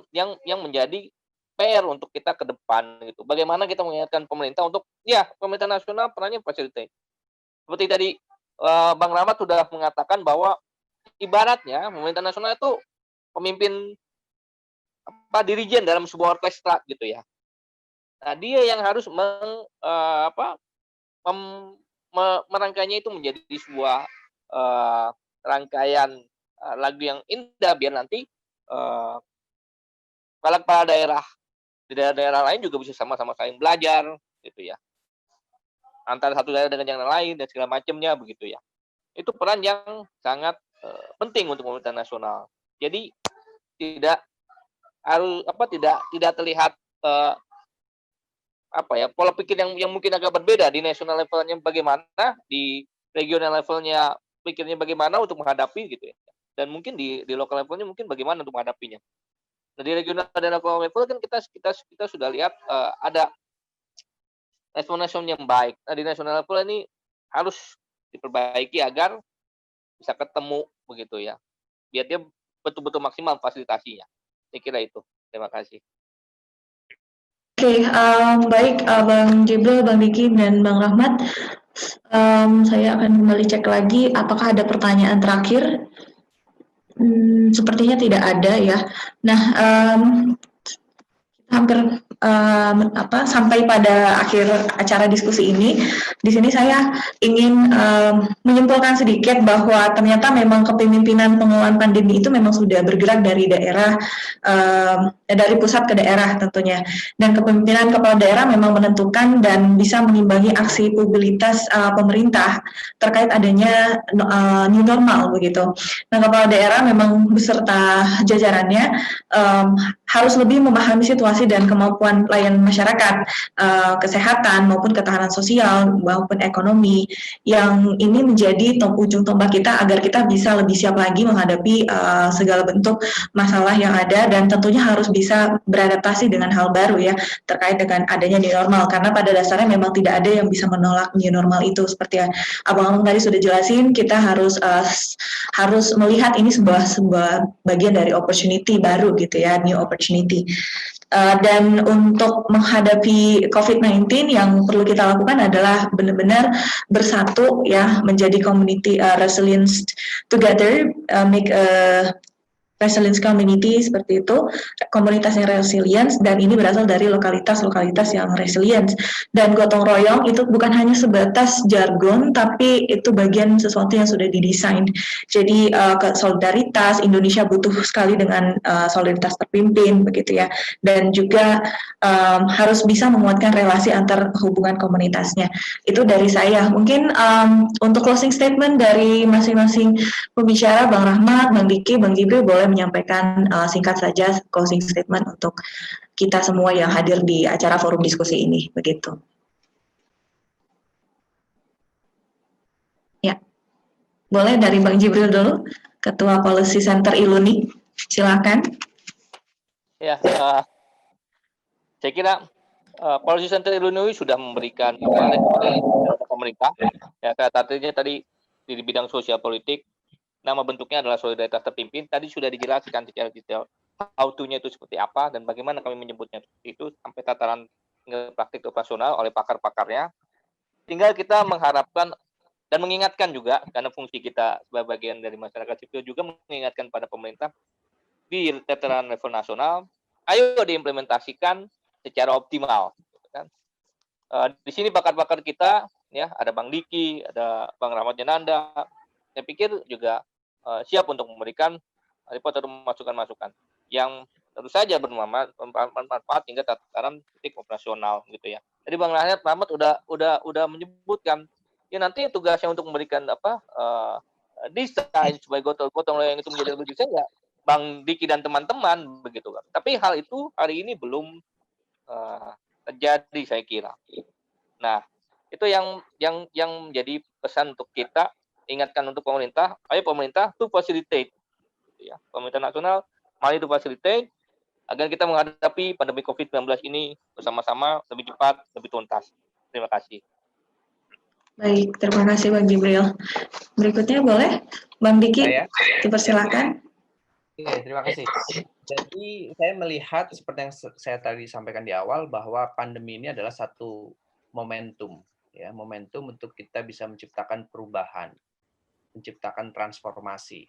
menjadi PR untuk kita ke depan gitu. Bagaimana kita mengingatkan pemerintah untuk pemerintah nasional perannya facilitate. Seperti tadi Bang Rahmat sudah mengatakan bahwa ibaratnya pemerintah nasional itu pemimpin dirijen dalam sebuah orkestra gitu ya. Nah, dia yang harus merangkainya itu menjadi sebuah rangkaian lagu yang indah biar nanti kepala daerah di daerah-daerah lain juga bisa sama-sama saling belajar gitu ya, antara satu daerah dengan yang lain dan segala macamnya begitu ya. Itu peran yang sangat penting untuk pemerintah nasional. Jadi tidak harus tidak terlihat pola pikir yang mungkin agak berbeda di national levelnya bagaimana, di regional levelnya pikirnya bagaimana untuk menghadapi gitu ya. Dan mungkin di local levelnya mungkin bagaimana untuk menghadapinya. Nah, di regional dan local level kan kita sudah lihat ada respon yang baik. Nah, di national level ini harus diperbaiki agar bisa ketemu begitu ya. Biar dia betul-betul maksimal fasilitasinya. Saya kira itu. Terima kasih. Oke, baik Bang Jibril, Bang Diki, dan Bang Rahmat. Saya akan kembali cek lagi apakah ada pertanyaan terakhir. Sepertinya tidak ada ya. Nah, hampir sampai pada akhir acara diskusi ini. Di sini saya ingin menyimpulkan sedikit bahwa ternyata memang kepemimpinan pengelolaan pandemi itu memang sudah bergerak dari daerah, dari pusat ke daerah tentunya. Dan kepemimpinan kepala daerah memang menentukan dan bisa mengimbangi aksi mobilitas pemerintah terkait adanya new normal begitu. Nah, kepala daerah memang beserta jajarannya harus lebih memahami situasi dan kemampuan layanan masyarakat, kesehatan maupun ketahanan sosial maupun ekonomi, yang ini menjadi ujung tombak kita agar kita bisa lebih siap lagi menghadapi segala bentuk masalah yang ada, dan tentunya harus bisa beradaptasi dengan hal baru ya terkait dengan adanya new normal, karena pada dasarnya memang tidak ada yang bisa menolak new normal itu. Seperti yang Abang tadi sudah jelasin, kita harus melihat ini sebuah bagian dari opportunity baru gitu ya, new opportunity. Dan untuk menghadapi COVID-19 yang perlu kita lakukan adalah benar-benar bersatu ya, menjadi community resilience together, make a resilience community, seperti itu, komunitas yang resilience, dan ini berasal dari lokalitas-lokalitas yang resilience. Dan gotong royong itu bukan hanya sebatas jargon, tapi itu bagian sesuatu yang sudah didesain. Jadi solidaritas, Indonesia butuh sekali dengan solidaritas terpimpin begitu ya, dan juga harus bisa menguatkan relasi antar hubungan komunitasnya. Itu dari saya. Mungkin untuk closing statement dari masing-masing pembicara, Bang Rahmat, Bang Diki, Bang Jibril, boleh menyampaikan singkat saja closing statement untuk kita semua yang hadir di acara forum diskusi ini, begitu. Ya, boleh dari Bang Jibril dulu, Ketua Policy Center Iluni, silakan. Ya, saya kira Policy Center Iluni sudah memberikan pemerintah. Ya, artinya tadi di bidang sosial politik, nama bentuknya adalah solidaritas terpimpin. Tadi sudah dijelaskan secara detail how to-nya itu seperti apa dan bagaimana kami menyebutnya itu sampai tataran praktik operasional oleh pakar-pakarnya. Tinggal kita mengharapkan dan mengingatkan juga, karena fungsi kita sebagai bagian dari masyarakat sipil juga mengingatkan pada pemerintah di tataran level nasional, ayo diimplementasikan secara optimal. Kan? Di sini pakar-pakar kita, ya ada Bang Diki, ada Bang Rahmat Jananda, saya pikir juga siap untuk memberikan report atau masukan-masukan yang tentu saja bermanfaat hingga tataran titik operasional gitu ya. Jadi Bang Rahmat udah menyebutkan ya nanti tugasnya untuk memberikan desain supaya gotong royong itu menjadi lebih desain ya Bang Diki dan teman-teman begitu kan. Tapi hal itu hari ini belum terjadi saya kira. Nah, itu yang menjadi pesan untuk kita. Ingatkan untuk pemerintah, ayo pemerintah to facilitate, ya, pemerintah nasional, mari to facilitate agar kita menghadapi pandemi COVID-19 ini bersama-sama lebih cepat, lebih tuntas. Terima kasih. Baik, terima kasih Bang Jibril. Berikutnya boleh Bang Diki, dipersilakan. Oke, terima kasih. Jadi saya melihat seperti yang saya tadi sampaikan di awal bahwa pandemi ini adalah satu momentum, ya, momentum untuk kita bisa menciptakan perubahan, menciptakan transformasi.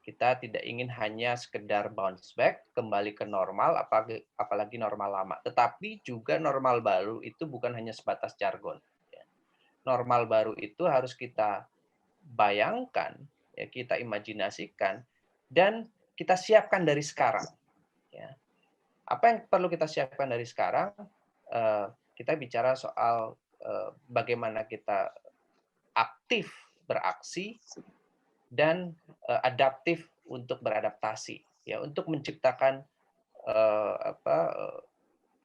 Kita tidak ingin hanya sekedar bounce back, kembali ke normal, apalagi normal lama. Tetapi juga normal baru itu bukan hanya sebatas jargon. Normal baru itu harus kita bayangkan, ya, kita imajinasikan, dan kita siapkan dari sekarang. Ya. Apa yang perlu kita siapkan dari sekarang? Kita bicara soal bagaimana kita aktif beraksi dan adaptif untuk beradaptasi, ya, untuk menciptakan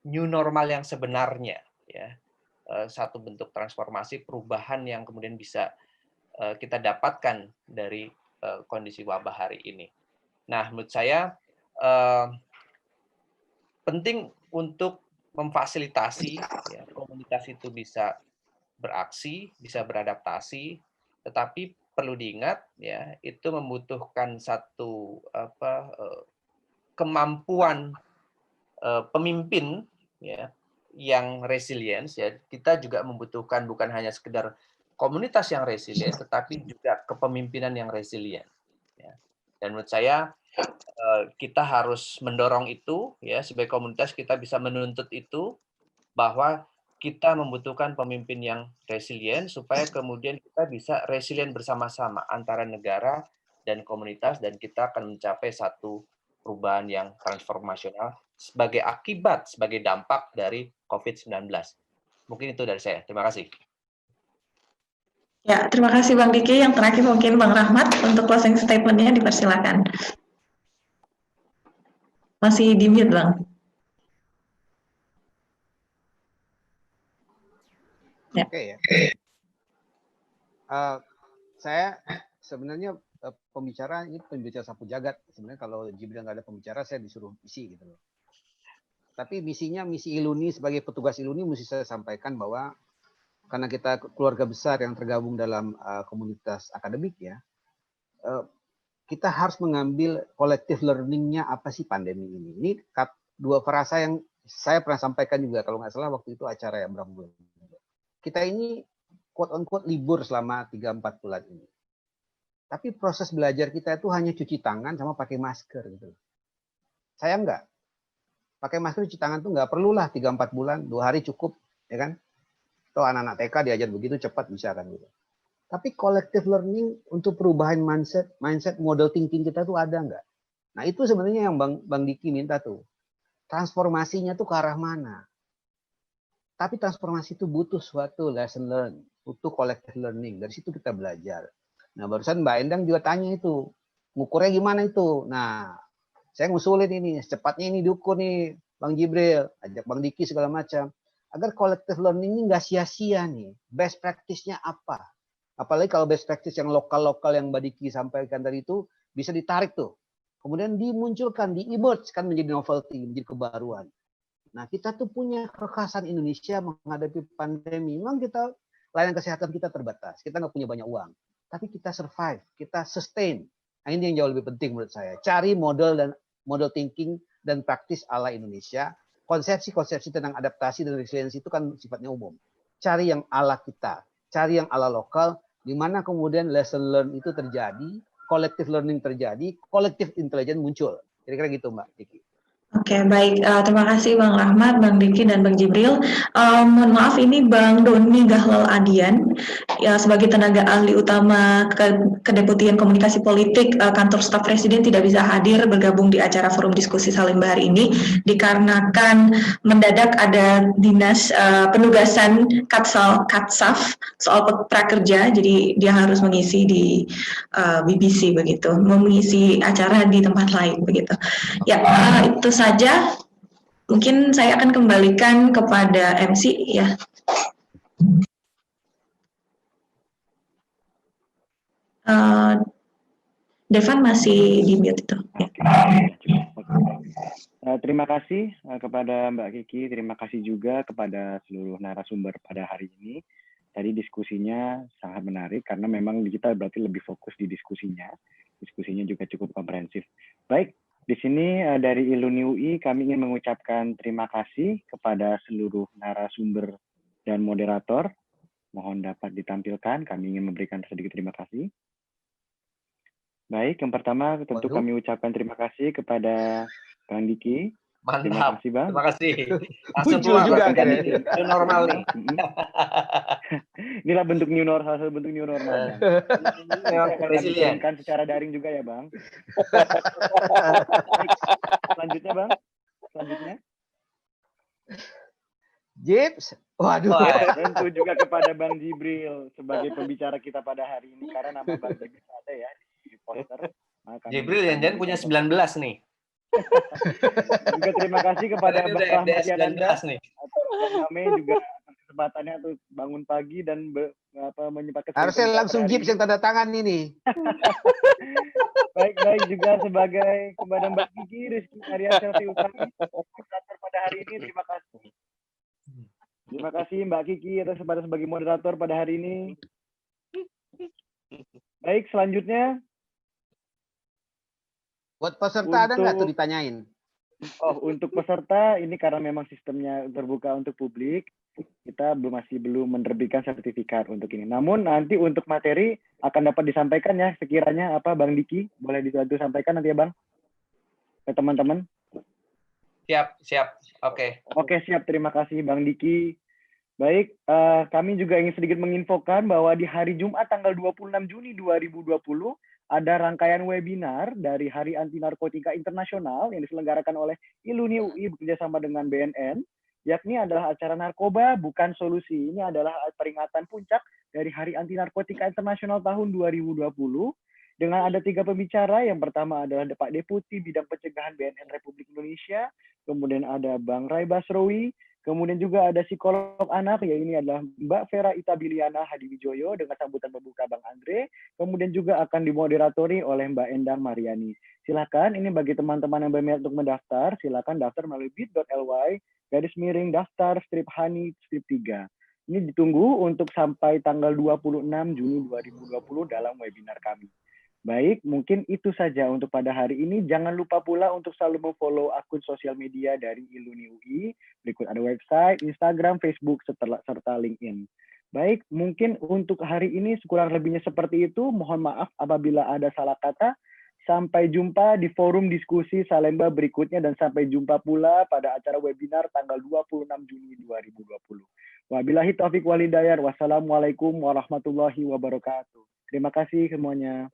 new normal yang sebenarnya, ya, satu bentuk transformasi perubahan yang kemudian bisa kita dapatkan dari kondisi wabah hari ini. Nah, menurut saya penting untuk memfasilitasi, ya, komunitas itu bisa beraksi, bisa beradaptasi, tetapi perlu diingat, ya, itu membutuhkan satu kemampuan pemimpin, ya, yang resilience, ya. Kita juga membutuhkan bukan hanya sekedar komunitas yang resilient, tetapi juga kepemimpinan yang resilient, ya. Dan menurut saya kita harus mendorong itu, ya, sebagai komunitas kita bisa menuntut itu, bahwa kita membutuhkan pemimpin yang resilient supaya kemudian kita bisa resilient bersama-sama antara negara dan komunitas, dan kita akan mencapai satu perubahan yang transformasional sebagai akibat, sebagai dampak dari COVID-19. Mungkin itu dari saya. Terima kasih. Ya, terima kasih Bang Diki. Yang terakhir mungkin Bang Rahmat untuk closing statement-nya dipersilakan. Masih di mute, Bang. Ya. Oke, ya. Saya sebenarnya pembicara ini pembicara sapu jagat. Sebenarnya kalau Jibril nggak ada pembicara, saya disuruh isi gitu loh. Tapi misinya, misi Iluni sebagai petugas Iluni mesti saya sampaikan bahwa karena kita keluarga besar yang tergabung dalam komunitas akademik, ya, kita harus mengambil collective learning-nya apa sih pandemi ini. Ini dua frasa yang saya pernah sampaikan juga kalau nggak salah waktu itu acara ya berapa bulan. Kita ini quote on quote libur selama 3-4 bulan ini. Tapi proses belajar kita itu hanya cuci tangan sama pakai masker gitu. Saya enggak. Pakai masker cuci tangan tuh nggak perlulah 3-4 bulan, 2 hari cukup, ya kan? Atau anak-anak TK diajar begitu cepat bisa kan gitu. Tapi collective learning untuk perubahan mindset model thinking kita tuh ada nggak? Nah itu sebenarnya yang Bang Diki minta tuh. Transformasinya tuh ke arah mana? Tapi transformasi itu butuh suatu lesson learn, butuh collective learning. Dari situ kita belajar. Nah barusan Mbak Endang juga tanya itu, ngukurnya gimana itu? Nah saya ngusulin ini, secepatnya ini diukur nih Bang Jibril, ajak Bang Diki segala macam. Agar collective learning ini nggak sia-sia nih. Best practice-nya apa? Apalagi kalau best practice yang lokal-lokal yang Mbak Diki sampaikan tadi itu bisa ditarik tuh. Kemudian dimunculkan, di-emerge kan menjadi novelty, menjadi kebaruan. Nah kita tuh punya kekhasan Indonesia menghadapi pandemi. Memang kita layanan kesehatan kita terbatas, kita nggak punya banyak uang. Tapi kita survive, kita sustain. Nah ini yang jauh lebih penting menurut saya. Cari model thinking dan praktis ala Indonesia. Konsepsi-konsepsi tentang adaptasi dan resiliensi itu kan sifatnya umum. Cari yang ala kita, cari yang ala lokal, di mana kemudian lesson learn itu terjadi, collective learning terjadi, collective intelligence muncul. Kira-kira gitu Mbak Diki. Oke, baik. Terima kasih Bang Rahmat, Bang Diki, dan Bang Jibril. Mohon maaf, ini Bang Doni Gahlal Adian, ya, sebagai tenaga ahli utama Kedeputian Komunikasi Politik Kantor Staf Presiden tidak bisa hadir bergabung di acara forum diskusi Salemba hari ini, dikarenakan mendadak ada dinas penugasan Katsaf soal prakerja, jadi dia harus mengisi di BBC begitu, mengisi acara di tempat lain begitu. Ya, itu saja. Mungkin saya akan kembalikan kepada MC ya. Devan masih di mute itu. Ya. Terima kasih kepada Mbak Kiki, terima kasih juga kepada seluruh narasumber pada hari ini. Tadi diskusinya sangat menarik karena memang kita berarti lebih fokus di diskusinya. Diskusinya juga cukup komprehensif. Baik. Di sini dari Iluni UI kami ingin mengucapkan terima kasih kepada seluruh narasumber dan moderator. Mohon dapat ditampilkan, kami ingin memberikan sedikit terima kasih. Baik, yang pertama tentu kami ucapkan terima kasih kepada Bang Diki. Mantap. Terima kasih Bang. Terima kasih. Langsung keluar juga ini. New normal nih. Inilah bentuk new normal, salah satu bentuk new normal. Resilient. Secara daring juga ya Bang. Selanjutnya Bang. selanjutnya? Jips, waduh. Tentu juga kepada Bang Jibril sebagai pembicara kita pada hari ini, karena nama Bang Jibril ada ya di poster. Jibril jangan punya 19 nih. Juga terima kasih kepada Ini Bang udah Rahmat FDS Yananda 19 nih. atau Bang Ame juga kesempatannya untuk bangun pagi dan menyempatkan Harusnya langsung Jips yang tanda tangan ini. Baik juga sebagai kepada Mbak Kiki Rizky Arya Selvi Utami moderator pada hari ini. Terima kasih. Terima kasih Mbak Kiki atas kesempatan sebagai moderator pada hari ini. Baik, selanjutnya. Buat peserta ada nggak tuh ditanyain? Oh, untuk peserta ini karena memang sistemnya terbuka untuk publik, kita masih belum menerbitkan sertifikat untuk ini. Namun nanti untuk materi akan dapat disampaikan ya sekiranya apa Bang Diki, boleh dibantu sampaikan nanti ya Bang ke teman-teman. Siap. Oke. Oke, siap. Terima kasih Bang Diki. Baik, kami juga ingin sedikit menginfokan bahwa di hari Jumat tanggal 26 Juni 2020 ada rangkaian webinar dari Hari Anti Narkotika Internasional yang diselenggarakan oleh ILUNI UI bekerjasama dengan BNN, yakni adalah acara narkoba bukan solusi. Ini adalah peringatan puncak dari Hari Anti Narkotika Internasional tahun 2020 dengan ada 3 pembicara. Yang pertama adalah Pak Deputi Bidang Pencegahan BNN Republik Indonesia, kemudian ada Bang Ray Basrowi, kemudian juga ada psikolog anak, ya ini adalah Mbak Vera Itabiliana Hadiwijoyo dengan sambutan pembuka Bang Andre. Kemudian juga akan dimoderatori oleh Mbak Endang Mariani. Silakan, ini bagi teman-teman yang berminat untuk mendaftar, silakan daftar melalui bit.ly/daftar /hani 3. Ini ditunggu untuk sampai tanggal 26 Juni 2020 dalam webinar kami. Baik, mungkin itu saja untuk pada hari ini. Jangan lupa pula untuk selalu memfollow akun sosial media dari ILUNI UI. Berikut ada website, Instagram, Facebook, serta LinkedIn. Baik, mungkin untuk hari ini kurang lebihnya seperti itu. Mohon maaf apabila ada salah kata. Sampai jumpa di forum diskusi Salemba berikutnya dan sampai jumpa pula pada acara webinar tanggal 26 Juni 2020. Wabillahi taufiq wal hidayah. Wassalamualaikum warahmatullahi wabarakatuh. Terima kasih semuanya.